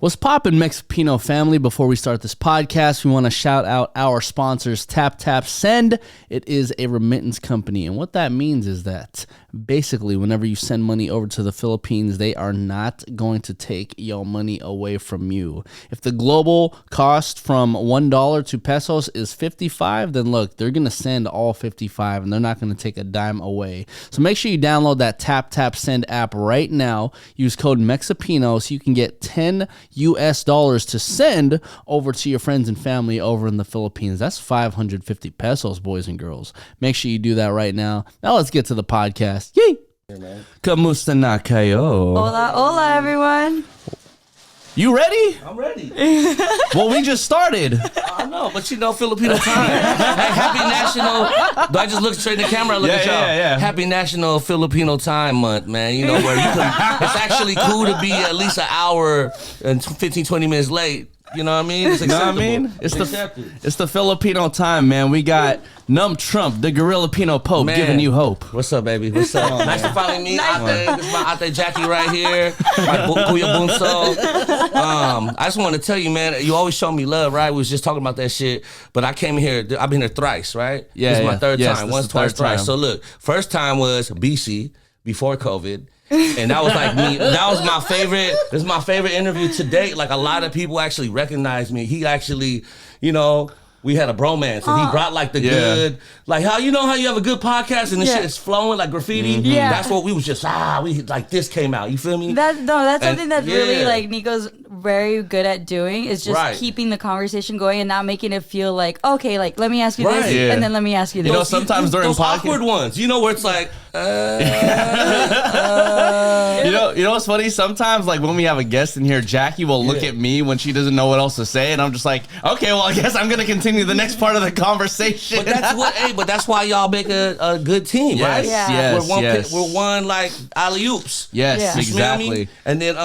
What's poppin', Mexipino family? Before we start this podcast, we want to shout out our sponsors, Tap Send. It is a remittance company, and what that means is that basically whenever you send money over to the Philippines, they are not going to take your money away from you. If the global cost from $1 to pesos is 55, then look, they're going to send all 55, and they're not going to take a dime away. So make sure you download that Tap Send app right now. Use code Mexipino so you can get $10 to send over to your friends and family over in the Philippines. That's 550 pesos, boys and girls. Make sure you do that right now. Now let's get to the podcast. Yay! Kamusta na kayo? Hola, hola, everyone. You ready? I'm ready. Well, we just started. I know, but you know, Filipino time. Hey, happy National. Do I just look straight in the camera? Look at y'all. Yeah. Happy National Filipino Time Month, man. You know, where you can, it's actually cool to be at least an hour and 15, 20 minutes late. You know what I mean? It's acceptable. You know what I mean? It's the Filipino time, man. We got NUMP Trump, the Gorillapino Pope, Man. giving you hope. What's up, baby? What's up? Nice to finally meet. This is my Ate Jackie right here. My Kuya Bunso. I just want to tell you, man, you always show me love, right? We was just talking about that shit. But I came here, I've been here thrice, right? Yeah, This is my third Yes, time. this Once, is twice, third time. thrice. So look, first time was BC, before COVID. And that was like me. That was my favorite. This is my favorite interview to date. Like a lot of people actually recognized me. He actually, you know, we had a bromance, and he brought like the good, like how you know how you have a good podcast and the shit is flowing like graffiti. Mm-hmm. Yeah. That's what we was just we like this came out. You feel me? That's something that really yeah. like Nico's very good at doing is just Right. keeping the conversation going and not making it feel like, okay, like let me ask you Right. this Yeah. and then let me ask you this. You know, sometimes during those podcast, awkward ones, you know, where it's like, you know what's funny? Sometimes, like when we have a guest in here, Jackie will look at me when she doesn't know what else to say, and I'm just like, okay, well, I guess I'm gonna continue the next part of the conversation. But that's what. But that's why y'all make a good team, right? Yes, Yeah. yes, We're one like alley oops. Yes, Yeah. You smell exactly. me? And then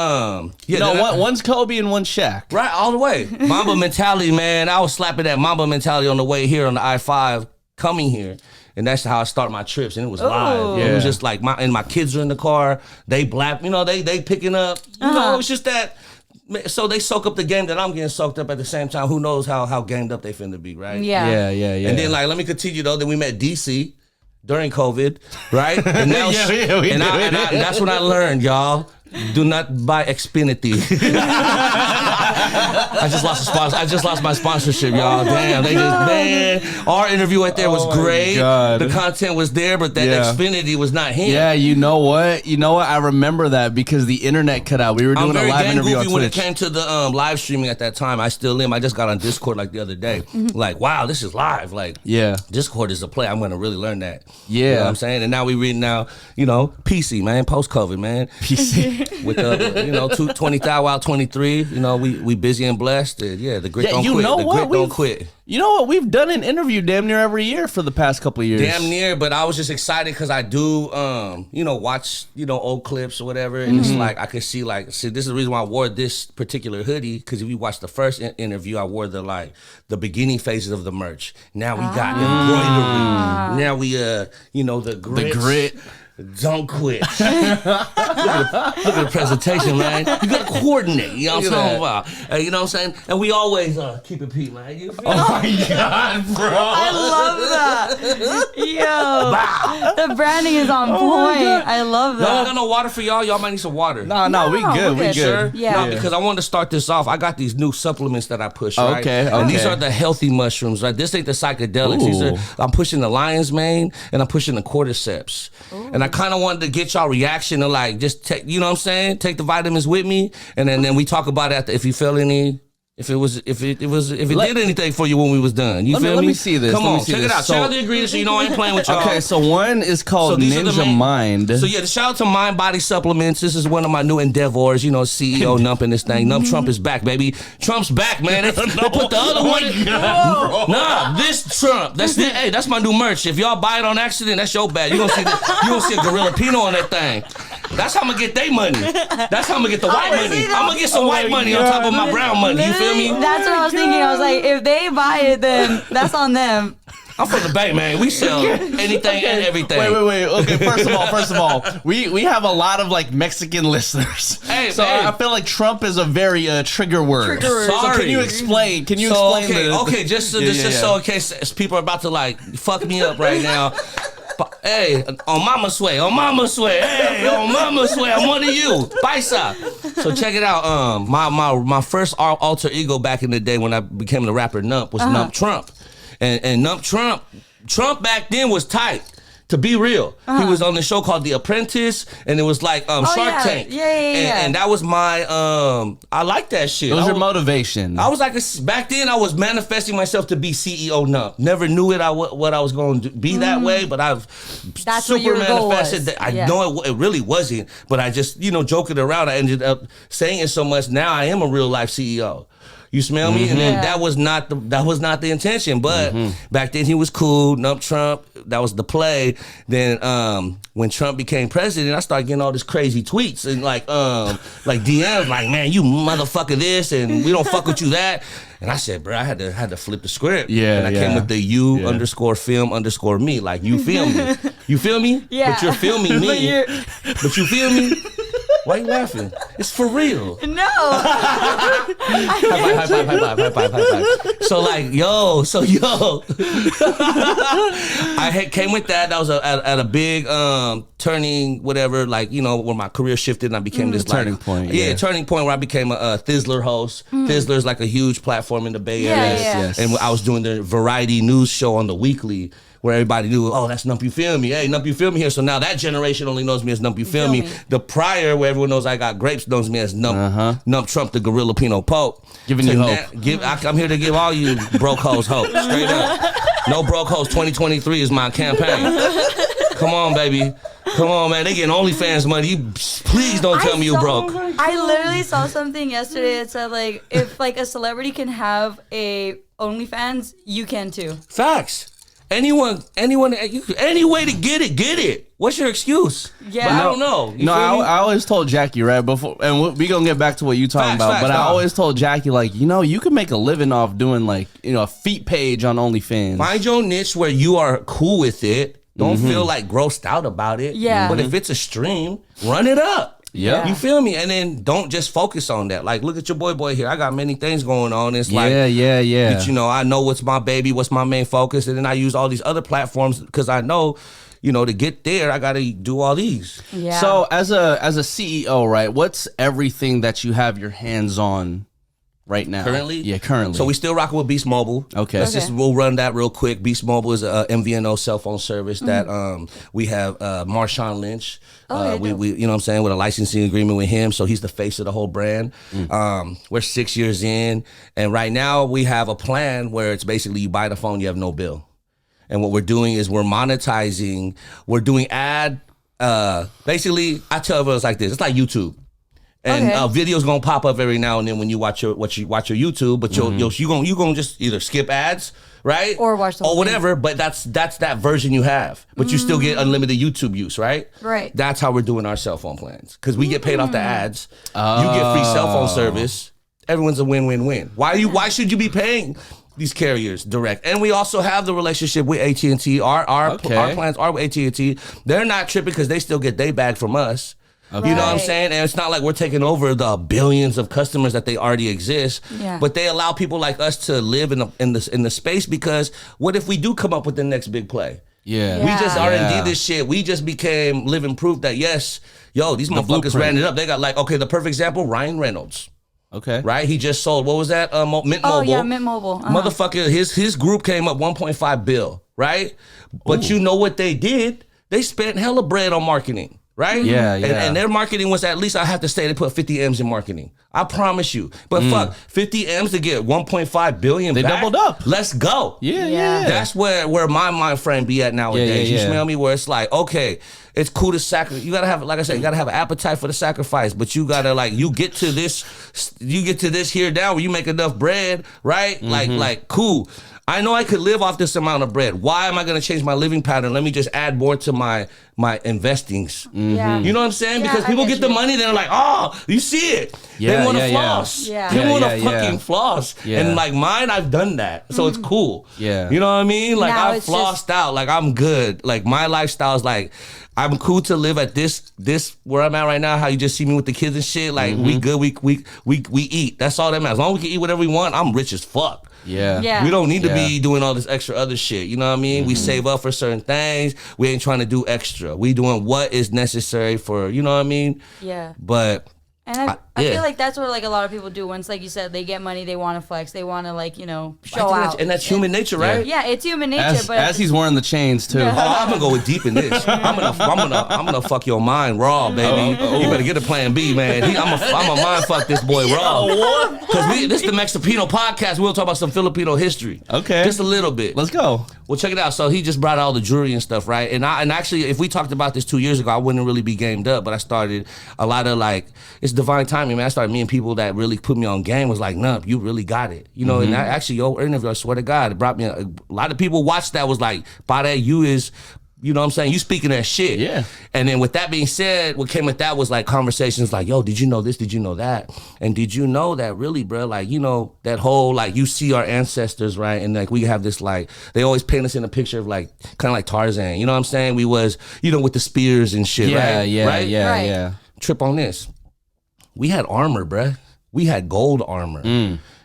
One's Kobe and one's Shaq. right all the way. Mamba mentality, man. I was slapping that Mamba mentality on the way here on the I-5 coming here. And that's how I start my trips, and it was live. Yeah. It was just like my kids are in the car. They black, you know, they picking up. You know, it's just that. So they soak up the game that I'm getting soaked up at the same time. Who knows how gamed up they finna be, right? Yeah. Yeah. And then like, let me continue though. Then we met DC during COVID, right? And now, and that's when I learned, y'all. Do not buy Xfinity. I just lost a sponsor. I just lost my sponsorship, y'all. Damn, our interview right there was great. God. The content was there, but that Xfinity was not here. Yeah, you know what? I remember that because the internet cut out. We were doing I'm very a live gang interview on goofy when it Twitch. came to the live streaming at that time. I still am. I just got on Discord like the other day. Like, wow, this is live. Like, Yeah. Discord is a play. I'm gonna really learn that. Yeah. You know what I'm saying? And now we reading now, you know, PC, man, post-COVID, man. PC. With 20,000 out 23, you know, we busy and blessed. And yeah, the grit don't you quit. know The what? grit don't quit. You know what? We've done an interview damn near every year for the past couple of years. Damn near, but I was just excited because I do, watch, old clips or whatever. And it's like, I could see, this is the reason why I wore this particular hoodie. Because if you watch the first interview, I wore the beginning phases of the merch. Now we got embroidery. Now we, the grits. The grit. Don't quit. Look at the presentation, man. You gotta coordinate. You know what I'm talking about? You know what I'm saying? And we always keep it Pete, man. You feel me? Oh my God, bro. I love that. Yo. The branding is on point. I love No, I that. got no water for y'all. Y'all might need some water. No, we good. We Sure? good. Yeah. No, because I wanted to start this off. I got these new supplements that I push, right? Okay. And these are the healthy mushrooms, right? This ain't the psychedelics. Ooh. I'm pushing the lion's mane and I'm pushing the cordyceps. And I kind of wanted to get y'all reaction to just take, you know what I'm saying? Take the vitamins with me, and then we talk about it if you felt any. If it did anything for you when we was done, you feel me? Let me see this. Come Let me on, see check this. it out. So- Check out the ingredients so you know I ain't playing with y'all. Okay, so one is called these are the Ninja main- Mind. So yeah, shout out to Mind Body Supplements. This is one of my new endeavors. CEO NUMP in this thing. NUMP Trump is back, baby. Trump's back, man. They put the other one. Nah, this Trump. That's it. Hey, that's my new merch. If y'all buy it on accident, that's your bad. You gonna see a Gorillapino on that thing. That's how I'm gonna get their money. That's how I'm gonna get the white money. I'm gonna get some white money on top of my brown money. You feel me? That's what I was thinking. I was like, if they buy it, then that's on them. I'm from the Bay, man. We sell anything and everything. Wait. Okay, first of all, we have a lot of like Mexican listeners. Hey, so man. I feel like Trump is a very trigger word. Trigger word. So can you explain? Okay, just so in case people are about to like fuck me up right now. Hey, on Mama's way. Hey, on Mama's way. I'm one of you. Paisa. So check it out. My first alter ego back in the day when I became the rapper NUMP was NUMP Trump. And NUMP Trump back then was tight. To be real, he was on the show called The Apprentice, and it was like Shark Tank. And that was my I like that shit. It was your motivation. I was like back then I was manifesting myself to be CEO NUMP. Never knew what I was going to be that way, but I've super manifested that. I know it really wasn't, but I just joking around. I ended up saying it so much. Now I am a real life CEO. You smell me? And then that was not the intention. But back then he was cool. NUMP Trump, that was the play. Then when Trump became president, I started getting all these crazy tweets and like DMs, like, man, you motherfucker this, and we don't fuck with you that. And I said, bro, I had to flip the script. And I came with the _film_me. Like, you feel me? You feel me? Yeah. But you're filming me. But you feel me? Why you laughing? It's for real. No. High five. So I came with that. That was at a big turning, whatever, like, where my career shifted and I became this turning point. Yeah, turning point where I became a Thizzler host. Thizzler's like a huge platform in the Bay Area. Yes. And I was doing the variety news show on the weekly, where everybody knew, oh, that's NUMP, you feel me? Hey, NUMP, you feel me here? So now that generation only knows me as NUMP, you feel me? The prior, where everyone knows I Got Grapes, knows me as NUMP Trump, the Gorilla Pino Pope. Giving you hope. I'm here to give all you broke hoes hope, straight up. No broke hoes 2023 is my campaign. Come on, baby. Come on, man. They getting OnlyFans money. You please don't tell me you broke. I literally saw something yesterday that said, like, if like a celebrity can have a OnlyFans, you can too. Facts. Any way to get it. What's your excuse? Yeah. But I don't know. I always told Jackie, right, before, and we gonna get back to what you talking about, but I always told Jackie, like, you can make a living off doing, like, a feet page on OnlyFans. Find your niche where you are cool with it. Don't feel like grossed out about it. Yeah. But if it's a stream, run it up. Yeah. You feel me? And then don't just focus on that. Like, look at your boy here. I got many things going on. It's like, yeah. But, I know what's my baby, what's my main focus. And then I use all these other platforms because I know, to get there, I got to do all these. Yeah. So as a CEO, right, what's everything that you have your hands on right now? Currently? Yeah, currently. So we still rocking with Beastmobile. Okay. We'll run that real quick. Beastmobile is a MVNO cell phone service that we have Marshawn Lynch. We you know what I'm saying, with a licensing agreement with him, so he's the face of the whole brand. We're 6 years in, and right now we have a plan where it's basically you buy the phone, you have no bill. And what we're doing is we're monetizing, we're doing ad, basically I tell everyone it's like this, it's like YouTube. And videos gonna pop up every now and then when you watch your YouTube, but you gonna just either skip ads, right, or watch the whole or whatever. But that's that version you have, but you still get unlimited YouTube use, right? Right. That's how we're doing our cell phone plans because we get paid off the ads. You get free cell phone service. Everyone's a win-win-win. Why should you be paying these carriers direct? And we also have the relationship with AT&T. Our plans are with AT&T. They're not tripping because they still get their bag from us. Okay. You know what I'm saying? And it's not like we're taking over the billions of customers that they already exist. Yeah. But they allow people like us to live in the space, because what if we do come up with the next big play? Yeah. We just R&D this shit. We just became living proof that these motherfuckers ran it up. They got the perfect example, Ryan Reynolds. Okay. Right? He just sold, what was that? Mint Mobile. Oh, yeah, Mint Mobile. Motherfucker, his group came up $1.5 billion, right? But you know what they did? They spent hella bread on marketing. Right? Yeah. And their marketing was, at least I have to say, they put 50 M's in marketing. I promise you. But fuck, 50 M's to get 1.5 billion They back? doubled up. Let's go. Yeah. That's where my mind frame be at nowadays. You smell me? Where it's like, okay, it's cool to sacrifice. You gotta have, like I said, you gotta have an appetite for the sacrifice. But you gotta you get to this here down where you make enough bread, right? Like cool. I know I could live off this amount of bread. Why am I going to change my living pattern? Let me just add more to my investings. Yeah. You know what I'm saying? Yeah, Because people get the money, they're like, oh, you see it. Yeah, they want to yeah, floss. yeah. They Yeah, want to fucking floss. Yeah. And like mine, I've done that. So it's cool. Yeah. You know what I mean? Like Now I it's flossed out. Like I'm good. Like my lifestyle is like, I'm cool to live at this where I'm at right now. How you just see me with the kids and shit. Like we good. We eat. That's all that matters. As long as we can eat whatever we want, I'm rich as fuck. Yeah. We don't need to be doing all this extra other shit. You know what I mean? We save up for certain things. We ain't trying to do extra. We doing what is necessary for, you know what I mean? Yeah. But And I feel like that's what like a lot of people do. Once, like you said, they get money, they want to flex, they want to like, you know, show out. And that's human nature, right? Yeah, it's human nature. But As he's wearing the chains too. Oh, I'm gonna go deep in this. I'm gonna fuck your mind raw, baby. You better get a plan B, man. I'm a mind fuck this boy raw. Because this is the Mexipino podcast. We'll talk about some Filipino history. Okay. Just a little bit. Let's go. Well, check it out. So he just brought all the jewelry and stuff, right? And actually, if we talked about this 2 years ago, I wouldn't really be gamed up. But I started a lot of like, it's divine timing, man. I started meeting people that really put me on game. Was like, NUMP, you really got it, you know. And actually, your interview, I swear to God, it brought me a lot of people watched that. Was like, by that, you is. You know what I'm saying? You speaking that shit. Yeah. And then with that being said, what came with that was like conversations like, yo, did you know this? Did you know that? And did you know that really, bro? Like, you know, that whole, like, you see our ancestors, right? And like, we have this, like, they always paint us in a picture of like, kind of like Tarzan. You know what I'm saying? We was, you know, with the spears and shit, right? Right? Yeah. Trip on this. We had armor, bruh. We had gold armor.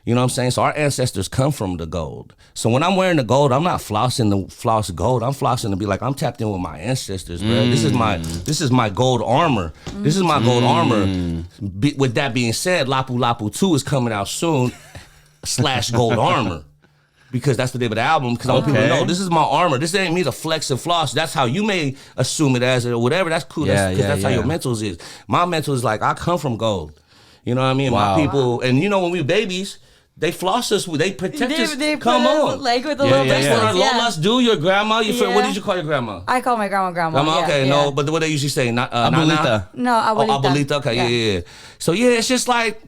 You know what I'm saying? So our ancestors come from the gold. So when I'm wearing the gold, I'm not flossing to floss gold. I'm flossing to be like, I'm tapped in with my ancestors, bro. This is my gold armor. This is my gold armor. With that being said, Lapu Lapu 2 is coming out soon, / gold armor. Because that's the name of the album. Because I want people to know, this is my armor. This ain't me to flex and floss. That's how you may assume it as or whatever. That's cool. That's how your mentals is. My mental is like, I come from gold. You know what I mean? Wow. My people, and you know, when we babies, they floss us. They protect us. Come on, like with the little bracelets. Lolas do your grandma. What did you call your grandma? I call my grandma. Grandma, okay, no, but what they usually say, not Abuelita. No, abuelita. Oh, abuelita. Okay, yeah. So yeah, it's just like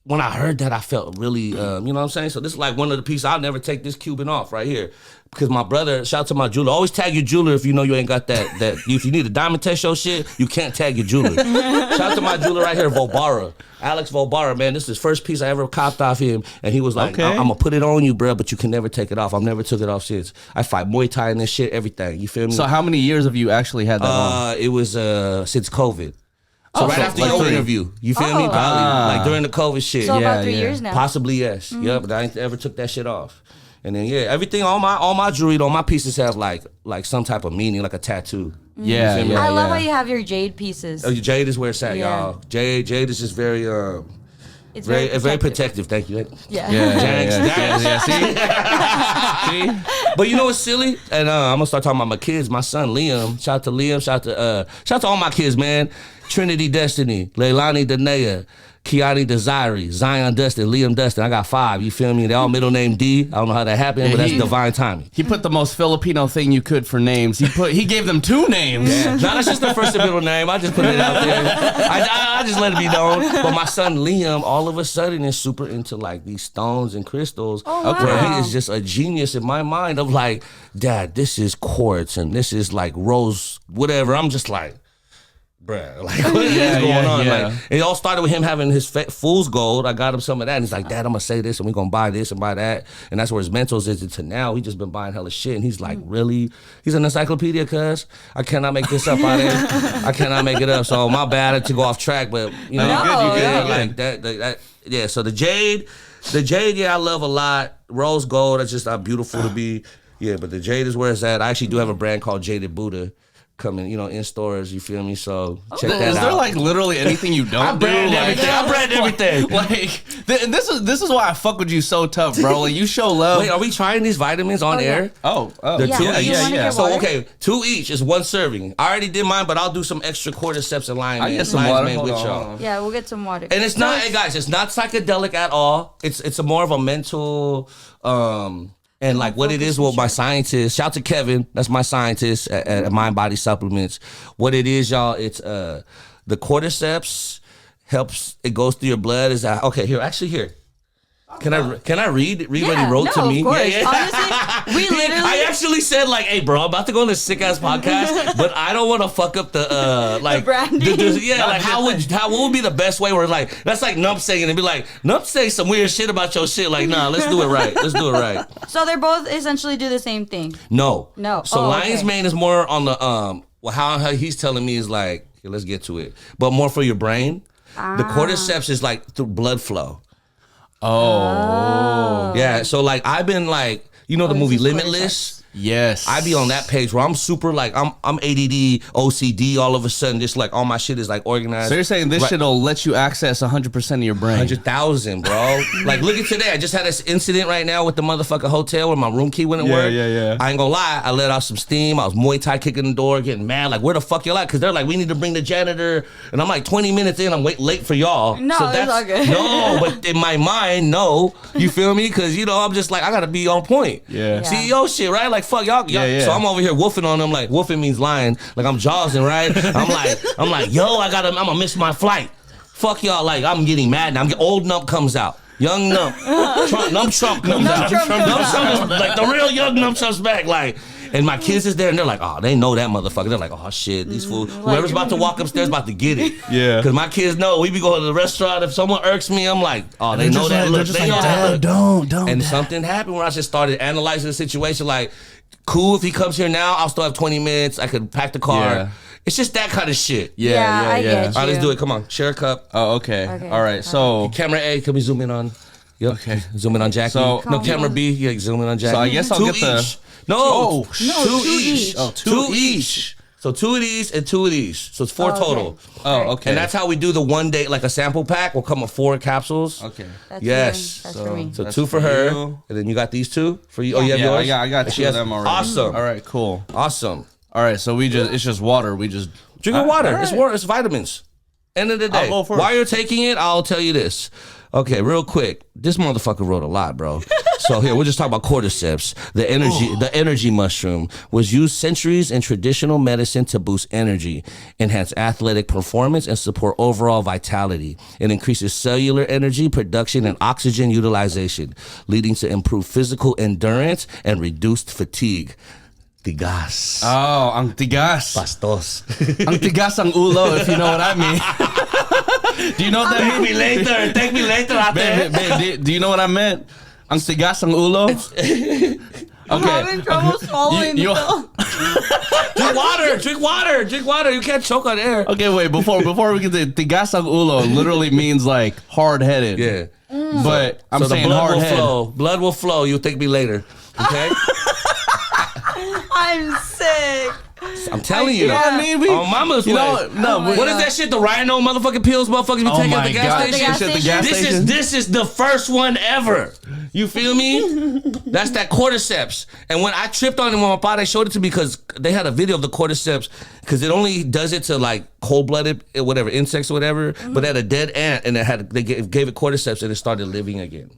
when I heard that, I felt really, you know what I'm saying. So this is like one of the pieces. I'll never take this Cuban off right here. Because my brother, shout out to my jeweler. Always tag your jeweler if you know you ain't got that. If you need a diamond test show shit, you can't tag your jeweler. Shout out to my jeweler right here, Volbara. Alex Volbara, man. This is the first piece I ever copped off him. And he was like, I'm going to put it on you, bro, but you can never take it off. I've never took it off since. I fight Muay Thai and this shit, everything. You feel me? So how many years have you actually had that on? It was since COVID. So right after like your 3. interview. You feel me? Probably like during the COVID shit. So about 3 years now. Possibly, yes. Yeah, but I ain't ever took that shit off. And then everything, all my jewelry, all my pieces have like some type of meaning, like a tattoo. Yeah, I love how you have your jade pieces. Oh, jade is where it's at, y'all. Jade is just very It's very protective. Thank you. Yeah. See? But you know what's silly? And I'm gonna start talking about my kids. My son Liam. Shout out to Liam. Shout out to all my kids, man. Trinity Destiny, Leilani Danae, Kiani Desiree, Zion Dustin, Liam Dustin. I got 5. You feel me? They all middle name D. I don't know how that happened, but that's divine timing. He put the most Filipino thing you could for names. He gave them 2 names. Yeah. No, that's just the first and middle name. I just put it out there. I just let it be known. But my son Liam, all of a sudden, is super into like these stones and crystals. Oh, wow. Where he is just a genius in my mind of like, Dad, this is quartz and this is like rose, whatever. I'm just like, bruh, like what is going on? Yeah. Like, it all started with him having his fool's gold. I got him some of that, and he's like, Dad, I'm gonna say this, and we're gonna buy this and buy that, and that's where his mentals is to now. He just been buying hella shit, and he's like, really? He's an encyclopedia, cuz I cannot make this up out here. I cannot make it up. So my bad to go off track, but you know, like that. Yeah. So the jade, yeah, I love a lot. Rose gold, that's just beautiful to be. Yeah, but the jade is where it's at. I actually do have a brand called Jaded Buddha coming, you know, in stores, you feel me? So check that out. Is there like literally anything you don't do? I brand everything. And this is why I fuck with you so tough, bro. Like you show love. Wait, are we trying these vitamins on air? Oh. The Yeah. 2 Yeah, each. yeah. So okay, 2 each is 1 serving. I already did mine, but I'll do some extra cordyceps and lime. I get some water with y'all. Yeah, we'll get some water. And it's not, hey guys, it's not psychedelic at all. It's a more of a mental and like what it is with my scientist. Shout to Kevin, that's my scientist at Mind Body Supplements. What it is, y'all, it's the cordyceps helps, it goes through your blood. Is that okay? Here. Can I read what he wrote to me? Of course. Yeah. Honestly, we literally. I actually said like, "Hey, bro, I'm about to go on this sick ass podcast, but I don't want to fuck up the like branding. What would be the best way where like that's like NUMP saying it and be like NUMP say some weird shit about your shit like nah, let's do it right. Let's do it right. So they're both essentially do the same thing. No. So Lion's okay. Mane is more on the how he's telling me is like okay, let's get to it, but more for your brain. The cordyceps is like through blood flow. Oh. Yeah, so like I've been like, you know the movie Limitless? Yes. I be on that page where I'm super like I'm ADD, OCD all of a sudden just like all my shit is like organized. So you're saying this shit'll let you access 100% of your brain? 100,000, bro. Like look at today. I just had this incident right now with the motherfucking hotel where my room key wouldn't work. Yeah. I ain't gonna lie. I let out some steam. I was Muay Thai kicking the door, getting mad. Like where the fuck y'all at? Because they're like, we need to bring the janitor. And I'm like 20 minutes in. I'm late for y'all. No, so it's all good. No, but in my mind, no. You feel me? Because you know I'm just like I gotta be on point. Yeah. CEO shit, right? Like fuck y'all. Yeah. So I'm over here woofing on them. Like woofing means lying. Like I'm jawsing, right? I'm like, yo, I'm gonna miss my flight. Fuck y'all. Like I'm getting mad now. Old NUMP comes out. Young NUMP. Trump comes out. Trump is like the real young NUMP Trump's back. Like, and my kids is there and they're like, oh, they know that motherfucker. They're like, oh shit, these fools. Whoever's about to walk upstairs about to get it. Yeah. Because my kids know we be going to the restaurant. If someone irks me, I'm like, oh, they know that look. They know that look. Don't. And something happened where I just started analyzing the situation. Like, cool, if he comes here now, I'll still have 20 minutes. I could pack the car. Yeah. It's just that kind of shit. Yeah, I get All right, let's do it. Come on, share a cup. Oh, okay. All right. So Camera A, can we zoom in on? Yep. Okay. Zoom in on Jackie. So- no, camera B, yeah, zoom in on Jackie. So I guess I'll two get the- each. No, two each. Oh, two each. So 2 of these and 2 of these. So it's 4 total. Oh, okay. And that's how we do the one day, like a sample pack will come with 4 capsules. Okay. That's Yes. That's for me. So That's 2 for for her, you. and then you got these 2 for you. Oh, you have Yeah, yours. I got She 2 of has- them already. Awesome. All right, cool. Awesome. All right, so it's just water. We just Drink your water. all right. It's water. It's vitamins. End of the day. I'll go first. While you're taking it, I'll tell you this. Okay, real quick. This motherfucker wrote a lot, bro. So here, we'll just talk about cordyceps. The energy mushroom was used centuries in traditional medicine to boost energy, enhance athletic performance, and support overall vitality. It increases cellular energy production and oxygen utilization, leading to improved physical endurance and reduced fatigue. Tigas. Oh, ang tigas. Pastos. Ang tigas ang ulo, if you know what I mean. Do you know what that Take means? me later. Take me later out there. Babe, do you know what I meant? Ang tigas ang ulo? I'm having trouble swallowing You- the pill. Drink water. You can't choke on air. Okay, wait, before we get to tigas ang ulo literally means like hard-headed. Yeah. But I'm So the saying blood hard will head. flow. Blood will flow. You'll thank me later. Okay? I'm sick. I'm telling you. You know what I mean? On mama's way. What is that shit? The rhino motherfucking pills motherfuckers be Oh taking at my the gas God. station? Gas Shit, the station? gas station? This is the first one ever. You feel me? That's that cordyceps. And when I tripped on it when my father showed it to me because they had a video of the cordyceps because it only does it to like cold-blooded whatever insects or whatever. But they had a dead ant and they gave it cordyceps and it started living again.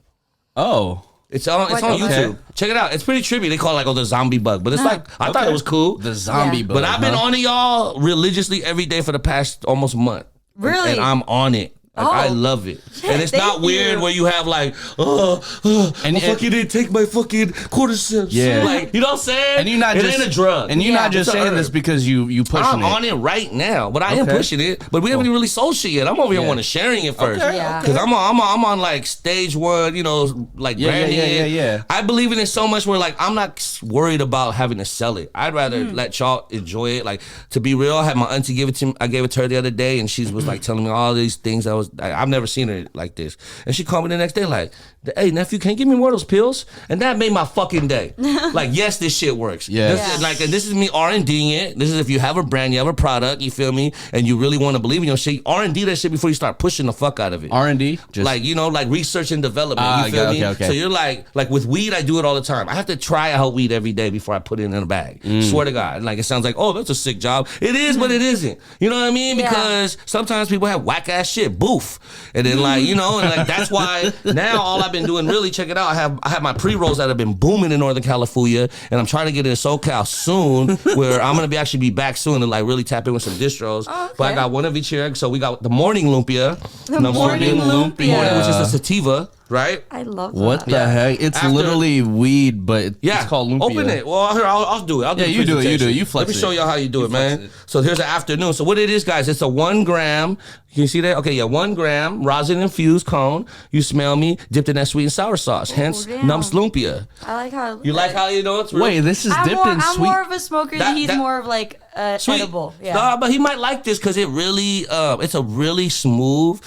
Oh. It's on YouTube. Check it out. It's pretty trippy. They call it like the zombie bug, but it's like I thought it was cool. The zombie bug. But I've been on to y'all religiously every day for the past almost month. Really? And I'm on it. Like, I love it. And it's not thank weird you. where you have like, And I fucking didn't take my fucking cordyceps. Yeah. Like, you know what I'm saying? And you're not it just ain't a drug. And you're not just It's a saying this herb. because you pushing I'm it. on it right now, but I am Okay. pushing it. But we haven't even really sold shit yet. I'm over here wanting sharing it first, Okay, Yeah. because I'm on like stage 1, you know, like branding it. Yeah. I believe in it so much where like I'm not worried about having to sell it. I'd rather let y'all enjoy it. Like to be real, I had my auntie give it to me. I gave it to her the other day, and she was like telling me all these things. I've never seen her like this, and she called me the next day like, "Hey nephew, can you give me more of those pills?" And that made my fucking day. Like yes, this shit works. Yes. This is like, and this is me R&Ding it. This is if you have a brand, you have a product, you feel me, and you really want to believe in your shit. R&D that shit before you start pushing the fuck out of it. R&D? Just Like, you know, like research and development. You feel me? okay. So you're like with weed, I do it all the time. I have to try out weed every day before I put it in a bag. Swear to God. Like, it sounds like, oh, that's a sick job. It is, but it isn't. You know what I mean? Yeah. Because sometimes people have whack ass shit. Boo. roof. And then like, you know, and like that's why now all I've been doing, really, check it out, I have my pre-rolls that have been booming in Northern California, and I'm trying to get in SoCal soon, where I'm gonna actually be back soon and like really tap in with some distros. Oh, okay. But I got one of each here. So we got the morning lumpia. The morning lumpia. Which is a sativa. Right? I love that. What the heck? It's literally weed, but it's called lumpia. Open it. Well, here, I'll do it. You do it. You flex it. Let me show y'all how you do it, man. So here's the afternoon. So what it is, guys, it's a 1 gram. Can you see that? Okay, yeah, 1 gram rosin infused cone. You smell me, dipped in that sweet and sour sauce. Hence, NUMP's lumpia. I like how it looks. You like how you know it's real? Wait, this is dipped in sweet. I'm more of a smoker. He's more of like edible. Yeah. Nah, but he might like this because it really, it's a really smooth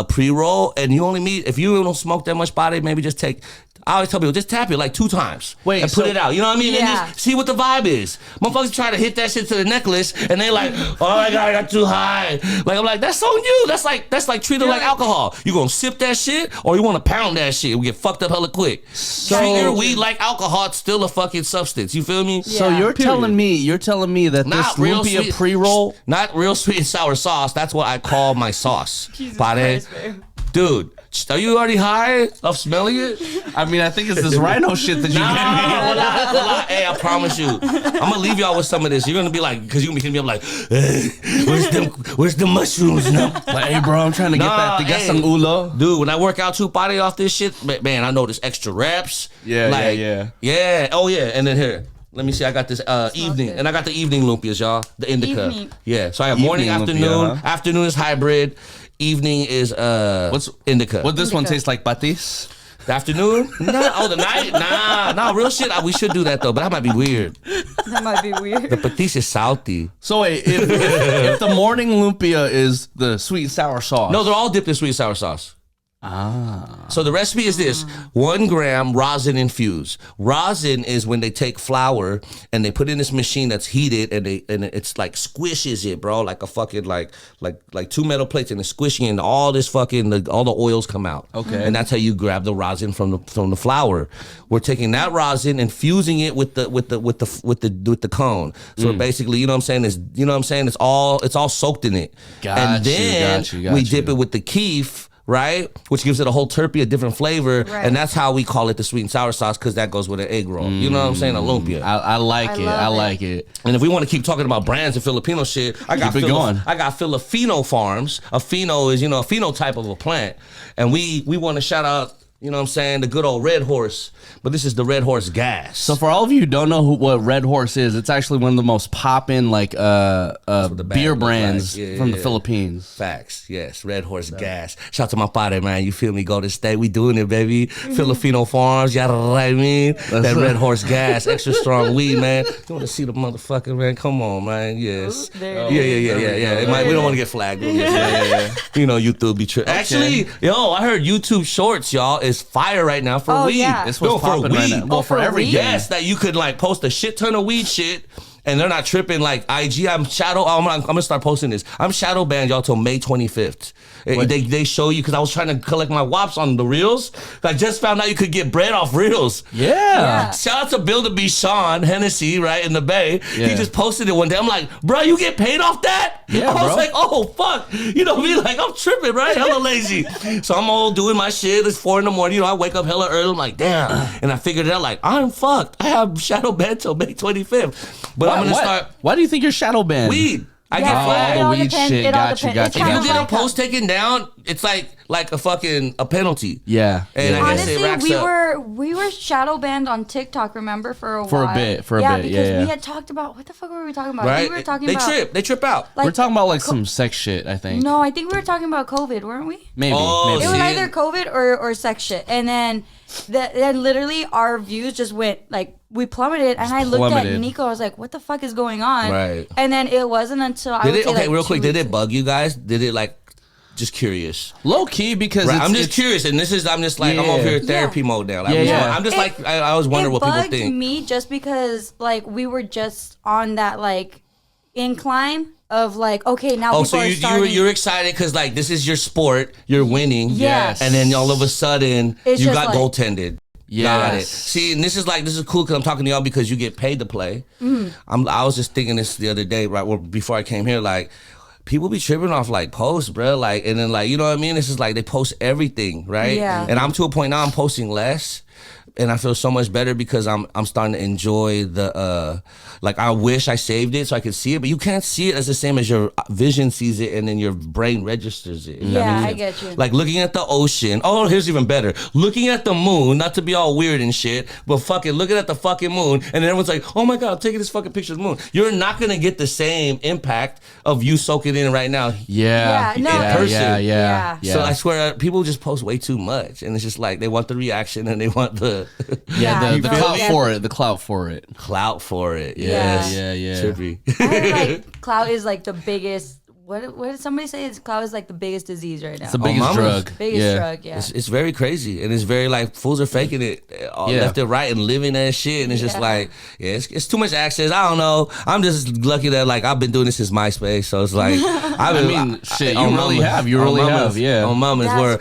pre-roll, and you only need, if you don't smoke that much body, maybe just take. I always tell people, just tap it like 2 times. Wait, and put it out. You know what I mean? Yeah. And just see what the vibe is. Motherfuckers try to hit that shit to the necklace, and they like, oh my God, I got too high. Like, I'm like, that's on you. That's like treated like alcohol. You gonna sip that shit, or you wanna pound that shit and get fucked up hella quick. So treat your weed like alcohol. It's still a fucking substance. You feel me? Yeah. So you're telling me that Not this real lumpia sweet, pre-roll, not real sweet and sour sauce. That's what I call my sauce. Jesus Pare. Christ, babe. Dude, are you already high of smelling it? I mean, I think it's this rhino shit that you Nah, hey, I promise you. I'm gonna leave y'all with some of this. You're gonna be like, because you're gonna be hitting me up like, hey, where's the mushrooms? No? Like, hey, bro, I'm trying to get that. They got some ulo. Dude, when I work out too body off this shit, man, I know there's extra reps. Yeah. Yeah. Oh, yeah. And then here. Let me see. I got this evening, and I got the evening lumpias, y'all. The indica. Evening. Yeah. So I have morning, Evening afternoon. lumpia, huh? Afternoon is hybrid. Evening is What's indica. What this one tastes like, patis? The afternoon? Nah. Oh, the night? Nah. Real shit. We should do that though, but that might be weird. That might be weird. The patis is salty. So wait, if the morning lumpia is the sweet and sour sauce, No, they're all dipped in sweet and sour sauce. So the recipe is this: 1 gram rosin infused. Rosin is when they take flour and they put in this machine that's heated, and it's like squishes it, bro, like a fucking like 2 metal plates, and it's squishing, and all this fucking all the oils come out. Okay, and that's how you grab the rosin from the flour. We're taking that rosin and fusing it with the cone. So basically, you know what I'm saying? It's all soaked in it. Got you. We dip it with the keef. Right, which gives it a whole terpy, a different flavor, right. And that's how we call it the sweet and sour sauce, because that goes with an egg roll. You know what I'm saying? A lumpia. I like it. I like it. And if we want to keep talking about brands and Filipino shit, I got Filipino farms. A pheno is a phenotype of a plant, and we want to shout out. You know what I'm saying? The good old Red Horse. But this is the Red Horse gas. So for all of you who don't know what Red Horse is, it's actually one of the most poppin' beer brands from the Philippines. Facts. Yes. Red Horse gas. Shout out to my father, man. You feel me? Golden State. We doing it, baby. Filipino farms. You know what I mean? That Red Horse gas. Extra strong weed, man. You want to see the motherfucker, man? Come on, man. Yes. Yeah. We don't want to get flagged. Yeah. You know, YouTube be tripping. Actually, I heard YouTube Shorts, y'all, is fire right now for weed. Yeah. This was popping right now. Well, for everything. Yes, that you could like post a shit ton of weed shit, and they're not tripping. Like IG, I'm gonna start posting this. I'm shadow banned, y'all, till May 25th. They show you, because I was trying to collect my wops on the reels. I just found out you could get bread off reels. Yeah. Shout out to Bill to be Sean Hennessy, right in the Bay. Yeah. He just posted it one day. I'm like, bro, you get paid off that? Yeah, I was bro. like, oh fuck. You know me, like I'm tripping, right? Hella lazy. So I'm all doing my shit. It's 4 a.m. I wake up hella early. I'm like, damn. And I figured it out, like, I'm fucked. I have shadow banned till May 25th. But I'm gonna start. Why do you think you're shadow banned? Weed. I get Yeah, flagged. it all weed depends. shit. It all Got you, depends. got It's you, If kind you of get a like post taken down, it's like a penalty. Yeah. And I guess it honestly, racks up. we were shadow banned on TikTok. Remember for a For a while. bit, because yeah. we had talked about what the fuck were we talking about? Right? We were talking they about They trip out. like, We're talking about like some sex shit, I think. No, I think we were talking about COVID, weren't we? Maybe. Oh, It was See? either COVID or sex shit, and then then literally our views just went like we plummeted, and I looked at Nico. I was like, "What the fuck is going on?" Right. And then it wasn't until I Did would it? say, Okay, like, real 2 quick. Did weeks. it bug you guys? Did it like? Just curious. Low key, because Right, I'm just curious, and I'm just like, I'm over here therapy mode now. Like, I'm just like, I always wonder what people think. It bugged me just because like we were just on that like incline of like, okay, now people are starting. you're excited because like this is your sport, you're winning, Yes. and then all of a sudden It's you just got like- goaltended. Got it. See, and this is cool because I'm talking to y'all because you get paid to play. I was just thinking this the other day, right? Well, before I came here, like, people be tripping off like posts, bro. Like, and then like, you know what I mean? It's just like they post everything, right? Yeah. And I'm to a point now I'm posting less. And I feel so much better because I'm starting to enjoy the like I wish I saved it so I could see it, but you can't see it as the same as your vision sees it and then your brain registers it. Yeah, I get you. Like looking at the ocean. Oh, here's even better. Looking at the moon, not to be all weird and shit, but fucking looking at the fucking moon, and then everyone's like, oh my God, I'm taking this fucking picture of the moon. You're not gonna get the same impact of you soaking in right now. Yeah, no, in person. Yeah. So I swear, people just post way too much, and it's just like they want the reaction and they want the the clout for it. The clout for it. Clout for it. Yeah. Trippy. I heard, like clout is like the biggest. What did somebody say? Clout is like the biggest disease right now. It's the biggest drug. Biggest drug. Yeah. It's very crazy, and it's very like fools are faking it left and right and living that shit, and it's just like it's too much access. I don't know. I'm just lucky that like I've been doing this since MySpace, so it's like shit. You really have. You really have. Yeah. On moments where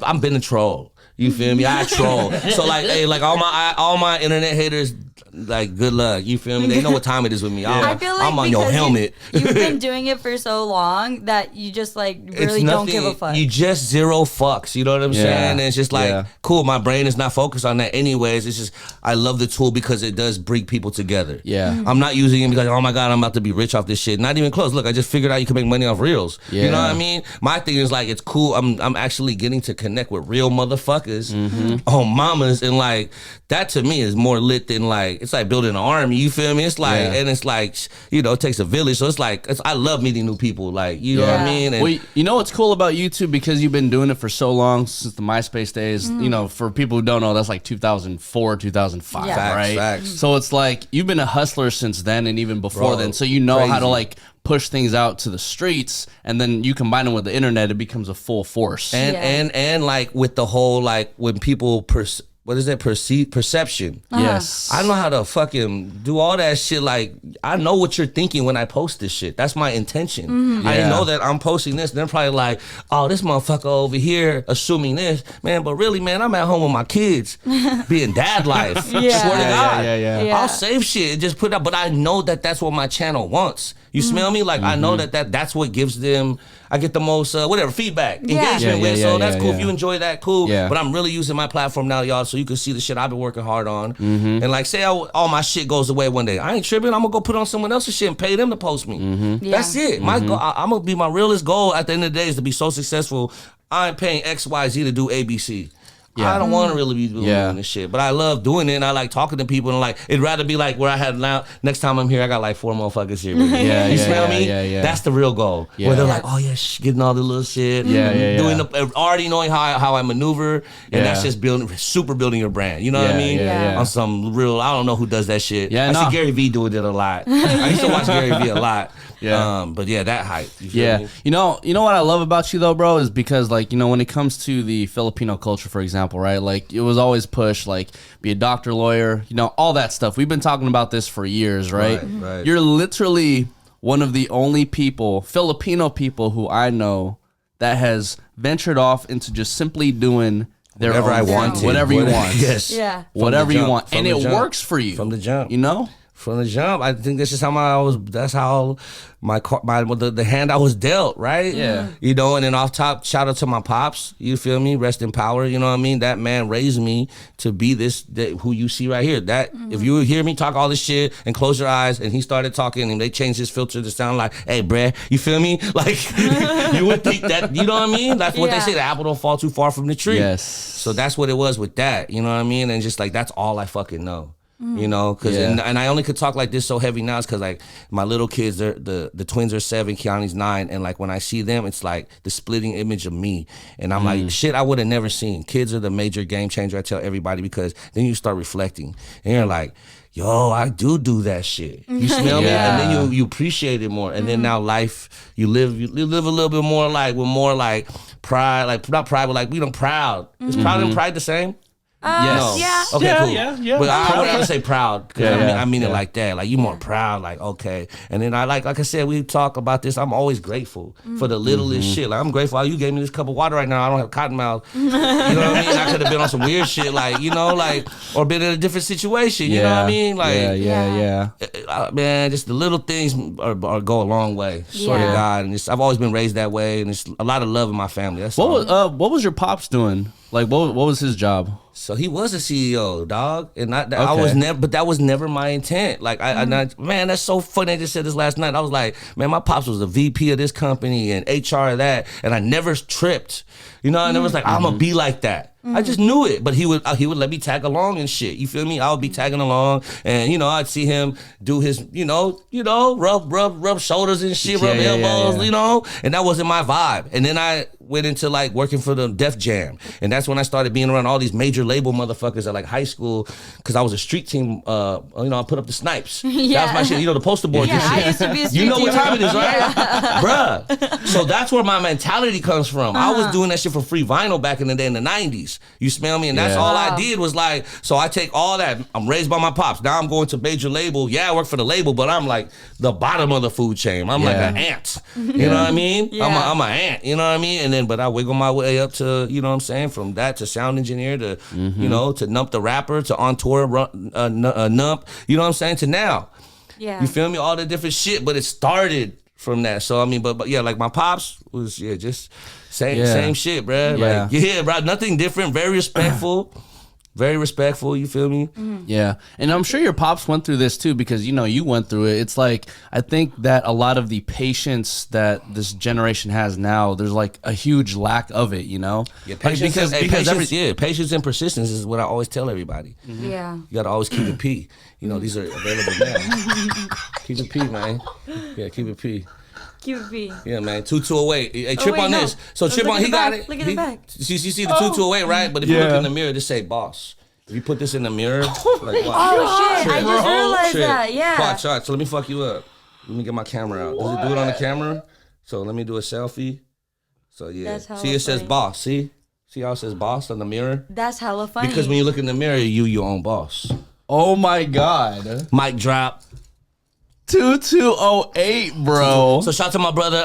I'm been a troll. You feel me? I troll. So like, hey, like all my internet haters, like good luck. You feel me? They know what time it is with me. I feel like I'm on your helmet. You've been doing it for so long that you just like really don't give a fuck. You just zero fucks. You know what I'm saying? And it's just like cool. My brain is not focused on that anyways. It's just I love the tool because it does bring people together. Yeah. I'm not using it because oh my God, I'm about to be rich off this shit. Not even close. Look, I just figured out you can make money off reels. Yeah. You know what I mean? My thing is like it's cool. I'm actually getting to connect with real motherfuckers on mamas, and like that to me is more lit than like it's like building an army. You feel me? It's like and it's like you know it takes a village. So it's like I love meeting new people. Like you know what I mean? And, well, you know what's cool about YouTube because you've been doing it for so long since the MySpace days. You know, for people who don't know, that's like 2004, 2005, right? Facts. So it's like you've been a hustler since then and even before then. So you know how to like push things out to the streets, and then you combine them with the internet, it becomes a full force. And like with the whole like when people perception. Yes. I know how to fucking do all that shit. Like I know what you're thinking when I post this shit. That's my intention. I know that I'm posting this. They're probably like, oh, this motherfucker over here assuming this, man. But really, man, I'm at home with my kids, being dad life. Swear to God, I'll save shit and just put it up. But I know that that's what my channel wants. You smell me? Like I know that's what gives them. I get the most feedback, engagement with. So that's cool. If you enjoy that, cool. But I'm really using my platform now, y'all, so you can see the shit I've been working hard on. And like, say all my shit goes away one day, I ain't tripping. I'm gonna go put on someone else's shit and pay them to post me. That's it. My goal, I'm gonna be my realest goal at the end of the day is to be so successful. I ain't paying XYZ to do ABC. I don't want to really be doing this shit, but I love doing it, and I like talking to people, and like it'd rather be like where I had now. Next time I'm here, I got like 4 motherfuckers here. You smell me? That's the real goal. Where they're like, oh yeah, getting all the little shit, doing already knowing how I maneuver, and that's just building your brand. You know what I mean? On some real, I don't know who does that shit. I see Gary Vee doing it a lot. I used to watch Gary Vee a lot. But that hype. You feel me? You know what I love about you though, bro, is because like, you know, when it comes to the Filipino culture, for example, right? Like it was always pushed, like be a doctor, lawyer, you know, all that stuff. We've been talking about this for years, right? You're literally one of the only people, Filipino people who I know that has ventured off into just simply doing whatever I want, whatever you want. Yes. Yeah. Whatever you want. And it works for you. From the jump. You know? From the jump, I think that's just how that's how the hand I was dealt, right? Yeah. You know, and then off top, shout out to my pops, you feel me? Rest in power, you know what I mean? That man raised me to be who you see right here. That if you hear me talk all this shit and close your eyes and he started talking and they changed his filter to sound like, hey, bruh, you feel me? Like, you would think that, you know what I mean? That's what they say, the apple don't fall too far from the tree. Yes. So that's what it was with that, you know what I mean? And just like, that's all I fucking know. You know, because and I only could talk like this so heavy now is because like my little kids, the twins are 7, Keanu's 9, and like when I see them, it's like the splitting image of me, and I'm like, shit, I would have never seen. Kids are the major game changer. I tell everybody because then you start reflecting, and you're like, yo, I do that shit. You smell me, and then you appreciate it more, and then now life, you live a little bit more like with more like pride, like not pride, but like we don't proud. Is proud and pride the same? Yes. Yeah. Okay, cool. Yeah. But I don't want to say proud because I mean it yeah. like that. Like you more proud. Like okay. And then I like I said, we talk about this. I'm always grateful for the littlest shit. Like I'm grateful. You gave me this cup of water right now. I don't have cotton mouth. You know what I mean? I could have been on some weird shit, like or been in a different situation. You know what I mean? Like Yeah. man, just the little things are go a long way. Swear to God. And I've always been raised that way, and it's a lot of love in my family. That's all. What was your pops doing? Like, what was his job? So he was a CEO, dog, and I was never, but that was never my intent. Like, man, that's so funny. I just said this last night. I was like, man, my pops was the VP of this company and HR of that, and I never tripped. You know, I never was like, I'm gonna be like that. I just knew it, but he would let me tag along and shit. You feel me? I would be tagging along, and I'd see him do his, rub shoulders and shit, rub elbows, and that wasn't my vibe. And then I went into like working for the Def Jam, and that's when I started being around all these major label motherfuckers at like high school, because I was a street team. I put up the snipes. That was my shit. The poster board. Yeah, I used to be a street You know team. what time it is, right? Bruh. So that's where my mentality comes from. I was doing that shit for free vinyl back in the day in the 90s. You smell me? And that's all I did was like, so I take all that. I'm raised by my pops. Now I'm going to major label. Yeah, I work for the label, but I'm like the bottom of the food chain. I'm like an ant. You know what I mean? Yeah. I'm an ant. You know what I mean? And then, but I wiggle my way up to, you know what I'm saying? From that to sound engineer to, to NUMP the rapper to on tour, NUMP. You know what I'm saying? To now. Yeah. You feel me? All the different shit, but it started from that. So I mean, but yeah, like my pops was just same shit, bruh. Yeah. Like bro, nothing different. Very respectful. Very respectful, you feel me? Yeah. And I'm sure your pops went through this too, because you went through it. It's like, I think that a lot of the patience that this generation has now, there's like a huge lack of it, Yeah, patience, patience and persistence is what I always tell everybody. Yeah. You gotta always keep it P. These are available now. Keep it P, man. Yeah, keep it P. QB. Yeah, man. 2208. Hey, trip on this. So trip on. He got it. Look at the back. You see the 2208, right? But if you look in the mirror, just say boss. If you put this in the mirror, like watch. Oh shit! I just realized that. Yeah. Watch. So let me fuck you up. Let me get my camera out. Does it do it on the camera? So let me do a selfie. So yeah. See, it says boss. See how it says boss on the mirror? That's hella funny. Because when you look in the mirror, you your own boss. Oh my God. Mic drop. 2208, bro. So shout out to my brother,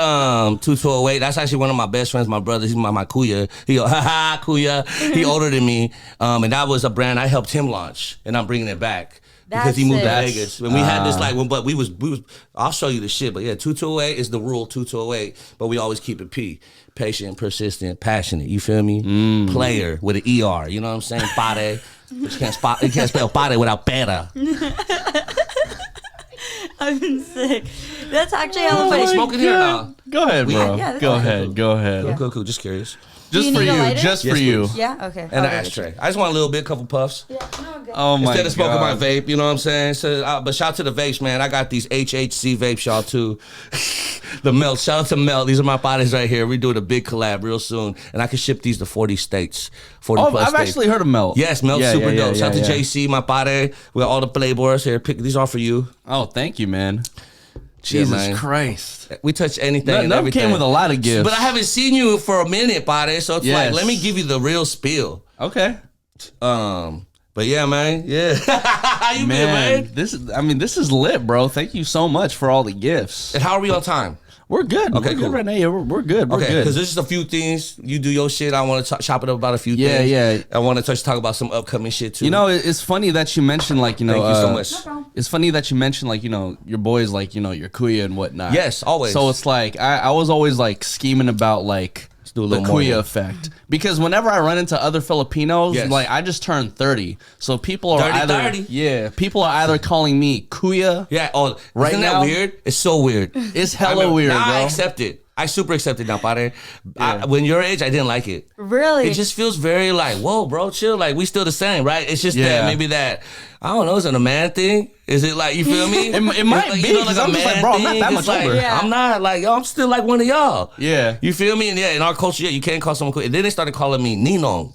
2208. That's actually one of my best friends. My brother, he's my kuya. He go, kuya. He older than me, and that was a brand I helped him launch, and I'm bringing it back because he moved to Vegas. And we had this but we was. I'll show you the shit. But yeah, 2208 is the rule. 2208, but we always keep it P. Patient, persistent, passionate. You feel me? Player with an ER. You know what I'm saying? Pare. But you can't spell pare without pera. I've been sick. That's actually hella funny. Smoking here now. Go ahead, bro. Yeah, Go ahead. Yeah. Cool. Just curious. Just for you. Just for you. Yeah. Okay. And an ashtray. I just want a little bit, couple puffs. Yeah. No, good. Oh my God. Instead of smoking my vape, you know what I'm saying? So, but shout out to the vapes, man. I got these HHC vapes, y'all, too. The Melt. Shout out to Melt. These are my bodies right here. We're doing a big collab real soon. And I can ship these to 40 states. 40 plus I've states. actually heard of Melt. Yes, Melt's super dope. Shout out to JC, my body. We got all the playboys here. These are for you. Oh, thank you, man. Jesus man. Christ. We touch anything and everything. Came with a lot of gifts. But I haven't seen you for a minute, body. So it's like, let me give you the real spiel. Okay. But yeah, man. Yeah. How you been, man? This is lit, bro. Thank you so much for all the gifts. And how are we on time? We're good. Okay, we're cool. good right now. Yeah, we're good. We're okay, good. because there's just a few things. You do your shit. I want to chop it up about a few things. Yeah. I want to talk about some upcoming shit too. It's funny that you mentioned like, Thank you so much. It's funny that you mentioned like, your boys like, your kuya and whatnot. Yes, always. So it's like I was always like scheming about like do a the little more. kuya effect, because whenever I run into other Filipinos, like I just turned 30, so people are 30. People are either calling me kuya. Yeah. Oh, right isn't now, that weird? It's so weird. It's hella weird, bro. I accept it. I super accept it now, padre. When your age, I didn't like it. Really? It just feels very like, whoa, bro, chill. Like, we still the same, right? It's just that maybe that, I don't know, is it a man thing? Is it like, you feel me? it might like, be, because I'm just like, bro, I'm not that much older. I'm not like, yo, I'm still like one of y'all. Yeah. You feel me? And yeah, in our culture, you can't call someone cool. And then they started calling me Ninong.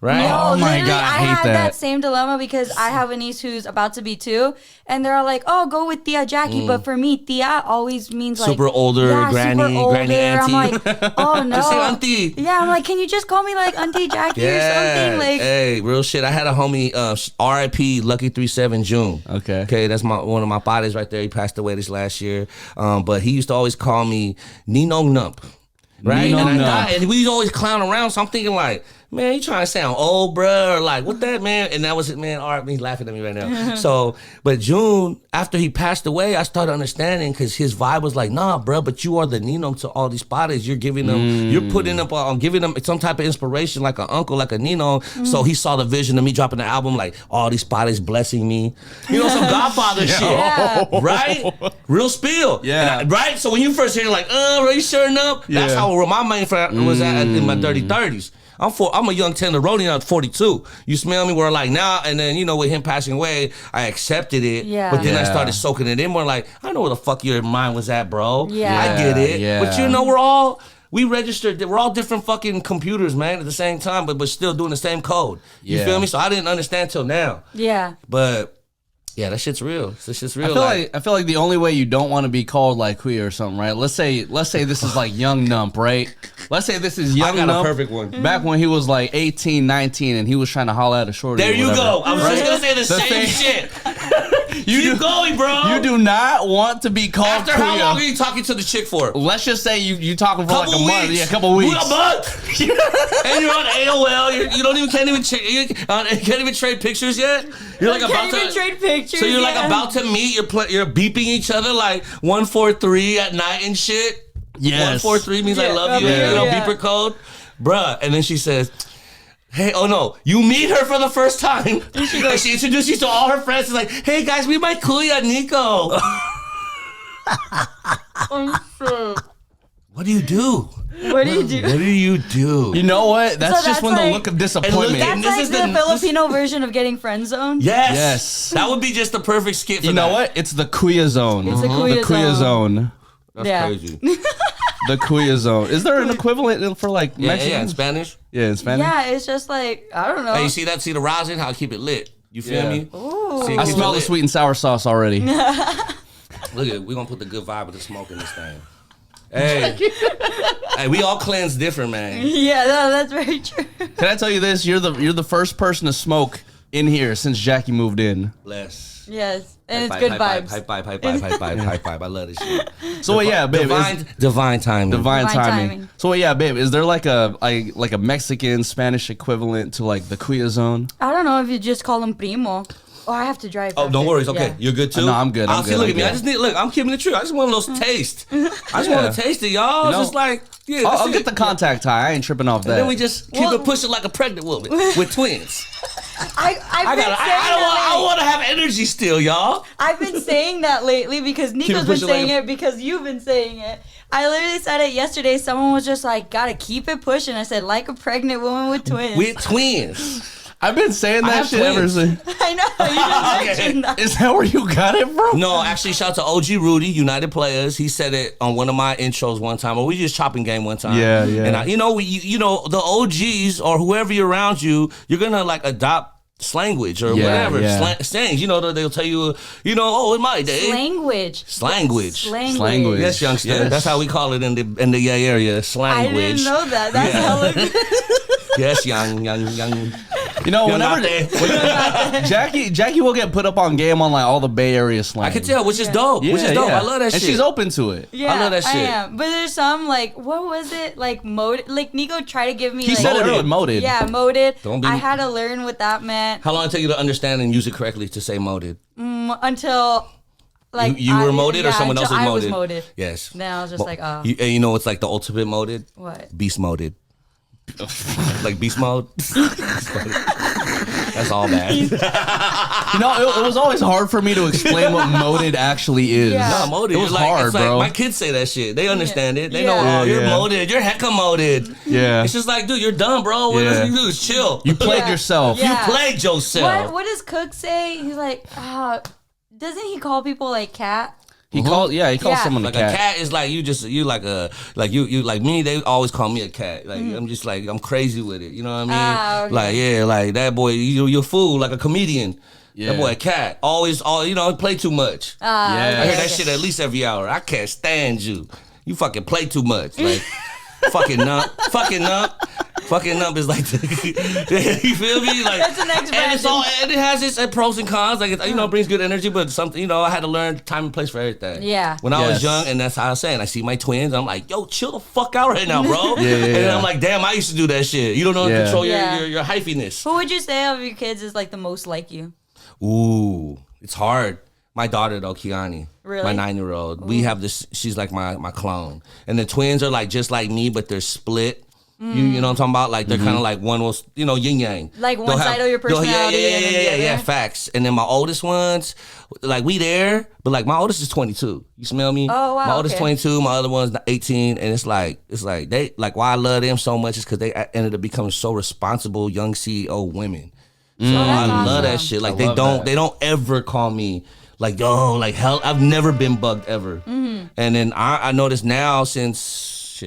right? No, Oh my literally, God, I hate had that. same dilemma because I have a niece who's about to be 2, and they're all like, "Oh, go with Tia Jackie," but for me, Tia always means like Super older, granny, granny auntie. I'm like, oh no, Just say auntie. Yeah, I'm like, can you just call me like Auntie Jackie or something? Like, hey, real shit. I had a homie, R.I.P. Lucky 37 June. Okay, that's one of my bodies right there. He passed away this last year, but he used to always call me Nino NUMP. Right, and we always clown around. So I'm thinking like, man, you trying to sound old, bruh, or like what that, man? And that was it, man. All right, he's laughing at me right now. So, but June, after he passed away, I started understanding because his vibe was like, nah, bruh, but you are the Nino to all these bodies. You're giving them, you're putting up on giving them some type of inspiration, like an uncle, like a Nino. So he saw the vision of me dropping the album, like all these bodies blessing me. You know, some Godfather shit, right? Real spill, right? So when you first hear it, like, are you sure enough? That's how my main friend was at in my 30s. I'm a young tenderoni at 42. You smell me? We're like now, and then, you know, with him passing away, I accepted it. Yeah. But then I started soaking it in more like, I know where the fuck your mind was at, bro. Yeah. I get it. Yeah. But you know, we registered, we're all different fucking computers, man, at the same time, but still doing the same code. You feel me? So I didn't understand till now. Yeah. But yeah, that shit's real. That shit's real. I feel like the only way you don't want to be called like queer or something, right? Let's say this is like young NUMP, right? Let's say this is young NUMP. I got a perfect one. Back when he was like 18, 19, and he was trying to holler at a shorty. There you go. I was just gonna say the same shit. Keep going, bro. You do not want to be called After queer. how long are you talking to the chick for? Let's just say you talking for like a month. Yeah, a couple weeks. A month. And you're on AOL. You don't even can't even trade pictures yet. You're like about to trade pictures. So you're like about to meet. You're beeping each other like 143 at night and shit. Yes. 143 means I love you. You know, beeper code, bruh. And then she says, hey, oh no, you meet her for the first time. And she introduced you to all her friends. It's like, hey guys, meet my kuya, Nico. What do you do? What do you do? What do you do? You know what? That's just when the look of disappointment. That's like the Filipino version of getting friend zoned. Yes. That would be just the perfect skit for You know what? It's the kuya zone. It's the kuya zone. That's crazy. The kuya zone. Is there an equivalent for like Mexican? Yeah, in Spanish? Yeah, in Spanish? Yeah, it's just like, I don't know. Hey, you see that? See the rosin? How I keep it lit. You feel me? Ooh. I smell the sweet and sour sauce already. Look at it. We're going to put the good vibe of the smoke in this thing. Hey. Hey, we all cleanse different, man. Yeah, no, that's very true. Can I tell you this? You're the first person to smoke in here since Jackie moved in. Bless. Yes, and it's good vibes. High five. I love this shit. So yeah, babe. Divine timing. Divine timing. So yeah, babe. Is there like a Mexican Spanish equivalent to like the kuya zone? I don't know if you just call them primo. Oh, I have to drive. Oh, don't worry. It's okay. You're good too? No, I'm good. Look at me. I just need, I'm keeping it true. I just want a little taste. I just want to taste it, y'all. You know, just like, I'll get the contact high. I ain't tripping off that. And then we just keep it pushing like a pregnant woman with twins. I want to have energy still, y'all. I've been saying that lately because Nico's been saying it because you've been saying it. I literally said it yesterday. Someone was just like, gotta keep it pushing. I said, like a pregnant woman with twins. With twins. I've been saying that shit ever since. I know. You just mentioned that. Is that where you got it from? No, actually, shout out to OG Rudy, United Players. He said it on one of my intros one time, or we just chopping game one time. Yeah, yeah. And you know, the OGs or whoever you're around you're gonna like adopt slanguage or whatever. Sayings. You know, they'll tell you, in my day. Slanguage. Yes, youngster. Yes. That's how we call it in the Yay area. Slanguage. I didn't know that. That's hella good. Yes, young. You know, whenever Jackie will get put up on game on like all the Bay Area slang. I can tell, which is dope. I love that shit. And she's open to it. Yeah, I love that shit. I am. But there's some like, what was it? Like moded. Like Nico tried to give me. He said it earlier, moded. Yeah, moded. I had to learn what that meant. How long did it take you to understand and use it correctly to say moded? Until. Like you were moded or someone else was moded? I was moded. Yes. Then I was just like, oh. You know what's like the ultimate moded? What? Beast moded. Like beast mode. That's all bad. It was always hard for me to explain what moded actually is. Yeah. No, moded. It was hard, bro. My kids say that shit. They understand it. They know, you're moded. You're hecka moded. Yeah. It's just like, dude, you're dumb, bro. What you do is chill. You played yourself. Yeah. You played yourself. What does Cook say? He's like, doesn't he call people like cat? He calls someone like a cat. A cat is like you like me. They always call me a cat. Like I'm just like I'm crazy with it. You know what I mean? Okay. Like that boy. You're a fool. Like a comedian. Yeah. That boy a cat. Always play too much. I hear that shit at least every hour. I can't stand you. You fucking play too much. Like fucking NUMP. Fucking NUMP is like, you feel me? Like that's the next brand. And it has its pros and cons. Like it brings good energy, but something I had to learn time and place for everything. Yeah. When I was young, and that's how I was saying. I see my twins. I'm like, yo, chill the fuck out right now, bro. And then I'm like, damn, I used to do that shit. You don't know how to control your hyphiness. Who would you say of your kids is like the most like you? Ooh, it's hard. My daughter though, Kiani, really? My 9-year-old. We have this. She's like my clone, and the twins are like just like me, but they're split. You know what I'm talking about? Like they're kind of like one was yin yang. Like one side of your personality. Yeah. Facts. And then my oldest ones, like we there, but like my oldest is 22. You smell me? Oh wow. My oldest 22, my other one's 18, and it's like they like why I love them so much is because they ended up becoming so responsible young CEO women. So I love that shit. Like they don't ever call me like yo like hell. I've never been bugged ever. And then I noticed now since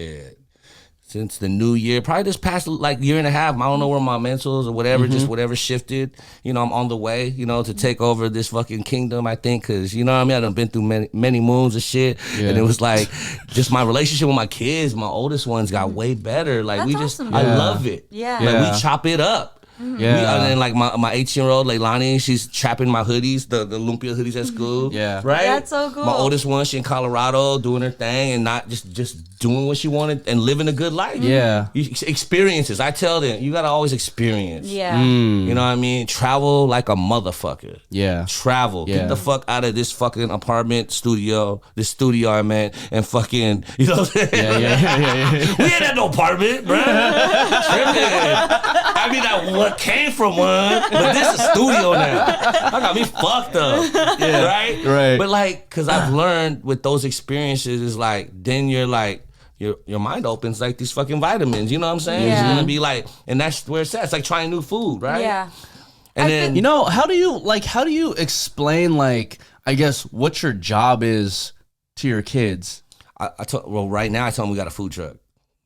the new year, probably this past like year and a half, I don't know where my mentals or whatever, just whatever shifted. I'm on the way, to take over this fucking kingdom, I think, because, you know what I mean? I done been through many moons of shit. Yeah. And it was like, just my relationship with my kids, my oldest ones got way better. Like, that's awesome. I love it. Yeah. Like, we chop it up. Yeah. And then like my 18-year-old Leilani, she's trapping my hoodies, the Lumpia hoodies at school. Yeah. Right? That's so cool. My oldest one, she in Colorado doing her thing and not just doing what she wanted and living a good life. Yeah. Experiences. I tell them, you gotta always experience. Yeah. You know what I mean? Travel like a motherfucker. Yeah. Travel. Yeah. Get the fuck out of this fucking this studio I'm at, and fucking, you know what I'm saying? Yeah. We ain't at no apartment, bro. I mean, that came from one, but this is a studio now. I got me fucked up. Yeah. Right? But like, cause I've learned with those experiences is like, then you're like, your mind opens like these fucking vitamins. You know what I'm saying? Yeah. It's gonna be like, and that's where it's at. It's like trying new food, right? Yeah. And then how do you explain like I guess what your job is to your kids? Right now I tell them we got a food truck.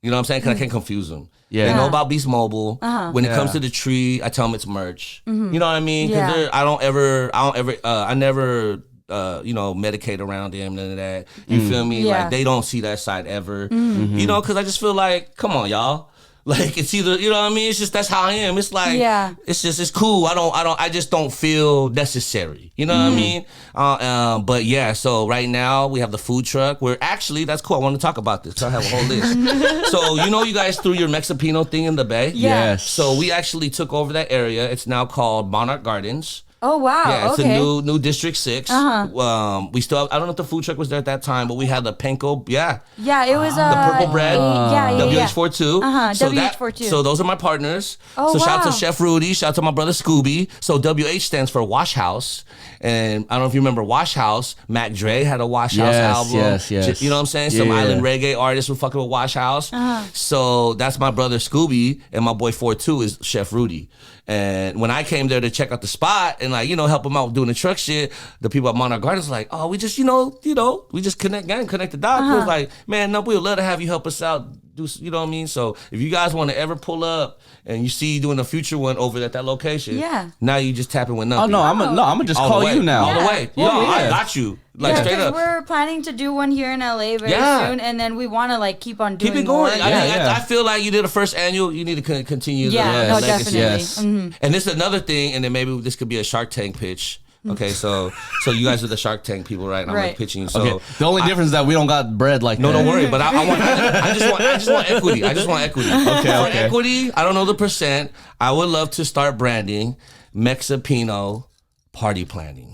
You know what I'm saying? Because I can't confuse them. Yeah. They know about Beastmobile. When it comes to the tree, I tell them it's merch. You know what I mean? Because I never medicate around them, none of that. You feel me? Yeah. Like they don't see that side ever. Because I just feel like, come on, y'all. Like it's either, you know what I mean? It's just that's how I am. It's like it's cool. I just don't feel necessary. You know what I mean? But yeah, so right now we have the food truck. We're actually, that's cool. I want to talk about this. I have a whole list. So you guys threw your Mexipino thing in the bay? Yes. So we actually took over that area. It's now called Monarch Gardens. Oh wow! Yeah, it's okay. a new District 6. We still have, I don't know if the food truck was there at that time, but we had the panko. Yeah, it was the purple bread. WH42. WH42. So those are my partners. Oh, so shout out wow. to Chef Rudy. Shout out to my brother Scooby. So WH stands for Wash House, and I don't know if you remember Wash House. Mac Dre had a Wash House album. Yes. You know what I'm saying? Some island reggae artists were fucking with Wash House. So that's my brother Scooby, and my boy 42 is Chef Rudy. And when I came there to check out the spot and help them out doing the truck shit, the people at Monarch Gardens were like, oh, we just, we just connect the dots. It was like, man, no, we would love to have you help us out. You know what I mean? So if you guys want to ever pull up and you see doing a future one over at that location, now you just tap in with nothing. Oh, I'm gonna just call you now. All the way. I got you. Like straight up. We're planning to do one here in LA very soon, and then we want to keep on doing Keep it going. more. I feel like you did a first annual. You need to continue the legacy. Definitely. Yes. And this is another thing, and then maybe this could be a Shark Tank pitch. Okay, so you guys are the Shark Tank people, right? And I'm like pitching you. So okay. The only difference is that we don't got bread like that. No, don't worry. But I just want equity. I just want equity. For equity, I don't know the percent. I would love to start branding Mexipino party planning.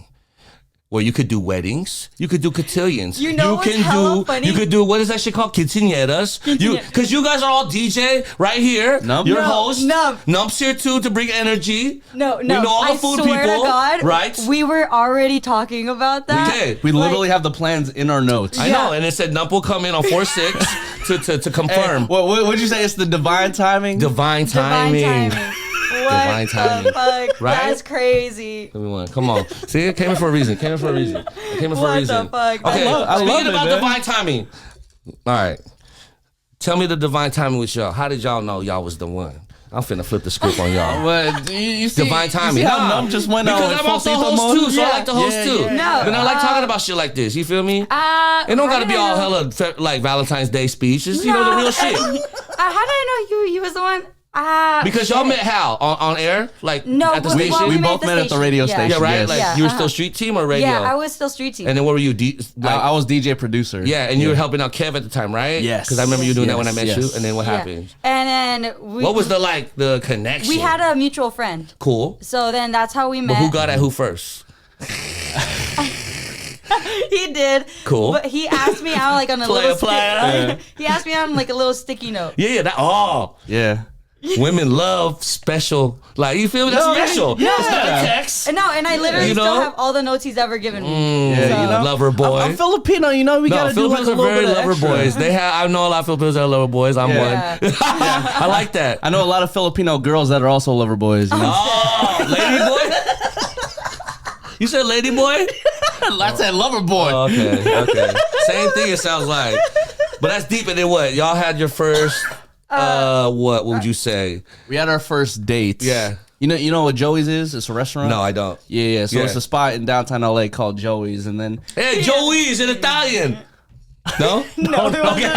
Where you could do weddings, you could do cotillions. You could do what is that shit called? Quinceañeras. Because you guys are all DJ right here. Your host. NUMP's here too to bring energy. No. We know all the food swear people. To God, right? We were already talking about that. We literally have the plans in our notes. I know, and it said NUMP will come in on 4/6 to confirm. Hey, what'd you say? It's the divine timing? Divine timing. Divine timing. Fuck? Right? That's crazy. Come on. See, it came in for a reason. What the fuck? Okay, I love speaking it, about man. divine timing. All right. Tell me the divine timing with y'all. How did y'all know y'all was the one? I'm finna flip the script on y'all. But you see, Divine timing. You see how NUMP just went because on I'm also a Fosito host mode? too, so I like to host too. No, And I like talking about shit like this. You feel me? It don't gotta be all hella like Valentine's Day speech. Just you know the real shit. How did I know you was the one? Because y'all met how on air, like No, at the we- station. We met both at the met at the station. radio Yeah. station. Yeah, right. Yes. Like Yeah, you were still street team or radio. Yeah, I was still street team. And then what were you? I was DJ producer. Yeah, and you were helping out Kev at the time, right? Yes. Because I remember you doing that when I met Yes. you. And then what Yeah. happened? And then What was the connection? we had a mutual friend. cool. So then that's how we met. But who got at who first? He did. Cool. But he asked me out like on a Player, little player. He asked me out on like a little sticky note. Yeah. Yeah. Women love special. Like you feel me? That's special. Yeah. It's not a text. And and I literally You know? still have all the notes he's ever given me. Yeah, you know? Lover boy. I'm Filipino, you know, we No, gotta do like Filipinos a are little very bit of lover extra. boys. I know a lot of Filipinos that are lover boys. I'm Yeah. one. I like that. I know a lot of Filipino girls that are also lover boys, you know? Oh, lady boy. You said lady boy? I said lover boy. Oh, okay. Same thing. It sounds like, but that's deeper than what y'all had your first. What would you say? We had our first date. Yeah. You know what Joey's is? It's a restaurant. No, I don't. Yeah. So Yeah. it's a spot in downtown LA called Joey's, and then Hey, Joey's in Italian. No? No, it wasn't.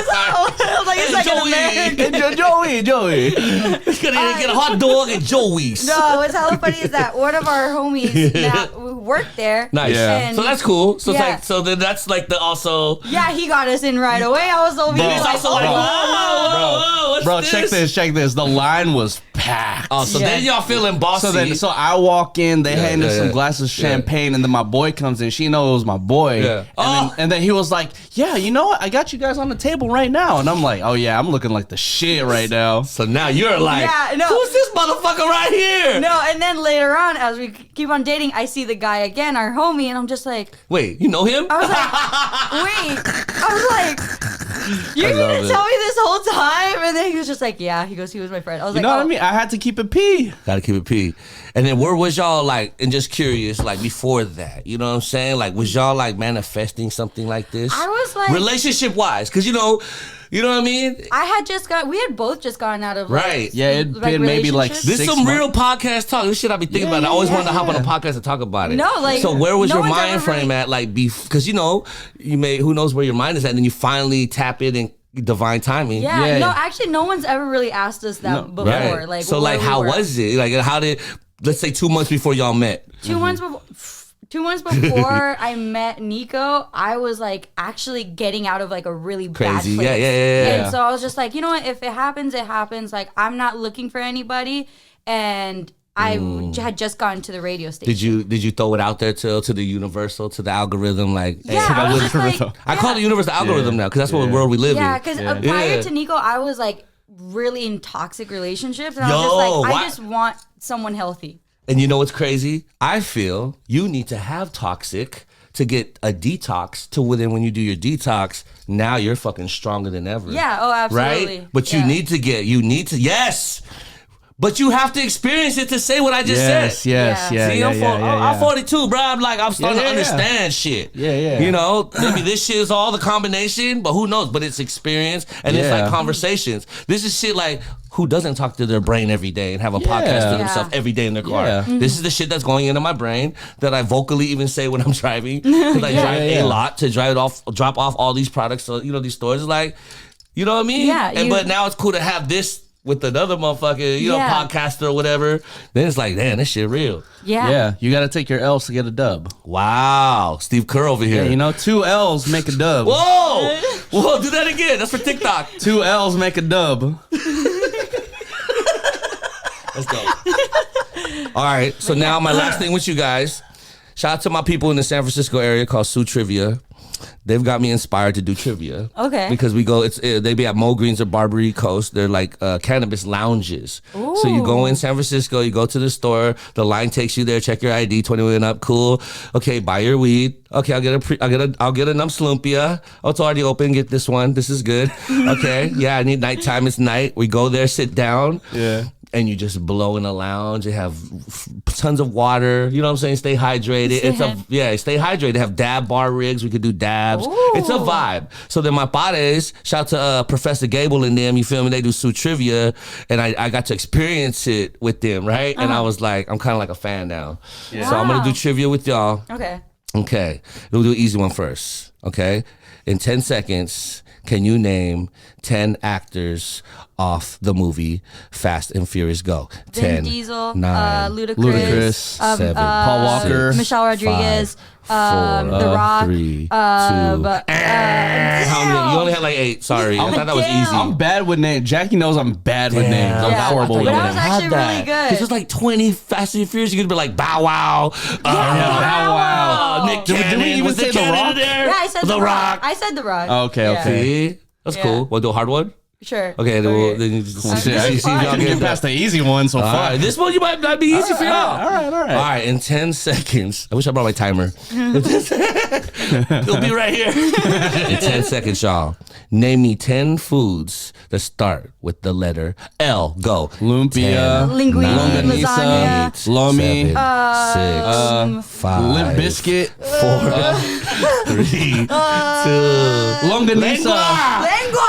It's like an American. Joey. Gonna get a hot dog at Joey's. No, what's hella funny is that one of our homies that worked there. Nice. Yeah. And So that's cool. So Yeah. it's like, so then that's like the also. yeah, he got us in right away. I was over here It's like, also like, whoa, what's Bro, this? check this. The line was packed. Oh, so Yeah. then y'all feeling bossy. So I walk in, they hand us yeah, some yeah. glasses of champagne, and then my boy comes in. She knows it was my boy. Yeah. And then he was like, yeah, you know what? I got you guys on the table right now. And I'm like, oh yeah, I'm looking like the shit right now. So now you're like, Yeah, no. who's this motherfucker right here? no, and then later on, as we keep on dating, I see the guy again, our homie, and I'm just like, Wait, you know him? I was like, wait. I was like, you're love gonna it. tell me this whole time? And then he was just like, yeah. He goes, he was my friend. I was You like, know oh. what I mean? I had to keep it P. Gotta keep it P. And then where was y'all like, and just curious, like before that, you know what I'm saying? Like, was y'all like manifesting something like this? I was like, relationship wise, because you know what I mean? we had both just gotten out of Right. Yeah, it'd been maybe like relationships. This 6 some months. real podcast talk. This shit I be thinking about. I always wanted to hop on a podcast and talk about it. No, like, so where was no your one's mind ever frame really- at? Like, because you may who knows where your mind is at, and then you finally tap it in divine timing. Yeah, Yeah. no, actually, no one's ever really asked us that before. Right. Like, so where like, we how were. was it? Like, how did? Let's say 2 months before y'all met. 2 months before? 2 months before I met Nico, I was like actually getting out of like a really Crazy. bad place. Yeah. And so I was just like, you know what? If it happens, it happens. Like, I'm not looking for anybody. And I had just gotten to the radio station. Did you throw it out there to the universal, to the algorithm? Like, Yeah, I was just like, I call the universe the algorithm now because that's what world we live yeah, in. because Yeah. prior to Nico, I was like really in toxic relationships, and I was Yo, just like, why- I just want someone healthy. And you know what's crazy? I feel you need to have toxic to get a detox to within when you do your detox, now you're fucking stronger than ever. Yeah, oh, absolutely. Right? But Yeah. you need to, yes. But you have to experience it to say what I just Yes, said. yes, Yeah. yeah, See, yeah, I'm 42, bro. I'm starting to Yeah. understand shit. Yeah. You know, maybe this shit is all the combination, but who knows? But it's experience and it's like Yeah. conversations. This is shit like who doesn't talk to their brain every day and have a podcast to Yeah. themselves every day in their car. Yeah. This is the shit that's going into my brain that I vocally even say when I'm driving because I drive Yeah. a lot to drop off all these products. So these stores like, you know what I mean? Yeah, But now it's cool to have this with another motherfucker, Yeah. podcaster or whatever. Then it's like, damn, this shit real. Yeah. Yeah, you got to take your L's to get a dub. Wow, Steve Kerr over here. Yeah, 2 L's make a dub. Whoa, do that again. That's for TikTok. 2 L's make a dub. Let's go. All right, so now my last thing with you guys. Shout out to my people in the San Francisco area called Sue Trivia. They've got me inspired to do trivia. Okay. Because they be at Mo Greens or Barbary Coast. They're like cannabis lounges. Ooh. So you go in San Francisco, you go to the store, the line takes you there, check your ID, 21 and up, cool. Okay, buy your weed. Okay, I'll get a NUMP Slumpia. Oh, it's already open. Get this one. This is good. Okay, yeah, I need nighttime. It's night. We go there, sit down. Yeah. and you just blow in the lounge. They have tons of water. You know what I'm saying? Stay hydrated. Stay hydrated. They have dab bar rigs. We could do dabs. Ooh. It's a vibe. So then my padres, shout to Professor Gable and them, you feel me? They do Sioux trivia, and I got to experience it with them, right? And I was like, I'm kind of like a fan now. Yeah. So I'm going to do trivia with y'all. Okay. We'll do an easy one first. Okay. In 10 seconds, can you name 10 actors off the movie Fast and Furious? Go. Vin Diesel, 9, Ludacris, 7, Paul Walker, Michelle Rodriguez, 5, 4, The Rock, 3, 2. how many? You only had like 8. Sorry, I thought that was easy. I'm bad with names. Jackie knows I'm bad with names. I'm horrible with But names. I was actually really good. Because there's like 20 Fast and Furious. You could be like Bow Wow. Bow Wow. Nick Cannon. Did we even say The Rock? There? Yeah, I said The Rock. I said The Rock. Okay. See? That's cool. Want to do a hard one? Sure. Okay, then you just see if y'all Get past the easy one, so far. This one you might not be easy for y'all. All right. All right, in 10 seconds. I wish I brought my timer. It'll be right here. In 10 seconds, y'all. Name me 10 foods that start with the letter L. Go. Lumpia, Linguine, lasagna, lomi, 7, 6, 5, Limp Biscuit, 4, 3, 2, longanisa. Lengua.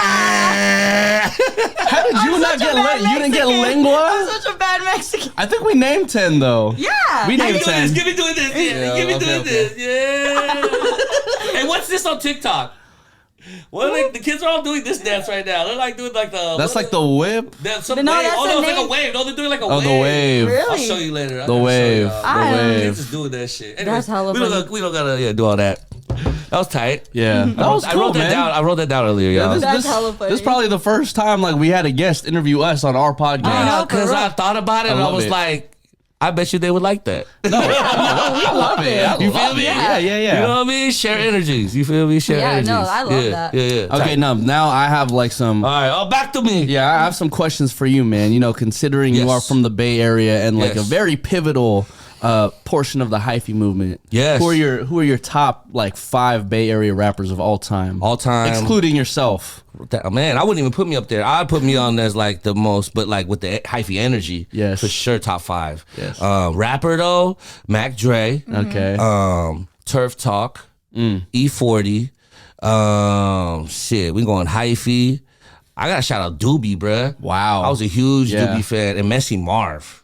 How did you not get you didn't get lengua? I'm such a bad Mexican. I think we named 10 though. Yeah. We named 10. Give me doing this. Give me doing this. Yeah. Hey, what's this on TikTok? What the kids are all doing this dance right now. They're like doing like the. That's like the whip. That's No, wave. that's Oh the no, it's like name. a wave. No, they're doing like a Oh, wave. the wave. Really? I'll show you later. The wave. I- The Kids wave. is doing that shit. That's hella we don't funny. gotta, we don't gotta do all that. That was tight. Yeah. That was I cool, wrote that man. down. I wrote that down earlier, y'all. That's hella funny. This is probably the first time like we had a guest interview us on our podcast. I know. Because I thought about it and I love was it. like, I bet you they would like that. We love it. You feel me? Yeah. You know what I mean? Share energies. You feel me? Share Yeah, energies. no, I love that. Yeah. Okay, now I have like some. All right. Oh, back to me. Yeah, I have some questions for you, man. You know, considering you Yes. are from the Bay Area and like Yes. a very pivotal portion of the hyphy movement. Yes. Who are your top like 5 Bay Area rappers of all time? All time. Excluding yourself. Man, I wouldn't even put me up there. I'd put me on as like the most, but like with the hyphy energy. Yes. For sure, top 5. Yes. Rapper though, Mac Dre. Okay. Turf Talk. E40. Shit, we going hyphy. I gotta shout out Doobie, bruh. Wow. I was a huge Yeah. Doobie fan. And Messy Marv.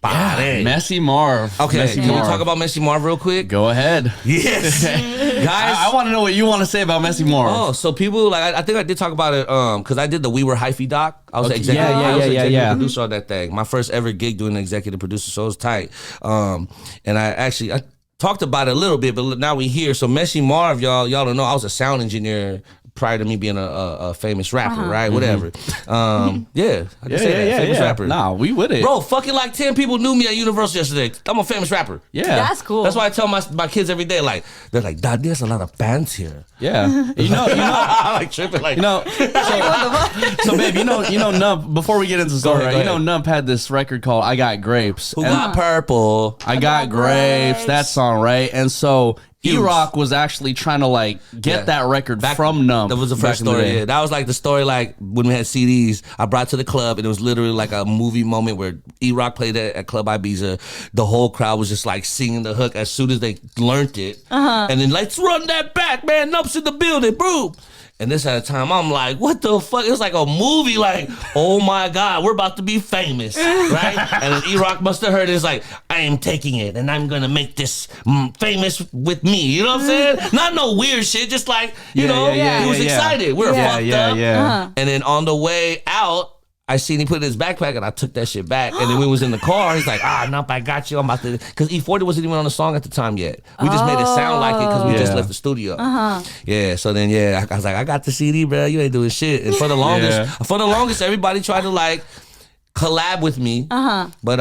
Body. Messy Marv. Okay, Messy can we Marv. talk about Messy Marv real quick? Go ahead. Yes. Guys. I want to know what you want to say about Messy Marv. Oh, so people like I think I did talk about it because I did the We Were Hyphy doc. I was the executive, Yeah, I was the executive yeah. producer on that thing. My first ever gig doing the executive producer, so it was tight. And I talked about it a little bit, but now we here. So Messy Marv, y'all don't know. I was a sound engineer prior to me being a famous rapper, right? Whatever. Yeah, I can say that. Famous rapper. Nah, we with it. Bro, fucking like 10 people knew me at Universal yesterday. I'm a famous rapper. Yeah. That's cool. That's why I tell my kids every day, like, they're like, Dad, there's a lot of bands here. Yeah. You know, I like tripping, like, so babe, you know NUMP, before we get into the story, Go right, ahead. you know NUMP had this record called I Got Grapes. who And got purple? I Got Grapes, that song, right? And so Huge. E-Rock was actually trying to like get that record from NUMP. That was the back first in the story. day. Yeah. That was like the story, like when we had CDs, I brought to the club, and it was literally like a movie moment where E-Rock played at Club Ibiza. The whole crowd was just like singing the hook as soon as they learned it, and then let's run that back, man. NUMP's in the building, boom. And this at a time, I'm like, what the fuck? It was like a movie, like, oh my God, we're about to be famous, right? And then E-Rock must have heard it. It's like, I am taking it, and I'm gonna make this famous with me. You know what I'm saying? Not no weird shit, just like, you know, he was excited. We were fucked up. And then on the way out, I seen he put it in his backpack, and I took that shit back. And then we was in the car, he's like, NUMP, I got you. I'm about to, because E40 wasn't even on the song at the time yet. We just made it sound like it because we just left the studio. Yeah, so then, I was like, I got the CD, bro. You ain't doing shit. And for the longest, everybody tried to like collab with me. But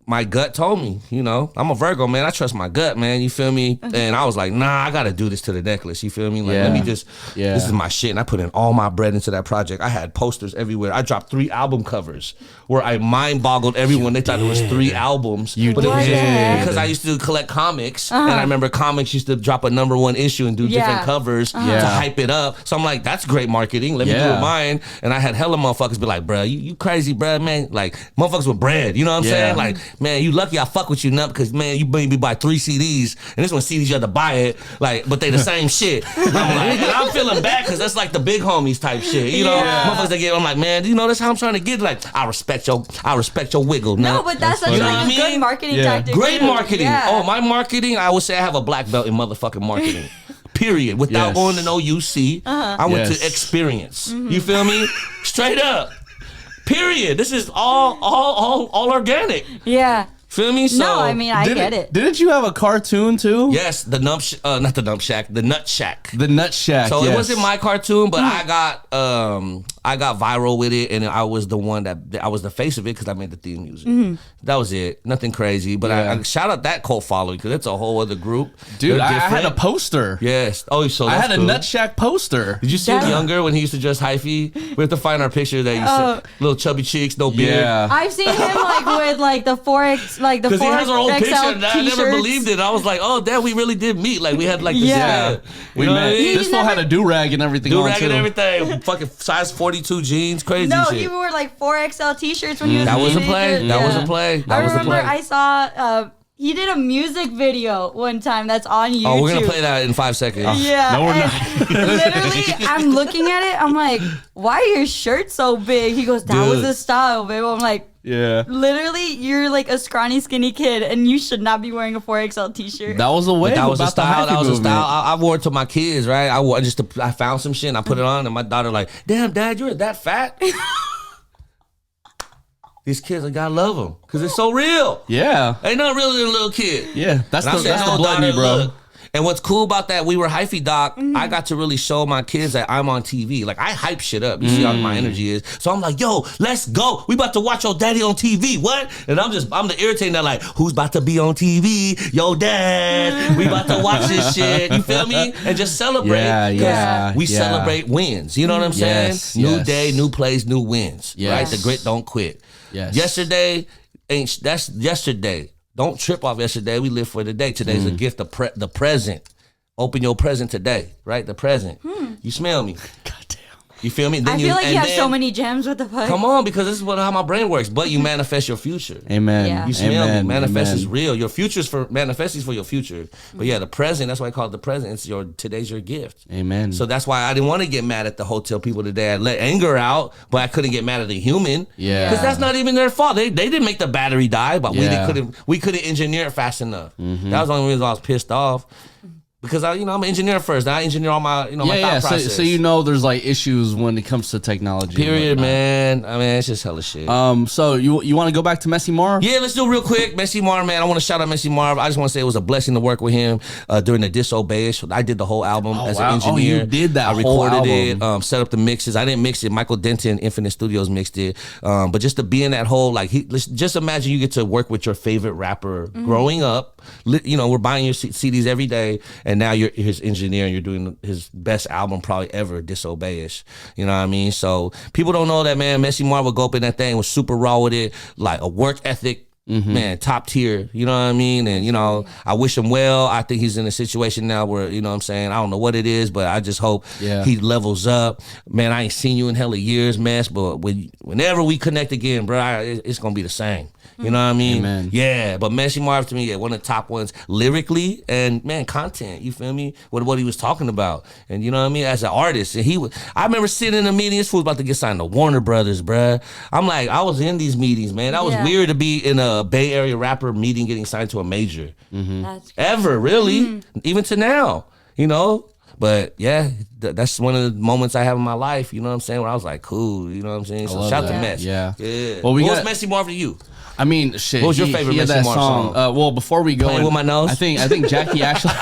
my gut told me, you know, I'm a Virgo, man. I trust my gut, man. You feel me? And I was like, nah, I got to do this to the necklace. You feel me? Like, let me just, this is my shit. And I put in all my bread into that project. I had posters everywhere. I dropped 3 album covers where I mind boggled everyone. They thought it was 3 albums. You did. Because I used to collect comics. And I remember comics used to drop a #1 issue and do different covers to hype it up. So I'm like, that's great marketing. Let me do it mine. And I had hella motherfuckers be like, bruh, you crazy, bruh, man. Like, motherfuckers with bread. You know what I'm saying? Like, man, you lucky I fuck with you, NUMP, because, man, you made me buy 3 CDs, and this one CDs you had to buy it, like, but they the same shit. I'm like, and I'm feeling bad because that's like the big homies type shit, you know? Motherfuckers that get, I'm like, man, you know, that's how I'm trying to get, like, I respect your wiggle. No, but that's such like a good marketing tactic. Great marketing. Oh, my marketing, I would say I have a black belt in motherfucking marketing. Period. Without going to no UC, I went to experience. You feel me? Straight up. Period. This is all organic. Yeah. Feel me? So, no, I mean, I get it. Didn't you have a cartoon too? Yes, the not the Nump Shack, the Nut Shack. The Nut Shack. So it wasn't my cartoon, but I got viral with it, and I was the one that I was the face of it because I made the theme music. That was it. Nothing crazy, but I shout out that cult following because it's a whole other group. Dude, I had a poster. Yes. Oh, so I had cool. a Nut Shack poster. Did you see him younger when he used to dress hyphy? We have to find our picture that you said little chubby cheeks, no beard. Yeah. I've seen him like with like the 4X, like the 4XL Because he has our old picture, and I t-shirts. never believed it. I was like, oh, Dad, we really did meet. Like, we had like this. We met. This fool had a do-rag and everything on, Do-rag too. and everything. Fucking size 42 jeans. Crazy No, shit. he wore like 4XL t-shirts when he was That was a teenager. play. That was a play. That I was a remember play. I saw he did a music video one time that's on YouTube. Oh, we're going to play that in 5 seconds. Yeah. No, we're not. Literally, I'm looking at it. I'm like, why are your shirts so big? He goes, that was the style, babe. I'm like, Yeah. literally, you're like a scrawny, skinny kid, and you should not be wearing a 4XL t-shirt. That was a way. That was a style. That was a style. movement. I wore it to my kids, right? I found some shit and I put it on, and my daughter like, damn, Dad, you're that fat? These kids, I gotta love them because it's so real. Yeah. Ain't nothing realer than a little kid. Yeah. That's And I the said, no, blood in me, daughter, bro. look. And what's cool about that, we were hyphy, Doc. I got to really show my kids that I'm on TV. Like, I hype shit up. You see how my energy is. So I'm like, yo, let's go. We about to watch your daddy on TV. What? And I'm the irritating that like, who's about to be on TV? Yo, Dad. We about to watch this shit. You feel me? And just celebrate. Yeah. We celebrate wins. You know what I'm saying? Yes, New yes. day, new plays, new wins. Yes. Right? The grit don't quit. Yes. Yesterday, that's yesterday. Don't trip off yesterday. We live for today. Today's a gift of the present. Open your present today, right? The present. You smell me. Goddamn. You feel me? Then I feel like you have so many gems. What the fuck? Come on, because this is how my brain works. But you manifest your future. Amen. Yeah. You smell Amen. me. Manifest Amen. is real. Your future's for manifesting for your future. But yeah, the present. That's why I call it the present. It's today's your gift. Amen. So that's why I didn't want to get mad at the hotel people today. I let anger out, but I couldn't get mad at the human. Yeah. Because that's not even their fault. They didn't make the battery die, but Yeah. we couldn't engineer it fast enough. That was the only reason I was pissed off. Because I'm an engineer first. I engineer all my my thought process. So there's like issues when it comes to technology. Period, man. I mean, it's just hella shit. So you want to go back to Messy Marv? Yeah, let's do it real quick. Messy Marv, man. I want to shout out Messy Marv. I just want to say it was a blessing to work with him during the Disobey-ish. I did the whole album as an engineer. You did that. I whole recorded album. it, set up the mixes. I didn't mix it. Michael Denton, Infinite Studios mixed it. But just to be in that whole, just imagine you get to work with your favorite rapper growing up. We're buying your CDs every day, and now you're his engineer and you're doing his best album probably ever, Disobey-ish. You know what I mean? So people don't know that, man. Messy Marv would go up in that thing, was super raw with it, like a work ethic. Man, top tier, you know what I mean? And, I wish him well. I think he's in a situation now where, you know what I'm saying? I don't know what it is, but I just hope he levels up. Man, I ain't seen you in hella years, man, but whenever we connect again, bro, it's going to be the same. You know what I mean? Amen. Yeah, but Messy Marv to me, one of the top ones lyrically and, man, content, you feel me? What he was talking about. And you know what I mean? As an artist. And I remember sitting in a meeting, this fool was about to get signed to Warner Brothers, bruh. I'm like, I was in these meetings, man. That was weird to be in a Bay Area rapper meeting getting signed to a major. That's Ever, really. Even to now, But yeah, that's one of the moments I have in my life, you know what I'm saying? Where I was like, cool, you know what I'm saying? So shout out to Mess. Yeah. Well, Well, what's Messy Marv to you? I mean, shit. What was your favorite Mexi Mars song? Well, before we go, Playing with my nose. I think Jackie actually,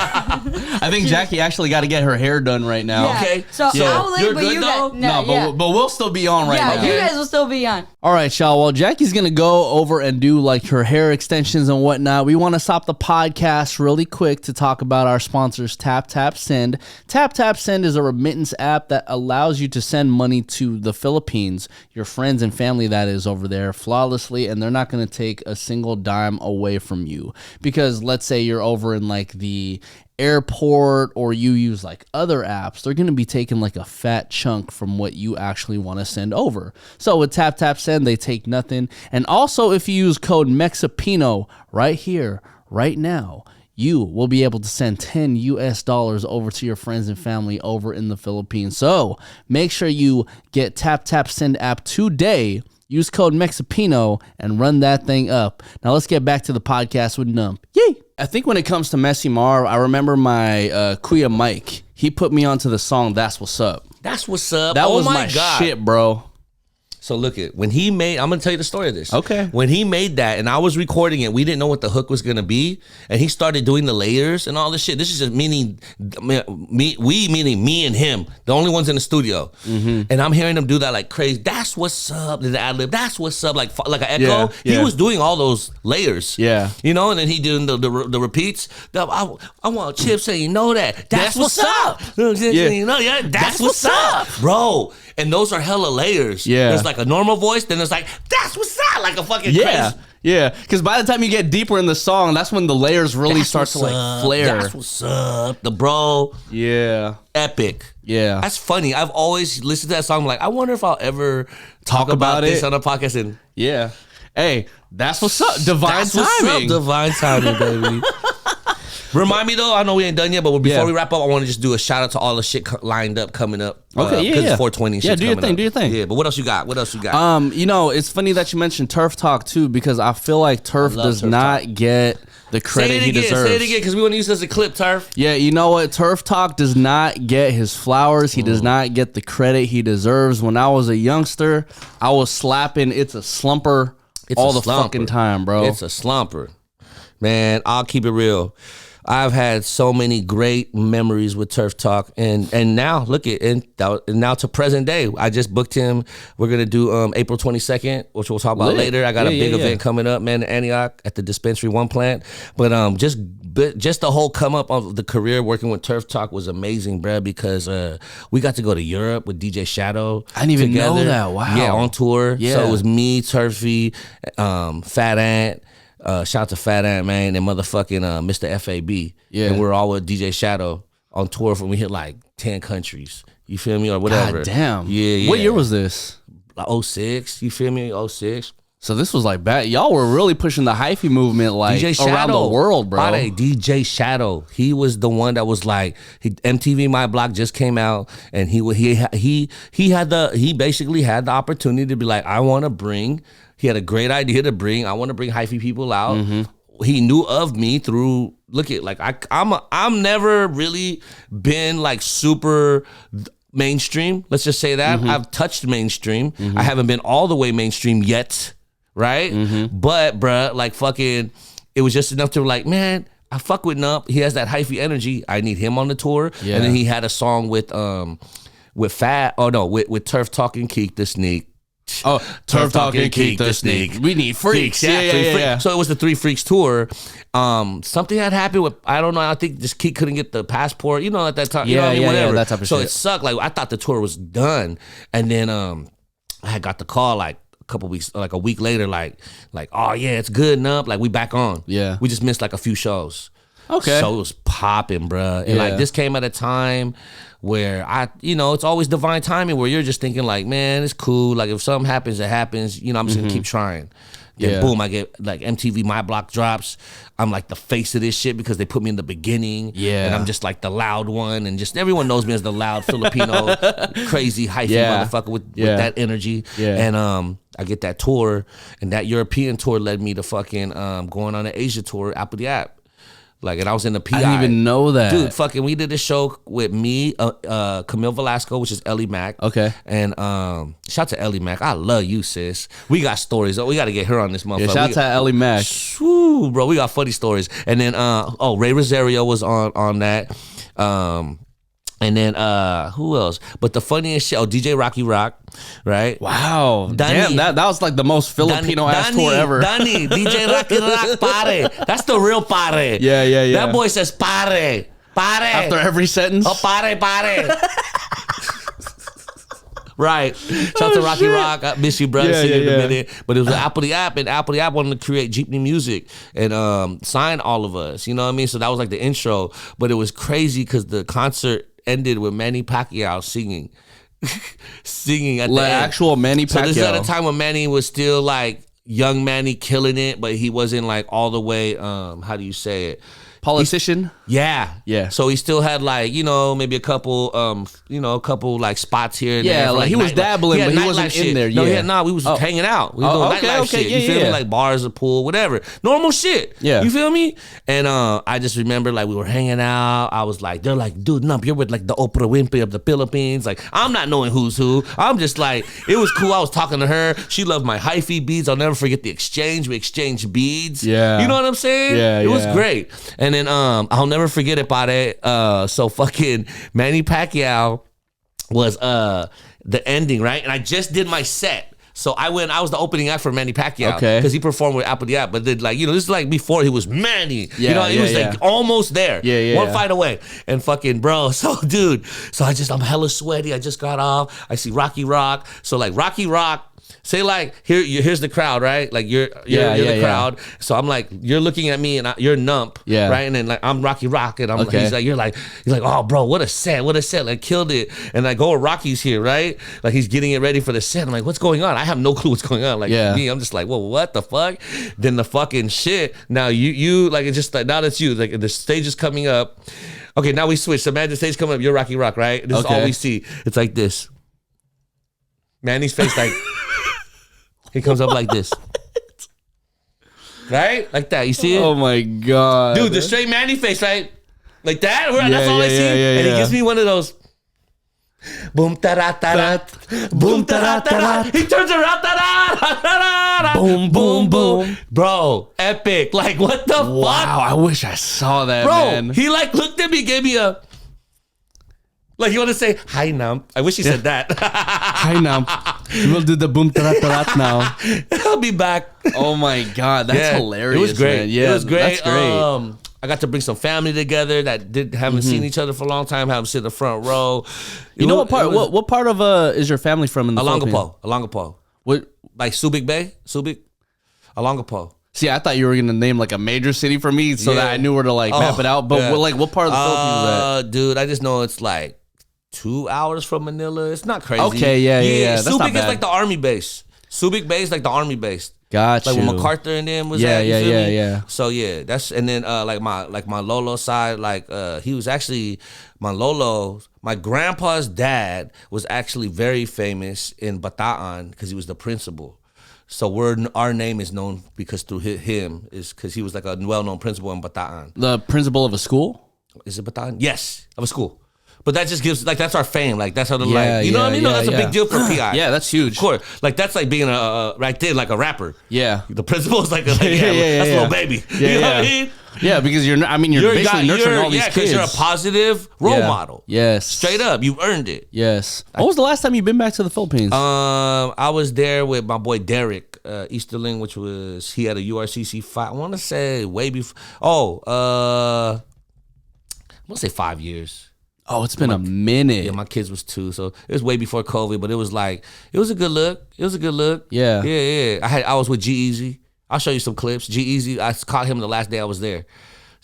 Jackie actually got to get her hair done right now. Yeah. Okay. So I'll leave, you're but good, you though? guys, But we'll still be on right now. Yeah, you guys will still be on. All right, y'all. Well, Jackie's going to go over and do like her hair extensions and whatnot. We want to stop the podcast really quick to talk about our sponsors, Tap Tap Send. Tap Tap Send is a remittance app that allows you to send money to the Philippines, your friends and family that is over there, flawlessly, and they're not going to take a single dime away from you. Because let's say you're over in like the airport or you use like other apps, they're going to be taking like a fat chunk from what you actually want to send over. So with Tap Tap Send, they take nothing. And also if you use code Mexipino right here, right now, you will be able to send $10 over to your friends and family over in the Philippines. So make sure you get Tap Tap Send app today. Use code Mexipino and run that thing up. Now let's get back to the podcast with NUMP. Yay! I think when it comes to Messy Mar, I remember my Kuya Mike. He put me onto the song That's What's Up. That's what's up. That was my my God. shit, bro. So look at when he made. I'm gonna tell you the story of this. Okay. When he made that, and I was recording it, we didn't know what the hook was gonna be, and he started doing the layers and all this shit. This is just meaning me and him, the only ones in the studio. And I'm hearing him do that like crazy. That's what's up. The ad lib. That's what's up. Like an echo. Yeah. He was doing all those layers. Yeah. You know, and then he doing the repeats. I want Chip saying, you know that. That's what's up. You know, yeah. That's what's up, bro. And those are hella layers. Yeah. There's like a normal voice, then there's like, that's what's up, like a fucking Yeah. crazy. Yeah. Because by the time you get deeper in the song, that's when the layers really start to like flare. That's what's up. The bro. Yeah. Epic. Yeah. That's funny. I've always listened to that song. I'm like, I wonder if I'll ever talk about this on a podcast. And Yeah. Hey, that's what's up. Divine that's what's up. timing. Divine timing, baby. Remind me though, I know we ain't done yet, but before we wrap up, I want to just do a shout out to all the shit lined up coming up. Okay, because it's 420 and yeah, shit's do your coming thing, up. do your thing. Yeah, but what else you got? You know, it's funny that you mentioned Turf Talk too, because I feel like Turf does Turf not get the credit he deserves. Say it again, because we want to use this as a clip, Turf. Yeah, you know what? Turf Talk does not get his flowers. He does not get the credit he deserves. When I was a youngster, I was slapping It's a Slumper all the fucking time, bro. It's a slumper. Man, I'll keep it real. I've had so many great memories with Turf Talk, and now look at and now to present day. I just booked him. We're gonna do April 22nd, which we'll talk about later. I got a big event coming up, man, in Antioch at the Dispensary One plant. But just the whole come up of the career working with Turf Talk was amazing, bruh, because we got to go to Europe with DJ Shadow. I didn't even know that. Wow. Yeah, on tour. Yeah. So it was me, Turfy, Fat Ant. Shout out to Fat Ant, man, and motherfucking Mr. FAB. Yeah. And we're all with DJ Shadow on tour we hit like 10 countries. You feel me? Or whatever. God damn. Yeah. What year was this? Like 06. You feel me? 06. So this was like bad. Y'all were really pushing the hyphy movement like DJ Shadow, around the world, bro. DJ Shadow. He was the one that was like, MTV My Block just came out, and he basically had the opportunity to be like, I want to bring. He had a great idea to bring. I want to bring hyphy people out. Mm-hmm. He knew of me through. Look at like I'm never really been like super mainstream. Let's just say that I've touched mainstream. I haven't been all the way mainstream yet, right? But bruh, like fucking, it was just enough to like, man, I fuck with NUMP. He has that hyphy energy. I need him on the tour. Yeah. And then he had a song with Turf Talk and Keek the Sneak. Oh, Turf Talk and Keek the Sneak. We need freaks. Yeah. So it was the Three Freaks tour. Something had happened with, I don't know, I think just Keek couldn't get the passport, you know, at that time. You know what I mean? Whatever. That type of so shit. It sucked. Like, I thought the tour was done. And then I had got the call like a week later, like, oh yeah, it's good, NUMP. Like, we back on. Yeah. We just missed like a few shows. Okay. So it was popping, bruh. And like, this came at a time where it's always divine timing where you're just thinking like, man, it's cool. Like, if something happens, it happens. You know, I'm just gonna keep trying. Then boom, I get like MTV My Block drops. I'm like the face of this shit because they put me in the beginning. Yeah. And I'm just like the loud one, and just everyone knows me as the loud Filipino crazy hyphy motherfucker with that energy. Yeah. And I get that tour, and that European tour led me to fucking going on an Asia tour, Apple the App. Like, and I was in the PI. I didn't even know that. Dude, fucking, we did a show with me, Camille Velasco, which is Ellie Mack. Okay. And shout to Ellie Mack. I love you, sis. We got stories. We got to get her on this motherfucker. Yeah, shout to Ellie Mack. Woo, bro, we got funny stories. And then, Ray Rosario was on that. And then who else? But the funniest shit, DJ Rocky Rock, right? Wow. Danny, damn, that was like the most Filipino ass tour ever. Danny, DJ Rocky Rock, pare. That's the real pare. Yeah. That boy says pare. Pare. After every sentence? Oh, pare. Right. Shout out to Rocky Rock. I miss you, bro. See you in a minute. But it was Apple the App, and Apple the App wanted to create Jeepney Music and sign all of us. You know what I mean? So that was like the intro. But it was crazy because the concert ended with Manny Pacquiao singing. Singing at the end. Actual Manny Pacquiao. So this is at a time when Manny was still like young Manny killing it, but he wasn't like all the way, how do you say it? Politician? Yeah. So he still had like, maybe a couple, like spots here and there. Yeah, like he was dabbling, but he wasn't in there. No, we was hanging out. We was doing nightlife shit. You feel me? Like bars, a pool, whatever. Normal shit. Yeah. You feel me? And I just remember like we were hanging out. I was like, they're like, dude, Nump, you're with like the Oprah Winfrey of the Philippines. Like, I'm not knowing who's who. I'm just like, it was cool. I was talking to her. She loved my hyphy beads. I'll never forget the exchange. We exchanged beads. Yeah. You know what I'm saying? Yeah. It was great. And then I'll never forget it, Pare. So fucking Manny Pacquiao was the ending, right? And I just did my set. So I was the opening act for Manny Pacquiao. Okay. Because he performed with Apple the App. But then, like, this is like before he was Manny. He was like almost there. One fight away. And fucking, bro. So, dude. So I'm hella sweaty. I just got off. I see Rocky Rock. So, like, Rocky Rock. Say like here's the crowd, right? Like you're the crowd. So I'm like, you're looking at me and you're Nump, right? And then like I'm Rocky Rock and he's like, oh bro, what a set, like killed it. And like, oh, Rocky's here, right? Like he's getting it ready for the set. I'm like, what's going on? I have no clue what's going on. Like me, I'm just like, whoa, what the fuck? Then the fucking shit. Now you like, it's just like, now that's you. Like the stage is coming up. Okay, now we switch. So imagine the stage coming up. You're Rocky Rock, right? This is all we see. It's like this. Manny's face like. He comes up like this. Right? Like that. You see it? Oh my God. Dude, the straight Manny face, right? Like that? That's all I see. And he gives me one of those. Boom, ta-ra-ta-ra. Boom, ta-ra-ta-ra. He turns around. Ta-ra. Boom, boom, boom. Bro, epic. Like, what the fuck? Wow, I wish I saw that, man. Bro, he like looked at me, gave me a... Like, you want to say, hi, Nump. I wish he said that. Hi, Nump. We'll do the boom tarat now. I'll be back. Oh, my God. That's hilarious, It was great. Man. Yeah, it was great. That's great. I got to bring some family together that haven't seen each other for a long time, have them sit in the front row. You know what part? What part of is your family from in the Philippines? Olongapo. What? Like Subic Bay? Subic? Olongapo. See, I thought you were gonna name like a major city for me, so that I knew where to like map it out. But what part of the Philippines is that? Dude, I just know it's like 2 hours from Manila. It's not crazy. Okay, yeah. That's Subic not is bad. like the army base. Subic Bay is like the army base. Gotcha. Like when MacArthur and them was at, you feel me? So yeah, that's, and then like my Lolo side, like he was actually my grandpa's dad was actually very famous in Bataan because he was the principal. So our name is known because through him is because he was like a well-known principal in Bataan. The principal of a school? Is it Bataan? Yes, of a school. But that just gives, like, that's our fame. Like, that's how the, like, you know what I mean? No, that's a big deal for PI. Yeah, that's huge. Of course. Like, that's like being right there, like a rapper. Yeah. The principal is like, that's little baby. You know what I mean? Yeah, because you're basically nurturing all these kids. Yeah, because you're a positive role model. Yes. Straight up. You've earned it. Yes. When was the last time you've been back to the Philippines? I was there with my boy Derek Easterling, which was, he had a URCC fight. I want to say way before. I want to say 5 years. Oh, it's been a minute. Yeah, my kids was 2, so it was way before COVID. But it was like, it was a good look. Yeah. I was with G-Eazy. I'll show you some clips. G-Eazy, I caught him the last day I was there.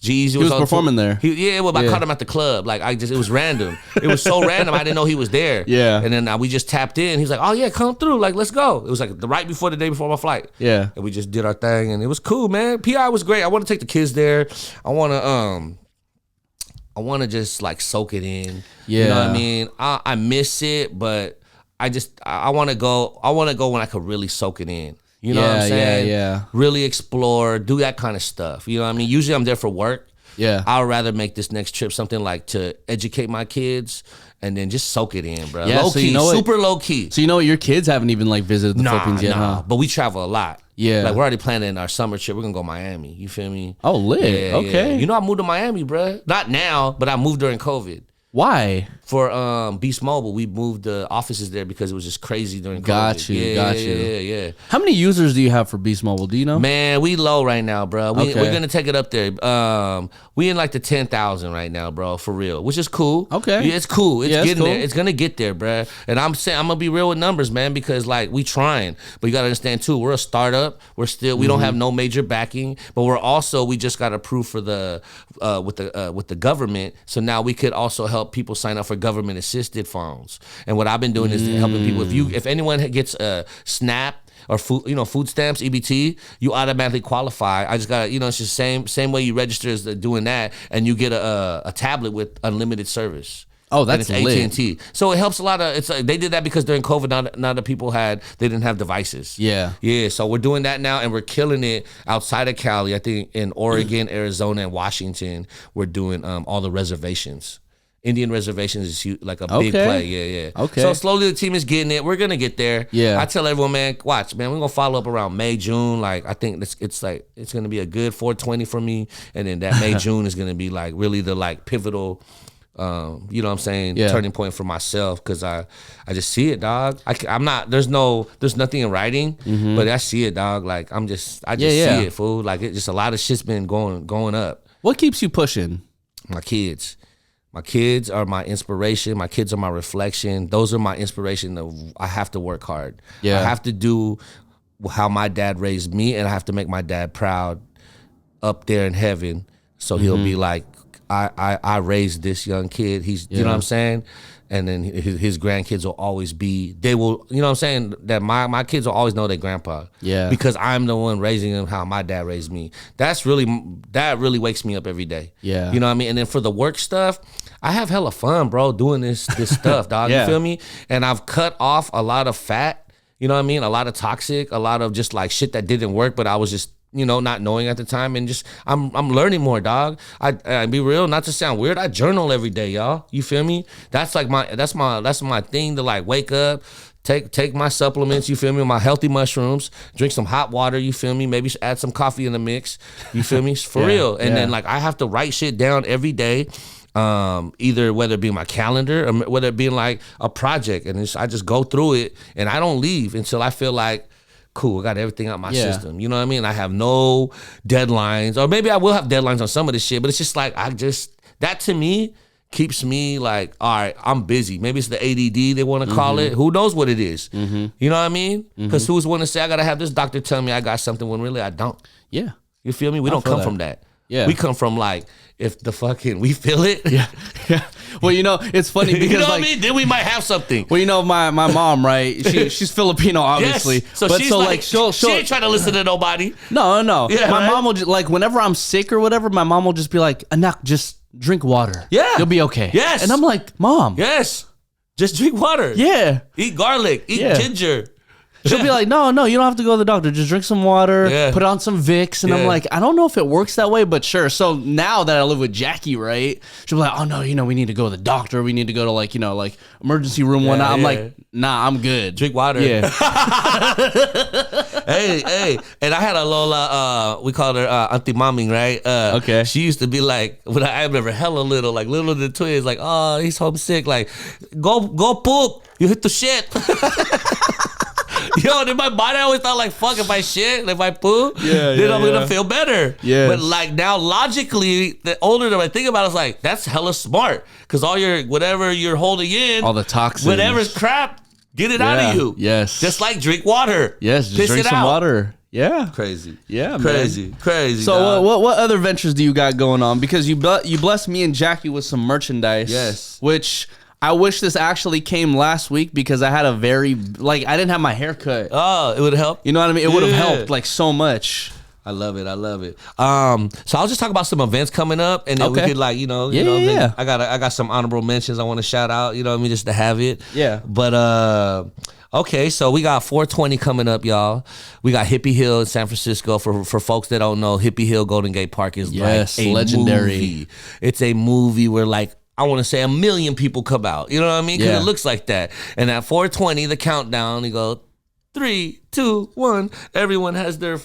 G-Eazy was performing there. I caught him at the club. Like, it was random. It was so random. I didn't know he was there. Yeah. And then we just tapped in. He's like, oh yeah, come through. Like, let's go. It was like right before the day before my flight. Yeah. And we just did our thing, and it was cool, man. PI was great. I want to take the kids there. I want to just like soak it in. Yeah. You know what I mean? I miss it, but I want to go. I want to go when I could really soak it in. You know what I'm saying? Yeah. Really explore, do that kind of stuff. You know what I mean? Usually I'm there for work. Yeah. I would rather make this next trip something like to educate my kids and then just soak it in, bro. Yeah, Low so key, you know super low key. So you know what? Your kids haven't even like visited the Philippines yet, huh? But we travel a lot. Yeah. Like we're already planning our summer trip. We're gonna go to Miami. You feel me? Oh, lit. Yeah, Okay. yeah. You know I moved to Miami, bro. Not now, but I moved during COVID. Why? For Beastmobile, we moved the offices there because it was just crazy during COVID. Got you. Yeah. How many users do you have for Beastmobile? Do you know? Man, we low right now, bro. We're Okay. gonna take it up there. We in like the 10,000 right now, bro, for real, which is cool. Okay. Yeah, it's cool. It's getting cool. there. It's gonna get there, bro. And I'm saying I'm gonna be real with numbers, man, because like we trying, but you gotta understand too. We're a startup. We don't have no major backing, but we just got approved for the with the government. So now we could also help people sign up for government assisted phones. And what I've been doing is helping people. If anyone gets a SNAP or food stamps, EBT, you automatically qualify. I just got it's just same way you register as doing that, and you get a tablet with unlimited service. Oh, that's and it's lit. AT&T. So it helps a lot of. It's like they did that because during COVID, not the people they didn't have devices. Yeah. So we're doing that now, and we're killing it outside of Cali. I think in Oregon, Arizona, and Washington, we're doing all the reservations. Indian reservations is huge, like a big play. Yeah. Okay. So slowly the team is getting it. We're gonna get there. Yeah. I tell everyone, man, watch, man. We're gonna follow up around May, June. Like I think it's gonna be a good 420 for me, and then that May, June is gonna be like really the like pivotal. You know what I'm saying? Yeah. Turning point for myself because I just see it, dog. I'm not. There's nothing in writing, but I see it, dog. Like I just see it, fool. Like it just a lot of shit's been going up. What keeps you pushing? My kids. My kids are my inspiration. My kids are my reflection. Those are my inspiration. I have to work hard. Yeah. I have to do how my dad raised me, and I have to make my dad proud up there in heaven. So he'll be like, I raised this young kid. You know what I'm saying? And then his grandkids will always be, you know what I'm saying? That my kids will always know their grandpa. Yeah. Because I'm the one raising them how my dad raised me. That really wakes me up every day. Yeah. You know what I mean? And then for the work stuff, I have hella fun, bro, doing this stuff, dog. Yeah. You feel me? And I've cut off a lot of fat, you know what I mean? A lot of toxic, a lot of just like shit that didn't work, but I was just, not knowing at the time, and just I'm learning more, dog. I be real, not to sound weird. I journal every day, y'all. You feel me? That's like that's my thing to like wake up, take my supplements. You feel me? My healthy mushrooms, drink some hot water. You feel me? Maybe add some coffee in the mix. You feel me? For real. And then like I have to write shit down every day. Either whether it be my calendar or whether it be like a project, and I just go through it, and I don't leave until I feel like, cool, I got everything out my system. You know what I mean? I have no deadlines, or maybe I will have deadlines on some of this shit, but it's just like, that to me keeps me like, all right, I'm busy. Maybe it's the ADD they want to call it. Who knows what it is? You know what I mean? Because who's want to say, I got to have this doctor tell me I got something when really I don't. Yeah. You feel me? We don't come from that. Yeah. We come from like, if the fucking, we feel it. Yeah. Well, it's funny because you know what like, I mean? Then we might have something. Well, my mom, right? She's Filipino, obviously. Yes. So but she's so like, she'll she ain't trying to listen to nobody. No. Yeah, my right? mom will just, like, whenever I'm sick or whatever, my mom will just be like, Anak, just drink water. Yeah. You'll be okay. Yes. And I'm like, Mom. Yes. Just drink water. Yeah. Eat garlic. Eat ginger. She'll be like, no, you don't have to go to the doctor. Just drink some water, put on some Vicks. And I'm like, I don't know if it works that way, but sure. So now that I live with Jackie, right, she'll be like, oh, no, we need to go to the doctor. We need to go to like emergency room one night. I'm like, nah, I'm good. Drink water. Yeah. Hey. And I had a Lola, we called her Auntie Momming, right? Okay. She used to be like, when I remember hella little, like little the twins, like, oh, he's homesick. Like, go poop. You hit the shit. Yo, in my mind, I always thought like, fuck, if I shit, if I poop, then I'm gonna feel better. Yes. But like now, logically, the older that I think about it, it's like, that's hella smart. Because all whatever you're holding in, all the toxins, whatever's crap, get it out of you. Yes. Just like drink water. Yes, just drink some water. Yeah. Crazy. Yeah, Crazy. man. Crazy. So what other ventures do you got going on? Because you blessed me and Jackie with some merchandise. Yes. Which I wish this actually came last week because I had I didn't have my hair cut. Oh, it would have helped? You know what I mean? It would have helped like so much. I love it. So I'll just talk about some events coming up, and then we could like, Yeah. I got some honorable mentions I want to shout out, just to have it. Yeah. But Okay, so we got 420 coming up, y'all. We got Hippie Hill in San Francisco. For folks that don't know, Hippie Hill Golden Gate Park is like a legendary movie. It's a movie where like I want to say 1 million people come out. You know what I mean? Because it looks like that. And at 420, the countdown, you go 3, 2, 1. Everyone has their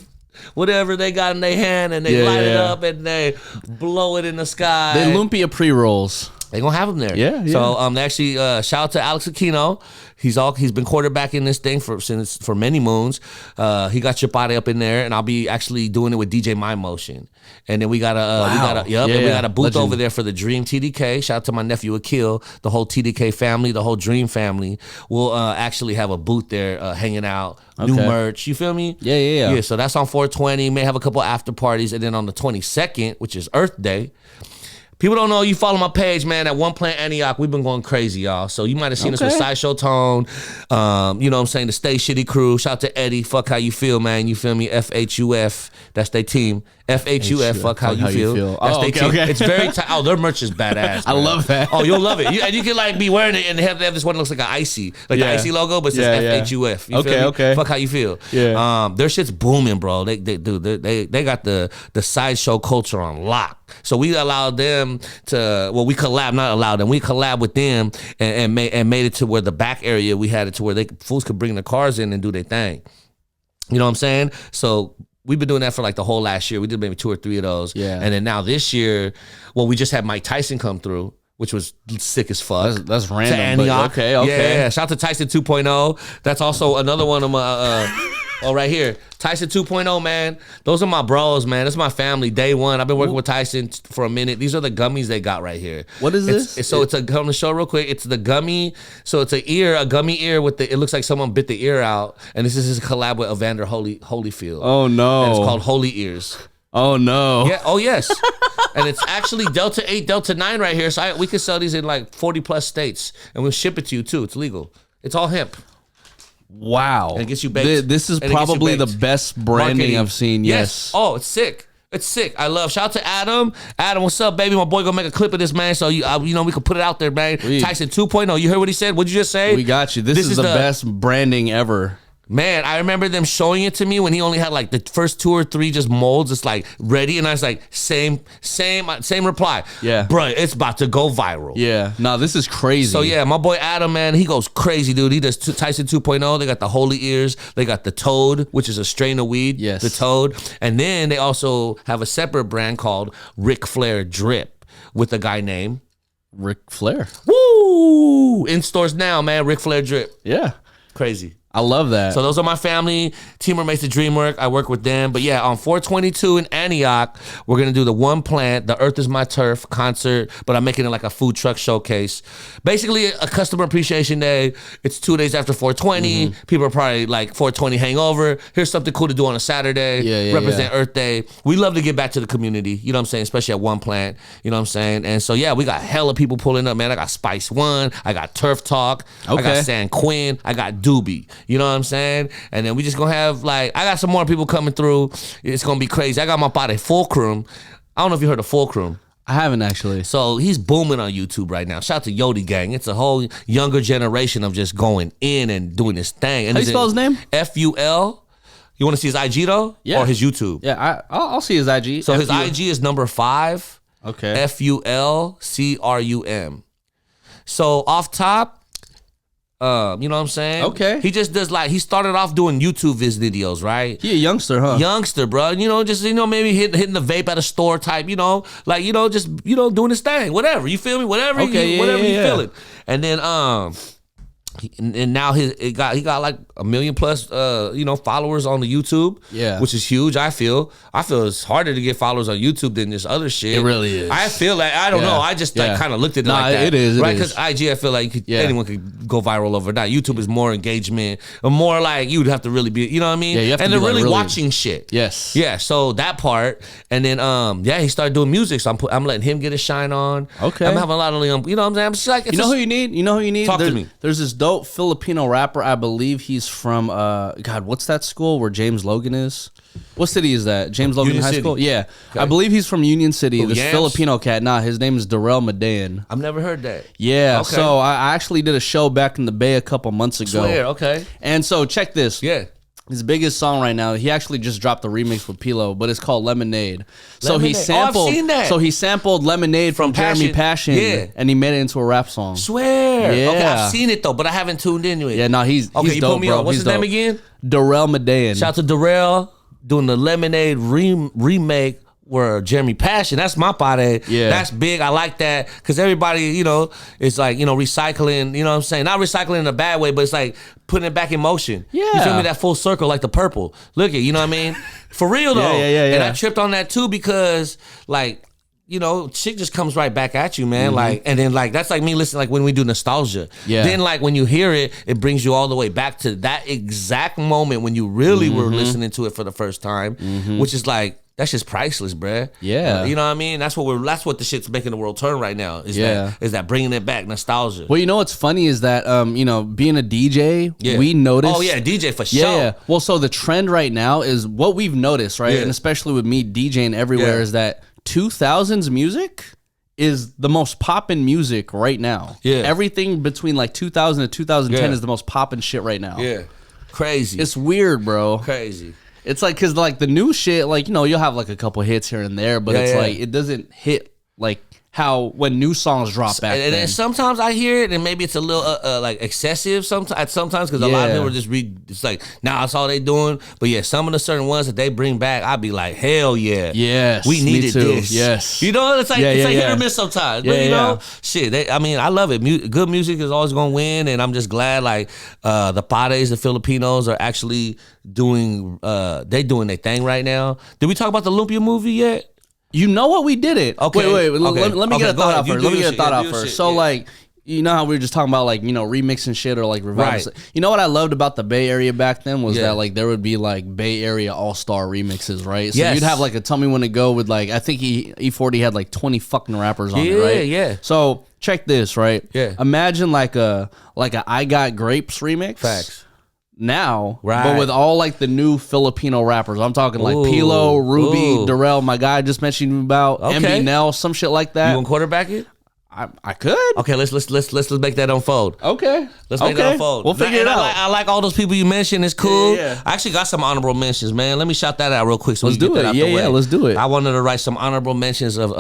whatever they got in their hand and they light it up and they blow it in the sky. They lumpia pre-rolls. They're going to have him there. Yeah. So they actually shout out to Alex Aquino. He's been quarterbacking this thing for many moons. He got Chapati up in there, and I'll be actually doing it with DJ My Motion. And then we got a booth Legend. Over there for the Dream TDK. Shout out to my nephew Akil, the whole TDK family, the whole Dream family. We'll actually have a booth there hanging out. New merch, you feel me? Yeah. So that's on 420. May have a couple after parties, and then on the 22nd, which is Earth Day. People don't know, you follow my page, man. At One Plant Antioch, we've been going crazy, y'all. So you might have seen us with Sideshow Tone. You know what I'm saying? The Stay Shitty crew. Shout out to Eddie. Fuck how you feel, man. You feel me? FHUF. That's their team. FHUF. Fuck how you feel. That's their team. Okay. It's very tight. Oh, their merch is badass. I love that. Oh, you'll love it. And you can like be wearing it and they have this one that looks like an icy. Like the icy logo, but it says FHUF. You feel me? Okay. Fuck how you feel. Yeah. Their shit's booming, bro. They got the sideshow culture on lock. So we allowed them to, we collab with them and made it to where the back area, we had it to where fools could bring the cars in and do their thing. You know what I'm saying? So we've been doing that for like the whole last year. We did maybe 2 or 3 of those. Yeah. And then now this year, we just had Mike Tyson come through, which was sick as fuck. That's random. But okay. Yeah. Shout out to Tyson 2.0. That's also another one of my... right here. Tyson 2.0, man. Those are my bros, man. That's my family. Day one. I've been working with Tyson for a minute. These are the gummies they got right here. What is this? It's on the show real quick. It's the gummy. So it's a gummy ear with it looks like someone bit the ear out. And this is his collab with Evander Holyfield. Oh, no. And it's called Holy Ears. Oh, no. Yeah. Oh, yes. And it's actually Delta 8, Delta 9 right here. So we could sell these in like 40 plus states. And we'll ship it to you too. It's legal. It's all hemp. Wow. And it gets you baked. This is probably the best branding marketing I've seen. Yes. Oh, it's sick. It's sick. I love. Shout out to Adam. Adam, what's up, baby? My boy gonna make a clip of this, man. So we can put it out there, man. Tyson 2.0. You heard what he said? What'd you just say? We got you. This is the best branding ever. Man, I remember them showing it to me when he only had like the first 2 or 3 just molds. It's like ready, and I was like, same reply. Yeah, bro, it's about to go viral. Yeah, no, this is crazy. So yeah, my boy Adam, man, he goes crazy, dude. He does Tyson 2.0. They got the Holy Ears. They got the Toad, which is a strain of weed. Yes, the Toad, and then they also have a separate brand called Ric Flair Drip with a guy named Ric Flair. Woo! In stores now, man. Ric Flair Drip. Yeah, crazy. I love that. So those are my family. Teamer makes the dream work. I work with them. But yeah, on 422 in Antioch, we're going to do the One Plant, the Earth is My Turf concert, but I'm making it like a food truck showcase. Basically, a customer appreciation day. It's 2 days after 420. Mm-hmm. People are probably like 420 hangover. Here's something cool to do on a Saturday. Represent Earth Day. We love to get back to the community. You know what I'm saying? Especially at One Plant. You know what I'm saying? And so yeah, we got hella people pulling up, man. I got Spice One. I got Turf Talk. Okay. I got San Quinn. I got Doobie. You know what I'm saying? And then we just gonna have I got some more people coming through. It's gonna be crazy. I got my buddy Fulcrum. I don't know if you heard of Fulcrum. I haven't actually. So he's booming on YouTube right now. Shout out to Yodi Gang. It's a whole younger generation of just going in and doing this thing. And how do you spell his name? FUL. You want to see his IG though? Yeah. Or his YouTube? Yeah, I'll see his IG. So his IG is number 5. Okay. FULCRUM. So off top, you know what I'm saying? Okay. He just does he started off doing YouTube videos, right? He a youngster, huh? Youngster, bro. Maybe hitting the vape at a store type, doing his thing. Whatever. You feel me? Whatever you feeling. And then and now he got like 1 million plus followers on the YouTube, which is huge. I feel it's harder to get followers on YouTube than this other shit. It really is. I feel like I don't know. I just kind of looked at it like that. It is right, because IG, I feel like anyone could go viral overnight. YouTube is more engagement, or more like you'd have to really be, you know what I mean? Yeah, you have to and they're really watching shit. Yes. Yeah. So that part, and then he started doing music. So I'm letting him get his shine on. Okay. I'm having a lot of you know what I'm saying. I'm just like, who you need? You know who you need? Talk to me. There's this dope Filipino rapper. I believe he's from God, what's that school where James Logan is? What city is that? James Logan Union High City. School? Yeah. Okay. I believe he's from Union City. This Yams? Filipino cat. Nah, his name is Darrell Medan. I've never heard that. Yeah. Okay. So I actually did a show back in the Bay a couple months ago. Swear, okay. And so check this. Yeah. His biggest song right now, he actually just dropped a remix with Pilo, but it's called Lemonade. So he Lemonade. sampled I've seen that. So he sampled Lemonade from Jeremy Passion, Yeah. and he made it into a rap song. Swear. Yeah. Okay, I've seen it though, but I haven't tuned into it. Yeah, no, he's okay. You dope, put me bro. on. What's He's his name dope. again? Darrell Medan. Shout out to Darrell doing the Lemonade remake. Where Jeremy Passion, that's my party. Yeah. That's big. I like that because everybody, you know, it's like, you know, recycling, you know what I'm saying? Not recycling in a bad way, but it's like putting it back in motion. Yeah. You feel me? That full circle, like the purple. Look at, you know what I mean? For real though. Yeah. And I tripped on that too because, like, you know, shit just comes right back at you, man. Like, and then like that's like me listening, like when we do nostalgia. Yeah. Then like when you hear it, it brings you all the way back to that exact moment when you really were listening to it for the first time, which is like that's just priceless, bruh. Yeah. You know what I mean? That's what the shit's making the world turn right now. Is that bringing it back, nostalgia. Well, you know what's funny is that you know, being a DJ, we noticed. Oh yeah, DJ for sure. Yeah. Well, so the trend right now is what we've noticed, right? Yeah. And especially with me DJing everywhere, Yeah. is that 2000s music is the most poppin' music right now. Yeah. Everything between like 2000 to 2010 Yeah. is the most poppin' shit right now. Yeah. Crazy. It's weird, bro. crazy. It's like, cause like the new shit, like, you know, you'll have like a couple hits here and there, but it's like, it doesn't hit like how when new songs drop back And then. sometimes I hear it, and maybe it's a little like excessive. Sometimes because a lot of Yeah. people are just it's like, nah, that's all they doing. But yeah, some of the certain ones that they bring back, I'd be like, hell yeah, Yes, we me needed too. this. Yes. You know, it's like Yeah, it's yeah, like hit yeah. or miss sometimes. Yeah, But you know, yeah. shit. I mean, I love it. Good music is always gonna win, and I'm just glad like the Pades, the Filipinos are actually doing they doing their thing right now. Did we talk about the Lumpia movie yet? You know what? We did it. Okay. Wait. Okay. Let me Okay, get a go thought ahead. out You first. do Let me your get a shit. thought Yeah, out do your first. shit. So Yeah. like, you know how we were just talking about like, you know, remixing shit or like reviving. Right. You know what I loved about the Bay Area back then was Yeah. that like there would be like Bay Area all-star remixes, right? So Yes. you'd have like a Tell Me When to Go with like, I think E40 had like 20 fucking rappers on it, right? Yeah. So check this, right? Yeah. Imagine like a I Got Grapes remix. Facts. Now, Right. but with all like the new Filipino rappers. I'm talking like Ooh, Pilo, Ruby, ooh. Darrell, my guy I just mentioned you about, Okay. MB Nell, some shit like You that. gonna quarterback it? I could. Okay, let's make that unfold. Okay. Let's make that unfold. We'll figure it And out. I like all those people you mentioned. It's cool. Yeah. I actually got some honorable mentions, man. Let me shout that out real quick. So Let's we can do get it. that out Yeah, the way. yeah, let's do it. I wanted to write some honorable mentions of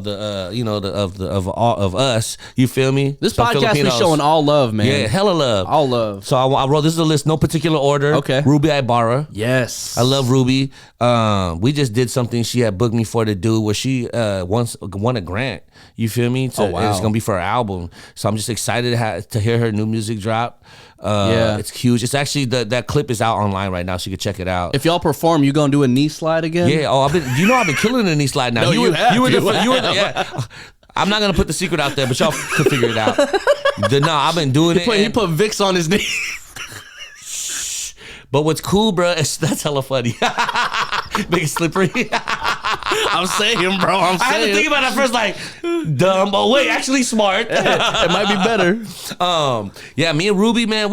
the you know of us. You feel me? This Some podcast is Filipinos. showing all love, man. Yeah, hella love. All love. So I wrote this is a list, no particular order. Okay. Ruby Ibarra. Yes. I love Ruby. We just did something she had booked me for to do where she once won a grant. You feel me? Oh, wow. It's gonna be for her album. So I'm just excited to hear her new music drop. Yeah. It's huge. It's actually that clip is out online right now, so you can check it out. If y'all perform, you gonna do a knee slide again? Yeah. Oh, I've been killing the knee slide now. No, you have. Yeah. I'm not gonna put the secret out there, but y'all can figure it out. I've been doing it. He put Vicks on his knee. But what's cool, bro, is that's hella funny. Make it slippery. I'm saying, bro. I had to think about it at first, like, dumb, but wait, actually smart. It might be better. Yeah, me and Ruby, man,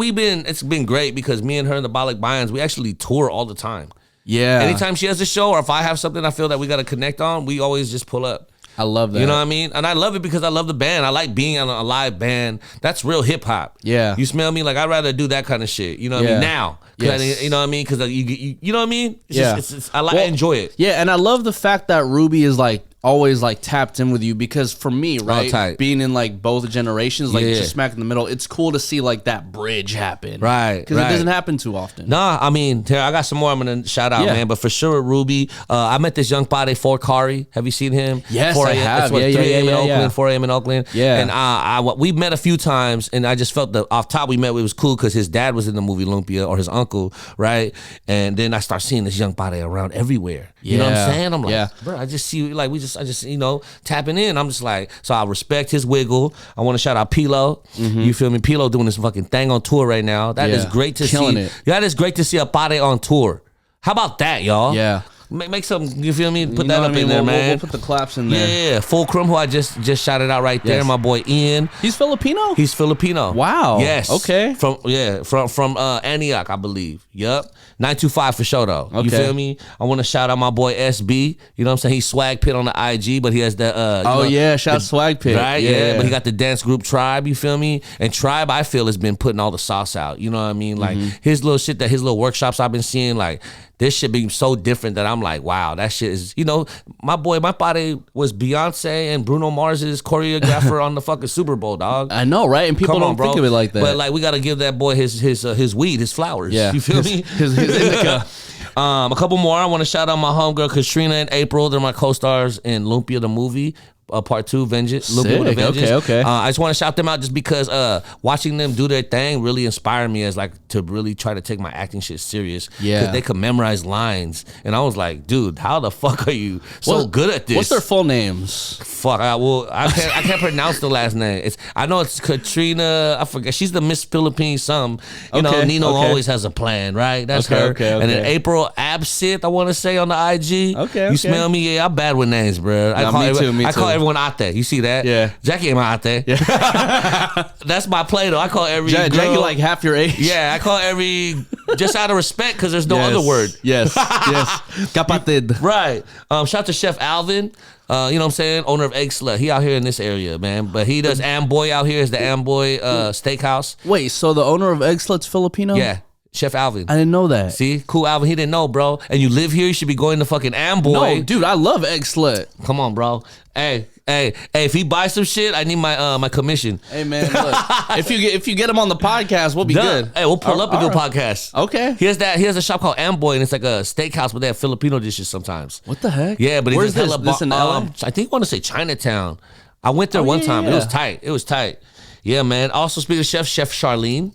it's been great because me and her and the Bollock Bions, we actually tour all the time. Yeah. Anytime she has a show or if I have something I feel that we got to connect on, we always just pull up. I love that. You know what I mean? And I love it because I love the band. I like being on a live band. That's real hip hop. Yeah. You smell me? Like, I'd rather do that kind of shit. You know what I Yeah. mean? Now. Yes. You know what I mean? Because you know what I mean? It's Yeah. I enjoy it. Yeah, and I love the fact that Ruby is like always like tapped in with you because for me, right, tight. being in like both generations, like Yeah. just smack in the middle, it's cool to see like that bridge happen, Right, Because right. it doesn't happen too often. Nah, I mean, Tara, I got some more I'm gonna shout out, Yeah. man. But for sure, Ruby. I met this young pade, Kari. Have you seen him? Yes, 4 I a.m. have. It's what, Yeah, 3 a.m. in yeah, Oakland, yeah. 4 a.m. in Oakland. Yeah. And we met a few times, and I just felt that off top we met. It was cool because his dad was in the movie Lumpia, or his uncle, right? And then I start seeing this young pade around everywhere. You know what Yeah. I'm saying? I'm like, Yeah. bro, I just see like I just tapping in. I'm just like, so I respect his wiggle. I want to shout out Pilo. You feel me? Pilo doing this fucking thing on tour right now. That is Yeah. great to Killing see. it. That is great to see a pade on tour. How about that, y'all? Yeah. Make some, you feel me? Put You know that what up I mean? in there, man. We'll put the claps in there. Yeah. Fulcrum, who I just shouted out right there. Yes. My boy Ian. He's Filipino? He's Filipino. Wow. Yes. Okay. From Antioch, I believe. Yep. 925 for sure though. You Okay. feel me? I want to shout out my boy SB. You know what I'm saying? He's Swag Pit on the IG, but he has the Shout out Swag Pit. right? Yeah. But he got the dance group Tribe, you feel me? And Tribe, I feel, has been putting all the sauce out. You know what I mean? Like his little shit his little workshops I've been seeing, like this shit be so different that I'm like, wow, that shit is, my body was Beyonce and Bruno Mars's choreographer on the fucking Super Bowl, dog. I know, right? And people don't think of it like that. But like, we got to give that boy his weed, his flowers. Yeah. You feel me? His indica. A couple more. I want to shout out my homegirl Katrina and April. They're my co-stars in Lumpia the movie. Part 2, Vengeance. Lumpia with a Vengeance. Okay. I just want to shout them out just because watching them do their thing really inspired me as like to really try to take my acting shit serious. Yeah. Because they could memorize lines. And I was like, dude, how the fuck are you so good at this? What's their full names? Fuck, I can't pronounce the last name. I know it's Katrina. I forget. She's the Miss Philippines. Nino always has a plan, right? That's her. Okay. And then April Absinthe, I want to say on the IG. Okay. You smell me? Yeah, I'm bad with names, bro. Me I call too. everyone Ate. You see that? Yeah. Jackie ain't my Ate. Yeah. That's my play though. I call every girl. Jackie like half your age. Yeah, I call every just out of respect because there's no other word. Yes. Kapatid. Right. Shout out to Chef Alvin. You know what I'm saying? Owner of Egg Slut. He out here in this area, man. But he does Amboy out here. Is the Amboy Steakhouse. Wait, so the owner of Egg Slut's Filipino? Yeah. Chef Alvin. I didn't know that. See? Cool Alvin. He didn't know, bro. And you live here, you should be going to fucking Amboy. No, dude, I love Egg Slut. Come on, bro. Hey, if he buys some shit, I need my commission. Hey man, look, if you get him on the podcast, we'll be good. Hey, we'll pull up and do a podcast. Okay. He has a shop called Amboy, and it's like a steakhouse, but they have Filipino dishes sometimes. What the heck? Yeah, but where's it's this in LA? I think I want to say Chinatown. I went there one time. yeah. It was tight. Yeah, man. Also, speaking of Chef Charlene.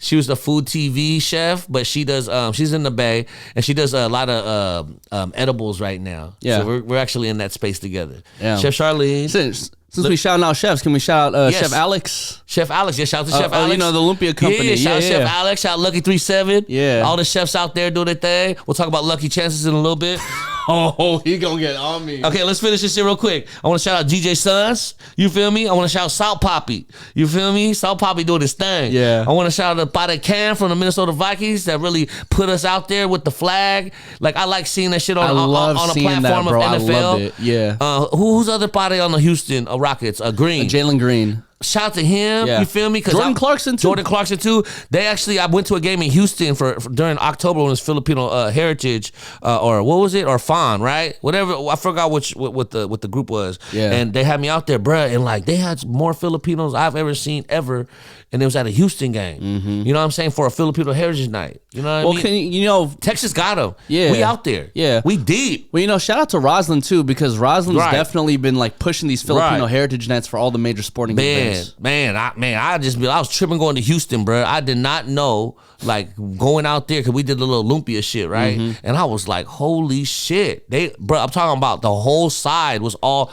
She was the food TV chef, but she does. She's in the Bay, and she does a lot of edibles right now. Yeah, so we're actually in that space together. Yeah. Chef Charlene. Since we shouting out chefs, can we shout out Yes. Chef Alex? Chech Alex, yeah, shout out to Chef Alex. The Lumpia company. Shout out Chef Alex, shout out Lucky 37. Yeah. All the chefs out there doing their thing. We'll talk about Lucky Chances in a little bit. Oh, he gonna get on me. Okay, let's finish this shit real quick. I want to shout out DJ Sons. You feel me? I want to shout out Salt Poppy. You feel me? Salt Poppy doing his thing. Yeah. I want to shout out Pata Cam from the Minnesota Vikings that really put us out there with the flag. Like, I like seeing that shit on a platform that, bro. of NFL. I loved it. Yeah. Who's other Pata on the Houston Rockets? Green. Jalen Green. Shout out to him. Yeah. You feel me? Jordan Clarkson too. They actually, I went to a game in Houston for during October when it was Filipino Heritage or what was it, or FON, right? Whatever. I forgot what the group was. Yeah. And they had me out there, bruh, and like they had more Filipinos I've ever seen ever. And it was at a Houston game. Mm-hmm. You know what I'm saying? For a Filipino Heritage Night. You know what I mean? Texas got them. Yeah. We out there. Yeah. We deep. Well, shout out to Roslyn too, because Roslyn's definitely been like pushing these Filipino Heritage Nights for all the major sporting events. I was tripping going to Houston, bro. I did not know, like, going out there, because we did a little Lumpia shit, right? Mm-hmm. And I was like, holy shit. I'm talking about one whole side was all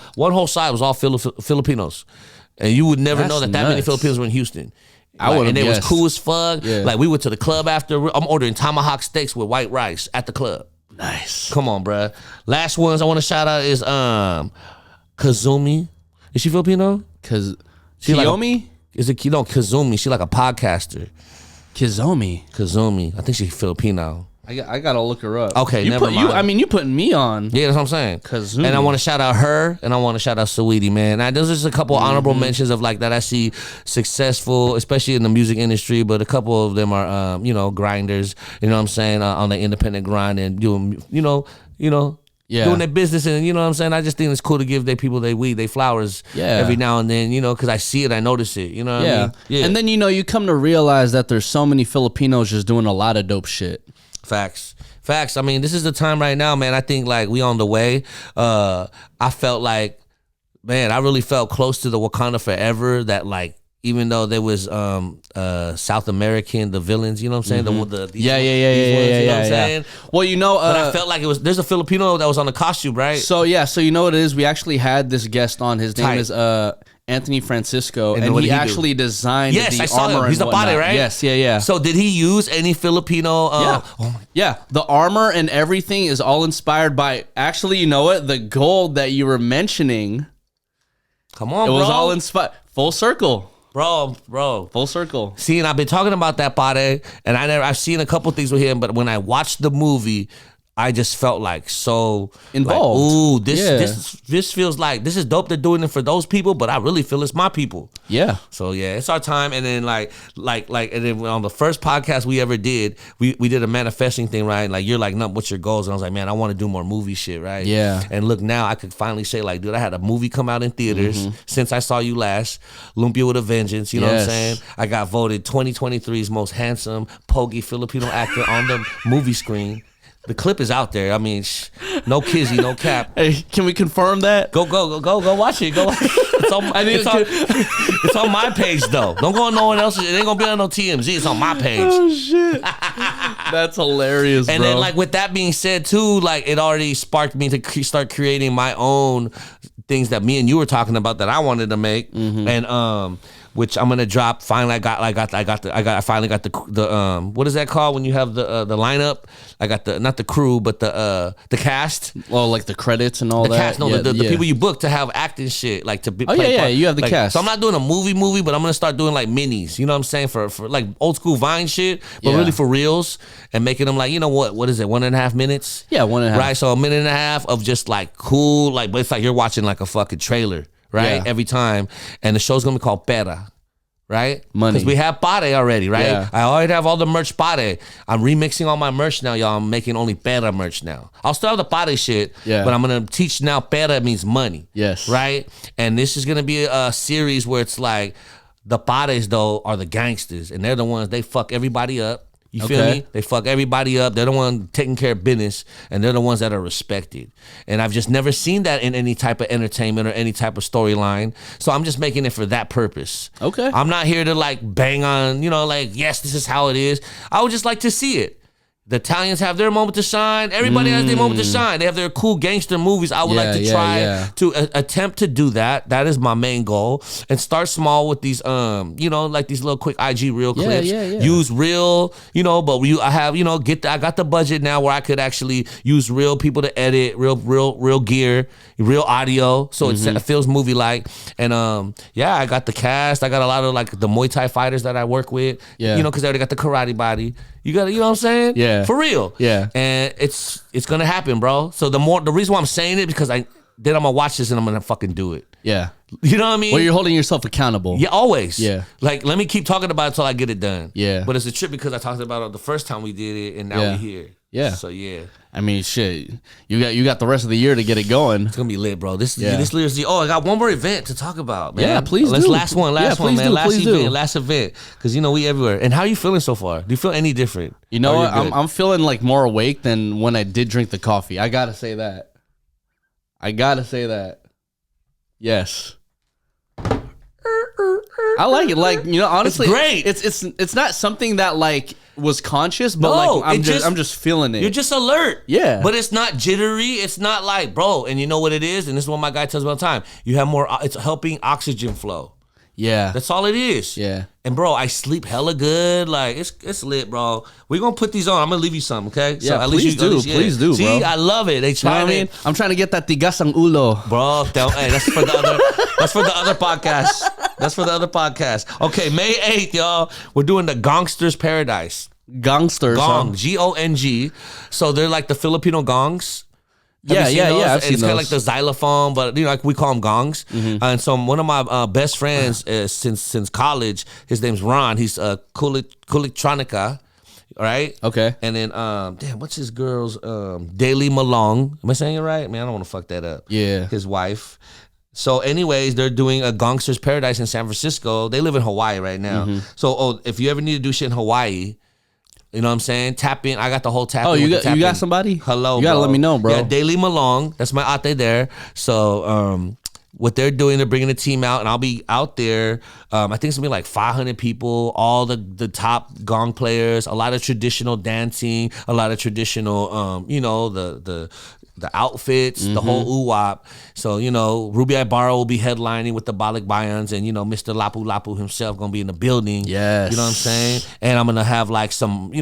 Filipinos. And you would never know that many nuts. Filipinos were in Houston. I would've And they was guessed. cool as fuck. Yeah. Like, we went to the club after. I'm ordering tomahawk steaks with white rice at the club. Nice. Come on, bruh. Last ones I want to shout out is Kazumi. Is she Filipino? Kiyomi? Kazumi. She like a podcaster. Kazumi. I think she's Filipino. I gotta look her up. Okay, never mind. You putting me on. Yeah, that's what I'm saying. Kazumi. And I want to shout out her, and I want to shout out Saweetie, man. Now, there's just a couple honorable mentions of like that I see successful, especially in the music industry, but a couple of them are, grinders, you know what I'm saying, on the independent grind and doing, doing their business, and you know what I'm saying. I just think it's cool to give their people their weed, their flowers, every now and then, because I see it, I notice it. You know what I mean? Yeah. And then you come to realize that there's so many Filipinos just doing a lot of dope shit. Facts. I mean, this is the time right now, man. I think like we on the way. I felt like, man, I really felt close to the Wakanda Forever. That like, even though there was South American, the villains, you know what I'm saying? Yeah. You know what I'm saying? Well, but I felt like there's a Filipino that was on the costume, right? So you know what it is? We actually had this guest on. His name is Anthony Francisco, and what he did he actually designed Yes, the I saw armor. him. He's and the body, whatnot. right? Yes, yeah. So did he use any Filipino? The armor and everything is all inspired by. Actually, you know what? The gold that you were mentioning. Come on, It bro. was all inspired. Full circle. Bro. Full circle. See, and I've been talking about that Pare, and I've seen a couple things with him, but when I watched the movie, I just felt like so involved. Like, ooh, this feels like this is dope. They're doing it for those people, but I really feel it's my people. Yeah. So yeah, it's our time. And then like, and then on the first podcast we ever did, we did a manifesting thing, right? Like you're like, "No, what's your goals?" And I was like, "Man, I want to do more movie shit, right?" Yeah. And look, now I could finally say, like, dude, I had a movie come out in theaters since I saw you last, Lumpia with a Vengeance. You know what I'm saying? I got voted 2023's most handsome, pogy Filipino actor on the movie screen. The clip is out there. I mean, no kizzy, no cap. Hey, can we confirm that? Go watch it. Go watch it. It's on my page though. Don't go on no one else's. It ain't gonna be on no TMZ. It's on my page. Oh shit. That's hilarious, and bro. then like with that being said too, like it already sparked me to start creating my own things that me and you were talking about that I wanted to make. And which I'm gonna drop. Finally, I finally got the what is that called when you have the lineup? I got not the crew, but the cast. Well, like the credits and all that. The cast, no, the people you book to have acting shit, like to be. You have the cast. So I'm not doing a movie, but I'm gonna start doing like minis. You know what I'm saying for like old school Vine shit, but really for reals and making them like, you know what is it, 1.5 minutes? Yeah, 1.5. Right, so 1.5 minutes of just like cool, like, but it's like you're watching like a fucking trailer. Right, every time, and the show's gonna be called Pera, right? Money, because we have Pare already, right? Yeah. I already have all the merch Pare. I'm remixing all my merch now, y'all. I'm making only Pera merch now. I'll still have the Pare shit, but I'm gonna teach now. Pera means money, yes, right? And this is gonna be a series where it's like the Pares though are the gangsters, and they're the ones they fuck everybody up. You feel me? They fuck everybody up. They're the one taking care of business, and they're the ones that are respected. And I've just never seen that in any type of entertainment or any type of storyline. So I'm just making it for that purpose. Okay. I'm not here to like bang on, like, yes, this is how it is. I would just like to see it. The Italians have their moment to shine. Everybody has their moment to shine. They have their cool gangster movies. I would like to try to attempt to do that. That is my main goal. And start small with these, like these little quick IG reel clips. Use real, but I got the budget now where I could actually use real people to edit, real gear, real audio. So it feels movie like. And I got the cast. I got a lot of like the Muay Thai fighters that I work with. Yeah. Because I already got the karate body. You got, you know what I'm saying? Yeah. For real. Yeah. And it's gonna happen, bro. So the reason why I'm saying it because I'm gonna watch this and I'm gonna fucking do it. Yeah. You know what I mean? Well, you're holding yourself accountable. Yeah, always. Yeah. Like, let me keep talking about it until I get it done. Yeah. But it's a trip because I talked about it the first time we did it and now we're here. Yeah. So yeah. I mean, shit. You got the rest of the year to get it going. It's gonna be lit, bro. This literally. Oh, I got one more event to talk about, man. Yeah, please do. Last one, man. Please Last event. Because we everywhere. And how are you feeling so far? Do you feel any different? You know what? I'm feeling like more awake than when I did drink the coffee. I gotta say that. Yes. I like it. Like, honestly, it's great. It's not something that like was conscious, but I'm just feeling it. You're just alert. Yeah. But it's not jittery. It's not like, bro, and you know what it is? And this is what my guy tells me all the time. You have more, it's helping oxygen flow. Yeah. That's all it is. Yeah. And bro, I sleep hella good. Like it's lit, bro. We're gonna put these on. I'm gonna leave you some, okay? Yeah, so at please do, See, bro. I love it. They try it. I'm trying to get that tigasang ulo. Bro, that's for the other podcast. That's for the other podcast. Okay, May 8th, y'all. We're doing the Gongsters Paradise. Gongsters. Gong. G-O-N-G. So they're like the Filipino gongs. Yeah. I've seen it's kind of like the xylophone, but like we call them gongs. And so one of my best friends since college, his name's Ron. He's Kuliktronica, right? Okay. And then what's his girl's Daily Malong? Am I saying it right? Man, I don't want to fuck that up. Yeah. His wife. So anyways, they're doing a Gongsters Paradise in San Francisco. They live in Hawaii right now. So if you ever need to do shit in Hawaii, you know what I'm saying? Tap in. I got the whole tap in. Oh, you got somebody? Hello, you gotta bro. let me know, bro. Yeah, Daily Malong. That's my ate there. So what they're doing, they're bringing the team out, and I'll be out there. I think it's gonna be like 500 people, all the top gong players, a lot of traditional dancing, a lot of traditional, the outfits, the whole oo-wop. So, Ruby Ibarra will be headlining with the Balik Bayans, and, Mr. Lapu Lapu himself going to be in the building. Yes. You know what I'm saying? And I'm going to have like some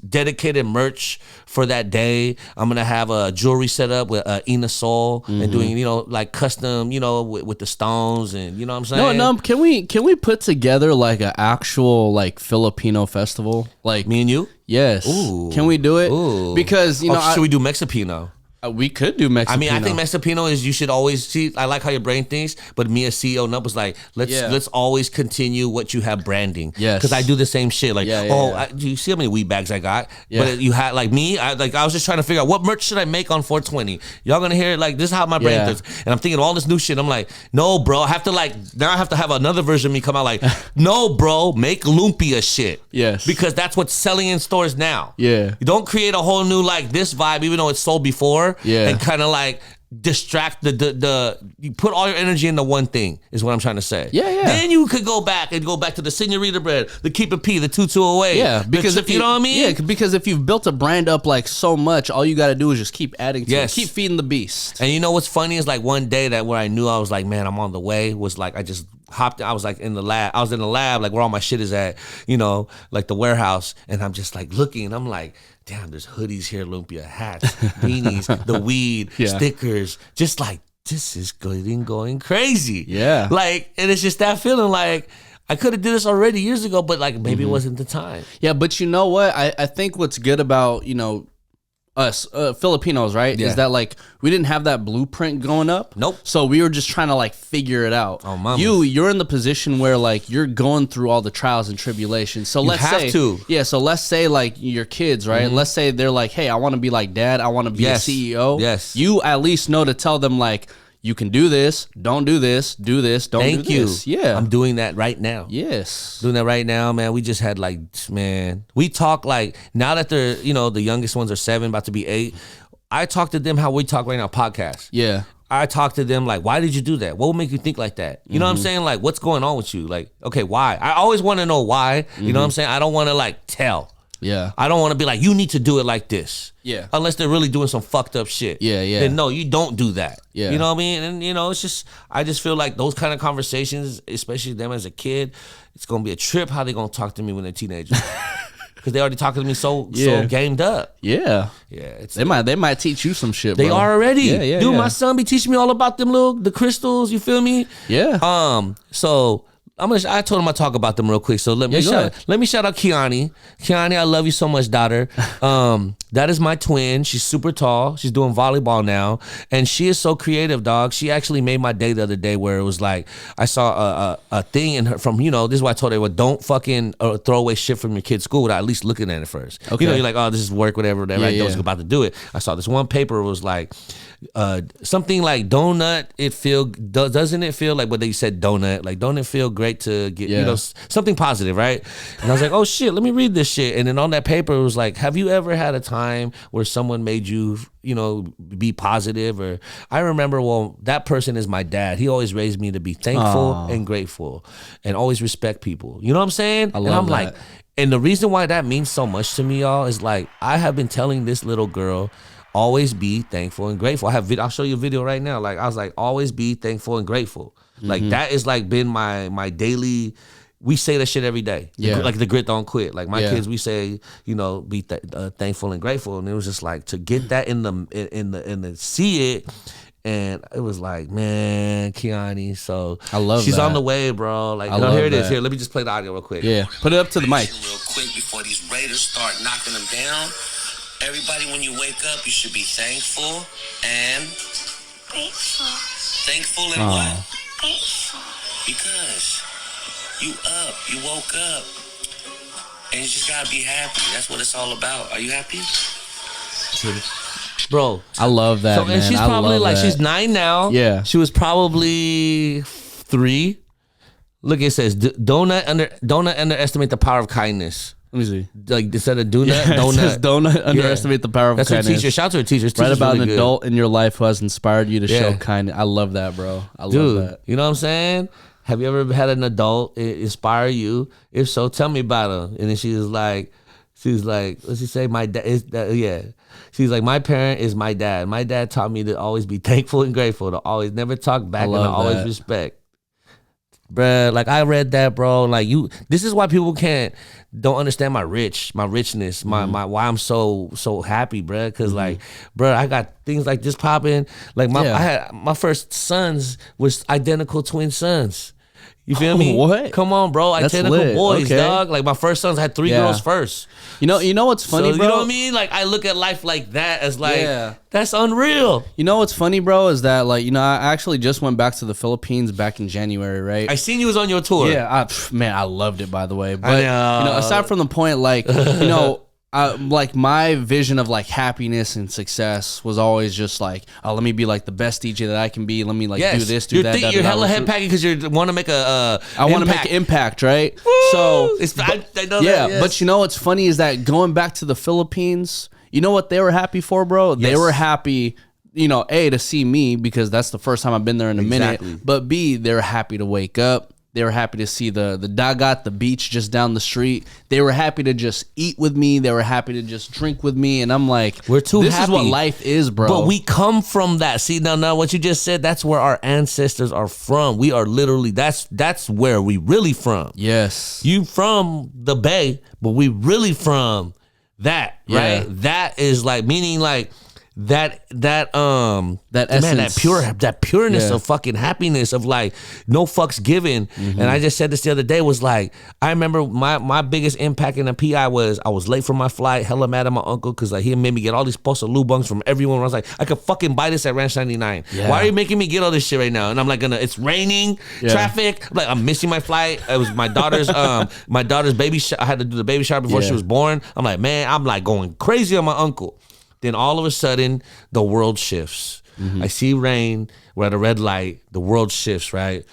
dedicated merch for that day. I'm going to have a jewelry set up with Ina Soul and doing, like custom, with the stones, and you know what I'm saying? No, can we put together like an actual like Filipino festival? Like me and you? Yes. Ooh. Can we do it? Ooh. Because, should we do Mexipino? We could do Mexipino. I mean, I think Mexipino is, you should always see, I like how your brain thinks, but me as CEO NUMP was like, let's always continue what you have branding. Yes. Because I do the same shit. Like, Yeah. do you see how many weed bags I got? Yeah. But you had, like me, I was just trying to figure out what merch should I make on 420. Y'all gonna hear it? Like, this is how my brain thinks. And I'm thinking all this new shit. I'm like, no, bro, I have to have another version of me come out like, no, bro, make lumpia shit. Yes. Because that's what's selling in stores now. Yeah. You don't create a whole new, like, this vibe, even though it's sold before. Yeah. And kind of like distract you put all your energy into one thing is what I'm trying to say. Yeah. Then you could go back to the Senorita bread, the Keep It P, the 2208. Yeah, because if you know what I mean? Yeah, because if you've built a brand up like so much, all you got to do is just keep adding to it. Yes. Keep feeding the beast. And you know what's funny is like one day that where I knew I was like, man, I'm on the way, was like I just hopped. I was like in the lab. I was in the lab, like where all my shit is at, like the warehouse, and I'm just like looking, and I'm like, damn, there's hoodies here, lumpia, hats, beanies, the weed, stickers, just like, this is going crazy. Yeah. Like, and it's just that feeling like, I could have did this already years ago, but like maybe it wasn't the time. Yeah, but you know what? I think what's good about, us Filipinos, right? Yeah. Is that like we didn't have that blueprint going up. Nope. So we were just trying to like figure it out. Oh, mama. You're in the position where like you're going through all the trials and tribulations. So let's say like your kids, right? Let's say they're like, hey, I want to be like dad. I want to be a CEO. Yes. You at least know to tell them like, you can do this, don't do this, do this, don't Thank do you. this. Yeah. I'm doing that right now. Yes. Doing that right now, man. We just had like, man, we talk like, now that they're, the youngest ones are 7, about to be 8. I talk to them how we talk right now, podcast. Yeah. I talk to them like, why did you do that? What would make you think like that? You know what I'm saying? Like, what's going on with you? Like, okay, why? I always want to know why. You know what I'm saying? I don't want to like tell. Yeah. I don't want to be like, you need to do it like this. Yeah. Unless they're really doing some fucked up shit. Yeah. Then no, you don't do that. Yeah. You know what I mean? And it's just, I just feel like those kind of conversations, especially them as a kid, it's going to be a trip how they going to talk to me when they're teenagers. Because they already talking to me so gamed up. Yeah. Yeah. They might teach you some shit, They bro. are already. Yeah. Dude, my son be teaching me all about them the crystals, you feel me? Yeah. So I told him I'd talk about them real quick. So let me shout out Kiani. Kiani, I love you so much, daughter. That is my twin. She's super tall. She's doing volleyball now. And she is so creative, dog. She actually made my day the other day where it was like, I saw a thing in her from, this is why I told her, well, don't fucking throw away shit from your kid's school without at least looking at it first. Okay. You're like, oh, this is work, whatever. I was about to do it. I saw this one paper, it was like, something like doesn't it feel like, but they said donut, like don't it feel great to get something positive, right? And I was like, oh shit, let me read this shit. And then on that paper it was like, have you ever had a time where someone made you be positive? Or I remember, well, that person is my dad. He always raised me to be thankful and grateful and always respect people, you know what I'm saying? I love and I'm that. like, and the reason why that means so much to me, y'all, is like I have been telling this little girl, always be thankful and grateful. I'll show you a video right now. Like I was like, always be thankful and grateful. Like that is like been my daily. We say that shit every day. Yeah. Like the grit don't quit. Like my kids, we say, be thankful and grateful. And it was just like to get that in the see it. And it was like, man, Kiani. So I love she's that. on the way, bro. Like, love here it is. that. Here, let me just play the audio real quick. Yeah. Put it up to the mic. Real quick before these Raiders start knocking them down. Everybody, when you wake up, you should be thankful and Grateful. thankful and what? Grateful. Because you up, you woke up, and you just gotta be happy. That's what it's all about. Are you happy? Bro, I love that, so, man. and she's I probably love like, that. she's 9 now. Yeah. She was probably 3. Look, it says, don't underestimate the power of kindness. Let me see. Like instead of do nut, It donut. says, don't underestimate the power of That's kindness. her teacher. Shout out to her teacher. Write about really an good. adult in your life who has inspired you to show Yeah. kindness. I love that, bro. I Dude, love that. you know what I'm saying? Have you ever had an adult inspire you? If so, tell me about her. And then she was like, what's she say? My dad is that, yeah. She's like, my parent is my dad. My dad taught me to always be thankful and grateful, to always never talk back, and to love always that. respect. Bruh, like I read that, bro. Like this is why people don't understand my richness, my why I'm so happy, bruh. Because like, bruh, I got things like this popping. Like I had my first sons was identical twin sons. You feel me? What? Come on, bro. That's Identical lit. boys, Okay. dog. Like my first sons had 3 girls first. You know what's funny, So, bro? you know what I mean? Like I look at life like that as like Yeah. that's unreal. You know what's funny, bro, is that like, I actually just went back to the Philippines back in January, right? I seen you was on your tour. Yeah, man, I loved it, by the way. But know. aside from the point, like, like my vision of like happiness and success was always just like, oh, let me be like the best DJ that I can be. Let me like do this, do that. You're hella head packing because you want to make I want to make an impact, right? So I know yeah, that. Yes. but you know what's funny is that going back to the Philippines, you know what they were happy for, bro? They Yes. were happy, A, to see me because that's the first time I've been there in a Exactly. minute. But B, they were happy to wake up. They were happy to see the Dagat, the beach just down the street. They were happy to just eat with me. They were happy to just drink with me. And I'm like, We're too this happy. is what life is, bro. But we come from that. See, now what you just said, that's where our ancestors are from. We are literally, that's where we really from. Yes. You from the Bay, but we really from that, right? Yeah. That is like, meaning like, that essence. that pureness Yeah. of fucking happiness of like no fucks given. And I just said this the other day was like, I remember my biggest impact in the PI was I was late for my flight, hella mad at my uncle because like he made me get all these posts of lubungs from everyone. I was like, I could fucking buy this at Ranch 99. Yeah. Why are you making me get all this shit right now? And I'm like, it's raining, traffic. Like I'm missing my flight. It was my daughter's baby. I had to do the baby shower before she was born. I'm like, man, I'm like going crazy on my uncle. Then all of a sudden, the world shifts. I see rain. We're at a red light. The world shifts, right?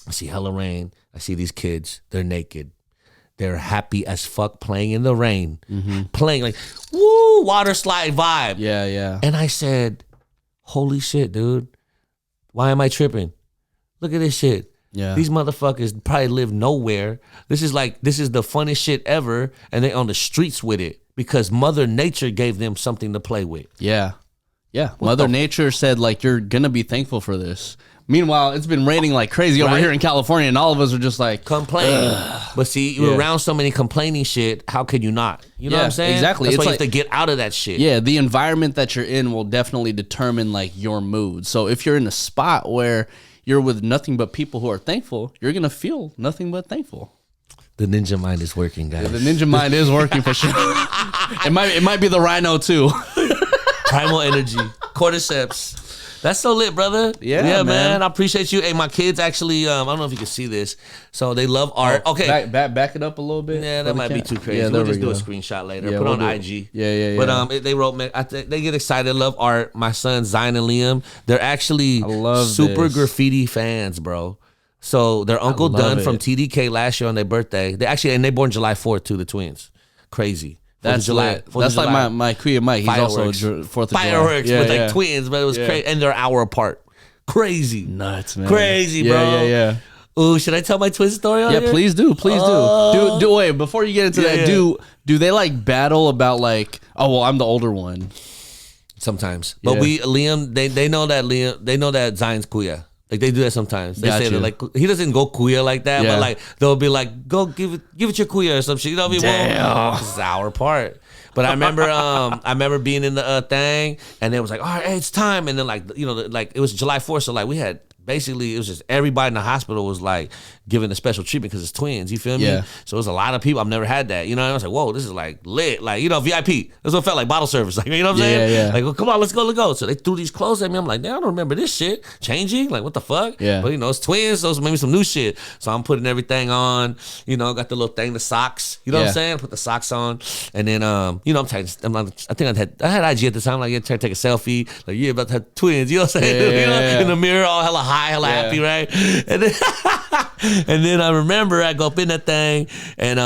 I see hella rain. I see these kids. They're naked. They're happy as fuck playing in the rain. Playing like, woo, water slide vibe. Yeah, yeah. And I said, holy shit, dude. Why am I tripping? Look at this shit. Yeah. These motherfuckers probably live nowhere. This is the funnest shit ever. And they on the streets with it. Because Mother Nature gave them something to play with. Yeah. Yeah. Mother Nature said, like, you're going to be thankful for this. Meanwhile, it's been raining like crazy over Right? here in California, and all of us are just like, Complaining. But see, you're around so many complaining shit, how could you not? You know what I'm saying? exactly. That's It's why you like- have to get out of that shit. yeah, the environment that you're in will definitely determine like your mood. So if you're in a spot where you're with nothing but people who are thankful, you're going to feel nothing but thankful. The ninja mind is working, guys. The ninja mind is working for sure. It might be the rhino too. Primal energy. Cordyceps. That's so lit, brother. Yeah, man. I appreciate you. Hey, my kids actually, I don't know if you can see this. So they love art. Okay. Back it up a little bit. Yeah, that might be too crazy. Yeah, we'll there just we do a go. screenshot later. Yeah, Put we'll on do it. IG. Yeah. But they wrote, they get excited, love art. My sons, Zion and Liam, they're actually love super this. graffiti fans, bro. So their uncle love Dunn it. from TDK last year on their birthday. They born July 4th too, the twins. Crazy. That's lit. That's like my Kuya Mike. He's also Fireworks. 4th of July. Fireworks Yeah, with yeah. like twins, but it was crazy. And they're an hour apart. Crazy. Nuts, man. Crazy, bro. Yeah. Ooh, should I tell my twin story on Yeah, here? please do. Do wait, before you get into that, yeah. do they like battle about like, oh well, I'm the older one. Sometimes. But Yeah. Liam, they know that Zion's Kuya. Like they do that sometimes. They say Gotcha. that like he doesn't go Kuya like that, Yeah. but like they'll be like, go give it your Kuya or some shit. You know what I mean? Well, this is our part. But I remember being in the thing, and it was like, all right, hey, it's time. And then like it was July 4th, so like we had basically it was just everybody in the hospital was like given a special treatment because it's twins. You feel me? Yeah. So it was a lot of people. I've never had that. You know, and I was like, whoa, this is like lit. Like VIP. That's what it felt like, bottle service. Like, you know what I'm saying? Yeah. Like, well, come on, let's go. So they threw these clothes at me. I'm like, damn, I don't remember this shit changing. Like, what the fuck? Yeah. But it's twins, so it's maybe some new shit. So I'm putting everything on. Got the little thing, the socks. You know what I'm saying? Put the socks on, and then I think I had IG at the time. Like, trying to take a selfie. Like, yeah, about to have twins. You know what I'm saying? Yeah. In the mirror, all hella high, hella happy, right? And then I remember I go up in that thing, and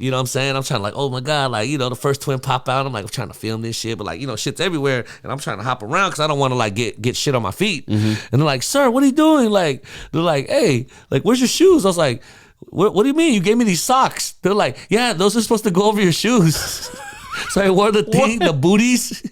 You know what I'm saying? I'm trying to like, oh my God, like, you know, the first twin pop out. I'm like, I'm trying to film this shit, but like, you know, shit's everywhere. And I'm trying to hop around because I don't want to like get shit on my feet. And they're like, sir, what are you doing? Like, they're like, hey, like, where's your shoes? I was like, what do you mean? You gave me these socks. They're like, yeah, those are supposed to go over your shoes. So I wore the thing, the booties.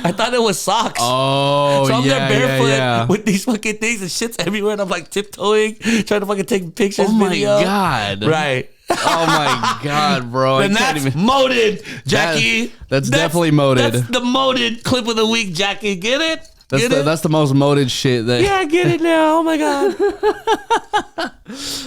I thought it was socks. Oh, so I'm yeah, there barefoot yeah. with these fucking things and shit's everywhere. And I'm like tiptoeing, trying to fucking take pictures. Oh my video. God. Right. Oh my God, bro. And that's moded, Jackie. That's definitely moded. That's the moded clip of the week, Jackie. Get it? That's the most moded shit. Yeah, I get it now. Oh my God.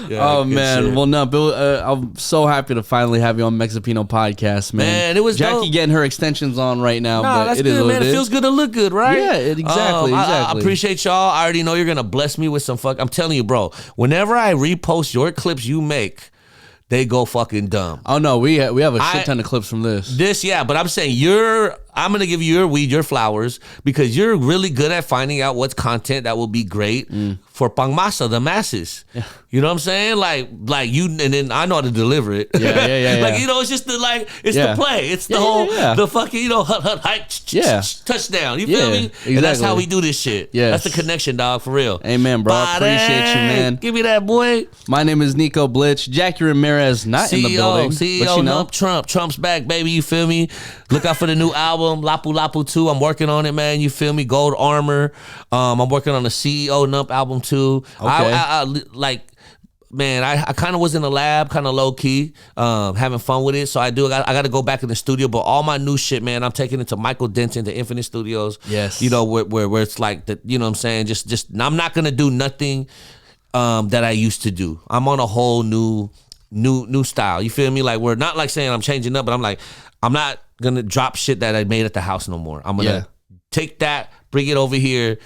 Yeah, oh man, shit. well no, I'm so happy to finally have you on Mexipino podcast, man. Man, it was Jackie dope. getting her extensions on right now, Nah, but that's it good, is what man. it It is. feels good to look good, right? Yeah, exactly. I appreciate y'all. I already know you're gonna bless me with some fuck. I'm telling you, bro. Whenever I repost your clips you make, they go fucking dumb. Oh no, we have a shit ton of clips from this. Yeah, but I'm saying I'm gonna give you your weed, your flowers, because you're really good at finding out what's content that will be great for pangmasa, the masses. Yeah. You know what I'm saying? Like you, and then I know how to deliver it. Yeah. Like, you know, it's just the the play. It's the whole the fucking, you know, touchdown. You feel me? Exactly. And that's how we do this shit. Yes. That's the connection, dog, for real. Amen, bro. I appreciate you, man. Give me that, boy. My name is Nico Blitz. Jackie Ramirez, not in the building. CEO, but you know. Trump's back, baby. You feel me? Look out for the new album, Lapu Lapu 2. I'm working on it, man. You feel me? Gold Armor. I'm working on the CEO NUMP album too. Okay. I kind of was in the lab, kind of low key, having fun with it. So I got to go back in the studio. But all my new shit, man, I'm taking it to Michael Denton, to Infinite Studios. Yes. You know, where it's like the, you know what I'm saying? Just I'm not gonna do nothing that I used to do. I'm on a whole new style. You feel me? Like, we're not like saying I'm changing up, but I'm like, I'm not gonna drop shit that I made at the house no more. I'm gonna take that, bring it over here,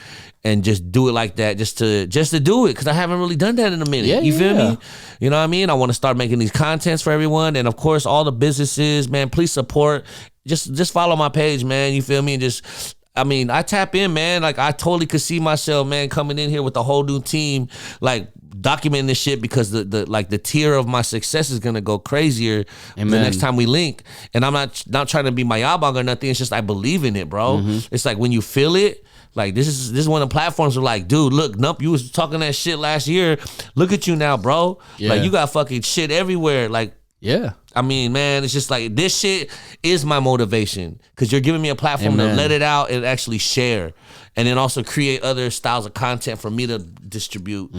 and just do it like that, just to do it, because I haven't really done that in a minute. Yeah, you feel me? You know what I mean? I want to start making these contents for everyone, and of course, all the businesses, man, please support. Just follow my page, man. You feel me? And just, I mean, I tap in, man. Like, I totally could see myself, man, coming in here with a whole new team, like, documenting this shit, because the tier of my success is gonna go crazier the next time we link. And I'm not trying to be mayabang or nothing. It's just I believe in it, bro. It's like when you feel it. Like, this is one of the platforms where, like, dude, look, NUMP, you was talking that shit last year. Look at you now, bro. Yeah. Like, you got fucking shit everywhere. Like, yeah. I mean, man, it's just like, this shit is my motivation, because you're giving me a platform to let it out and actually share, and then also create other styles of content for me to distribute.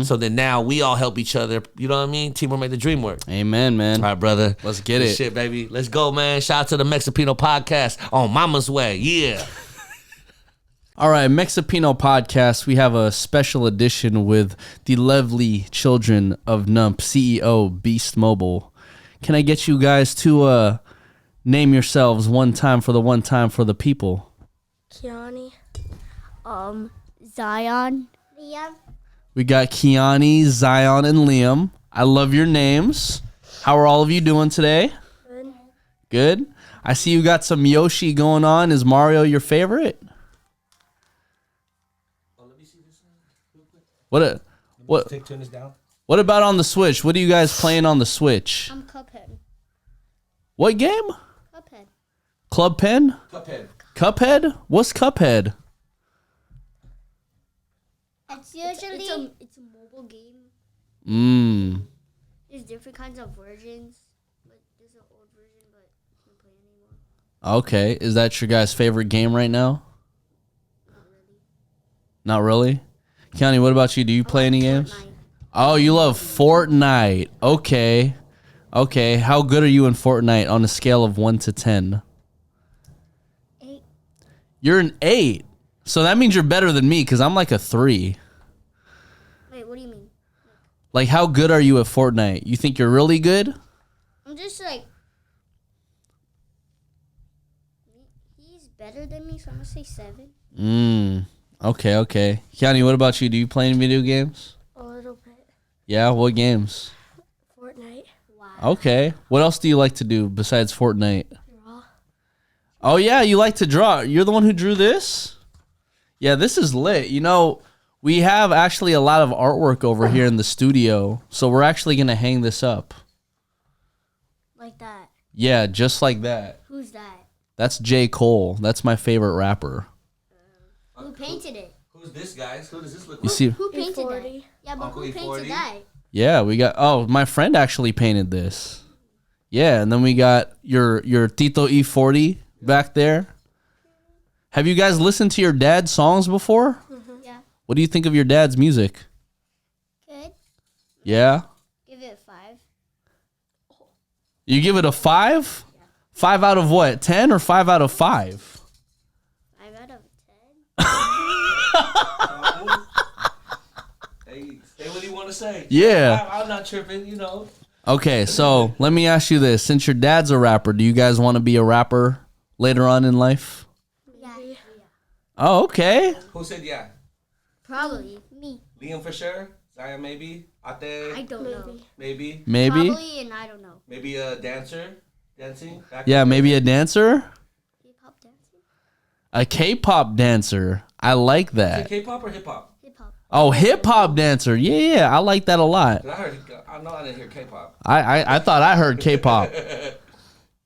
So then now we all help each other. You know what I mean? Teamwork make the dream work. Amen, man. All right, brother. Let's get Good it. shit, baby. Let's go, man. Shout out to the Mexipino podcast on Mama's Way. Yeah. All right, Mexipino podcast. We have a special edition with the lovely children of NUMP, CEO Beastmobile. Can I get you guys to name yourselves one time for the people? Kiani. Zion. Liam. We got Kiani, Zion, and Liam. I love your names. How are all of you doing today? Good. Good. I see you got some Yoshi going on. Is Mario your favorite? What about on the Switch? What are you guys playing on the Switch? Cuphead. What game? Cuphead. Club Pen? Cuphead? What's Cuphead? It's usually it's a mobile game. There's different kinds of versions. But there's an old version, but I can't play anymore. Okay. Is that your guys' favorite game right now? Not really? Keanu, what about you? Do you play any games? Fortnite. Oh, you love Fortnite. Okay. Okay. How good are you in Fortnite on a scale of 1 to 10? 8. You're an 8. So that means you're better than me, because I'm like a 3. Wait, what do you mean? Like, how good are you at Fortnite? You think you're really good? I'm just like, he's better than me, so I'm gonna say 7. Okay, okay. Keanu, what about you? Do you play any video games? A little bit. Yeah, what games? Fortnite. Wow. Okay. What else do you like to do besides Fortnite? Draw. Oh, yeah, you like to draw. You're the one who drew this? Yeah, this is lit. You know, we have actually a lot of artwork over here in the studio, so we're actually going to hang this up. Like that. Yeah, just like that. Who's that? That's J. Cole. That's my favorite rapper. Who painted it? Who's this, guys? Who does this look You like? see? Who painted that? E40. Yeah, but Uncle who E40? painted that? Yeah, we got. Oh, my friend actually painted this. Yeah, and then we got your Tito E40 back there. Have you guys listened to your dad's songs before? Yeah. What do you think of your dad's music? Good. Yeah. Give it 5. You give it a 5? 5 out of what? 10 or 5 out of 5? 5 out of 10. Hey, say what you want to say. Yeah. I'm not tripping, you know. Okay, so let me ask you this. Since your dad's a rapper, do you guys want to be a rapper later on in life? Yeah. Oh, okay. Who said yeah? Probably. Me. Liam for sure. Zion maybe. Ate I don't know. maybe. Maybe? Probably, and I don't know. Maybe a dancer. Dancing. Yeah, maybe a dancer? Hip-hop dancing? A K-pop dancer. I like Is it that. K-pop or hip-hop? Hip-hop. Oh, hip-hop dancer. Yeah, I like that a lot. 'Cause I know I didn't hear K-pop. I thought I heard K-pop.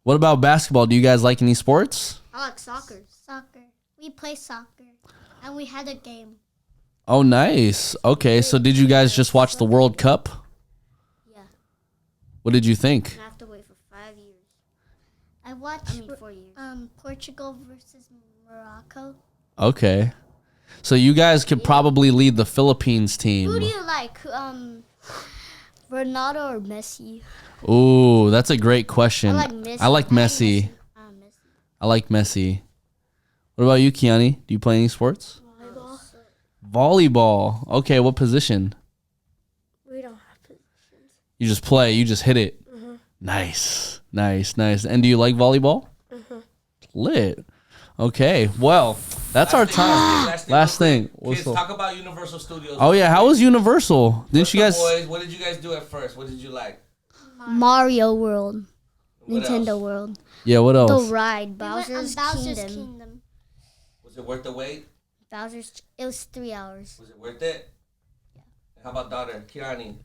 What about basketball? Do you guys like any sports? I like soccer. Soccer. We play soccer. And we had a game. Oh, nice. Okay, so did you guys just watch the World Cup? Yeah. What did you think? I have to wait for 5 years. I watched 4 years. Portugal versus Morocco. Okay. So you guys could probably lead the Philippines team. Who do you like? Ronaldo or Messi? Ooh, that's a great question. I like Messi. I like Messi. Messi. I like Messi. What about you, Kiani? Do you play any sports? Volleyball. Okay, what position? We don't have positions. You just play. You just hit it. Nice. And do you like volleyball? Lit. Okay. Well, that's our time. Last thing. Kids, talk about Universal Studios. Oh yeah, how was Universal? Didn't What's you guys? Boys, what did you guys do at first? What did you like? Mario World. What Nintendo else? World. Yeah. What The else? ride. Bowser's Kingdom. Was it worth the wait? It was 3 hours. Was it worth it? Yeah. How about daughter, Kiani?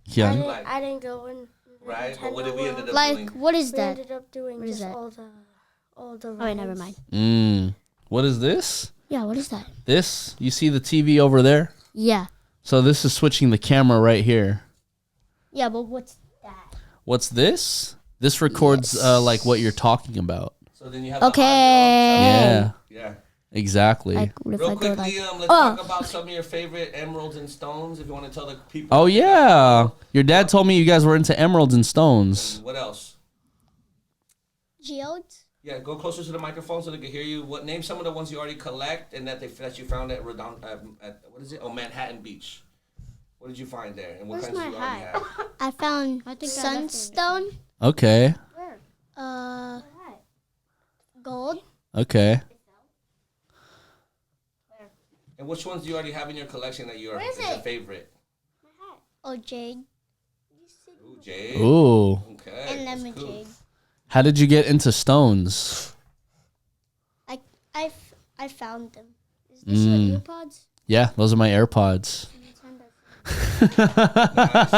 Kiani. Like, I didn't go in. right? But what did we ended up Like, doing? what is We that? ended up doing What is just that? all the Oh, wait, never rides. mind. What is this? Yeah, what is that? This? You see the TV over there? Yeah. So this is switching the camera right here. Yeah, but what's that? What's this? This records like what you're talking about. So then you have the Okay. Yeah. Yeah. Exactly. Like, what if Real I quick, go like... Liam, let's talk about some of your favorite emeralds and stones. If you want to tell the people. Oh yeah. Your dad told me you guys were into emeralds and stones. What else? Geodes? Yeah, go closer to the microphone so they can hear you. Name some of the ones you already collect and that you found at what is it? Oh, Manhattan Beach. What did you find there? And what Where's kinds my do you already hat? have? I found sunstone, Okay. gold. Okay. And which ones do you already have in your collection that is your favorite? Oh, jade. Ooh, jade. Ooh. Okay. And that's lemon cool. jade. How did you get into stones? I found them. Is this your earpods? Yeah, those are my AirPods.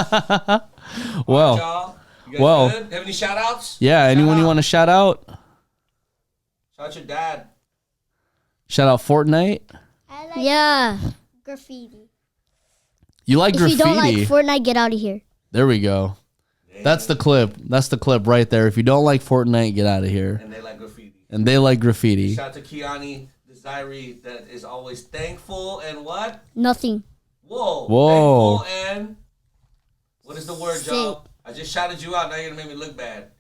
All Well, right, y'all. You guys well. good? Have any shout outs? yeah. Anyone you want to shout out? Shout out your dad. Shout out Fortnite. Yeah. Graffiti. You like If graffiti? you don't like Fortnite, get out of here. There we go. That's the clip. That's the clip right there. If you don't like Fortnite, get out of here. And they like graffiti. And they like graffiti. Shout out to Kiani Desiree that is always thankful and what? Nothing. Whoa. Thankful and what is the word, y'all? I just shouted you out. Now you're gonna make me look bad.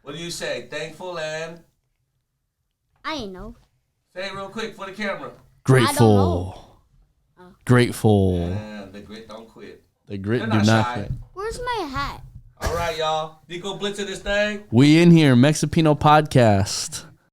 What do you say? Thankful and I ain't know. say it real quick for the camera. Grateful. Grateful. And the grit don't quit. The grit They're do not not shy. quit. Where's my hat? All right, y'all. Nico Blitz in this thing. We in here, Mexipino podcast.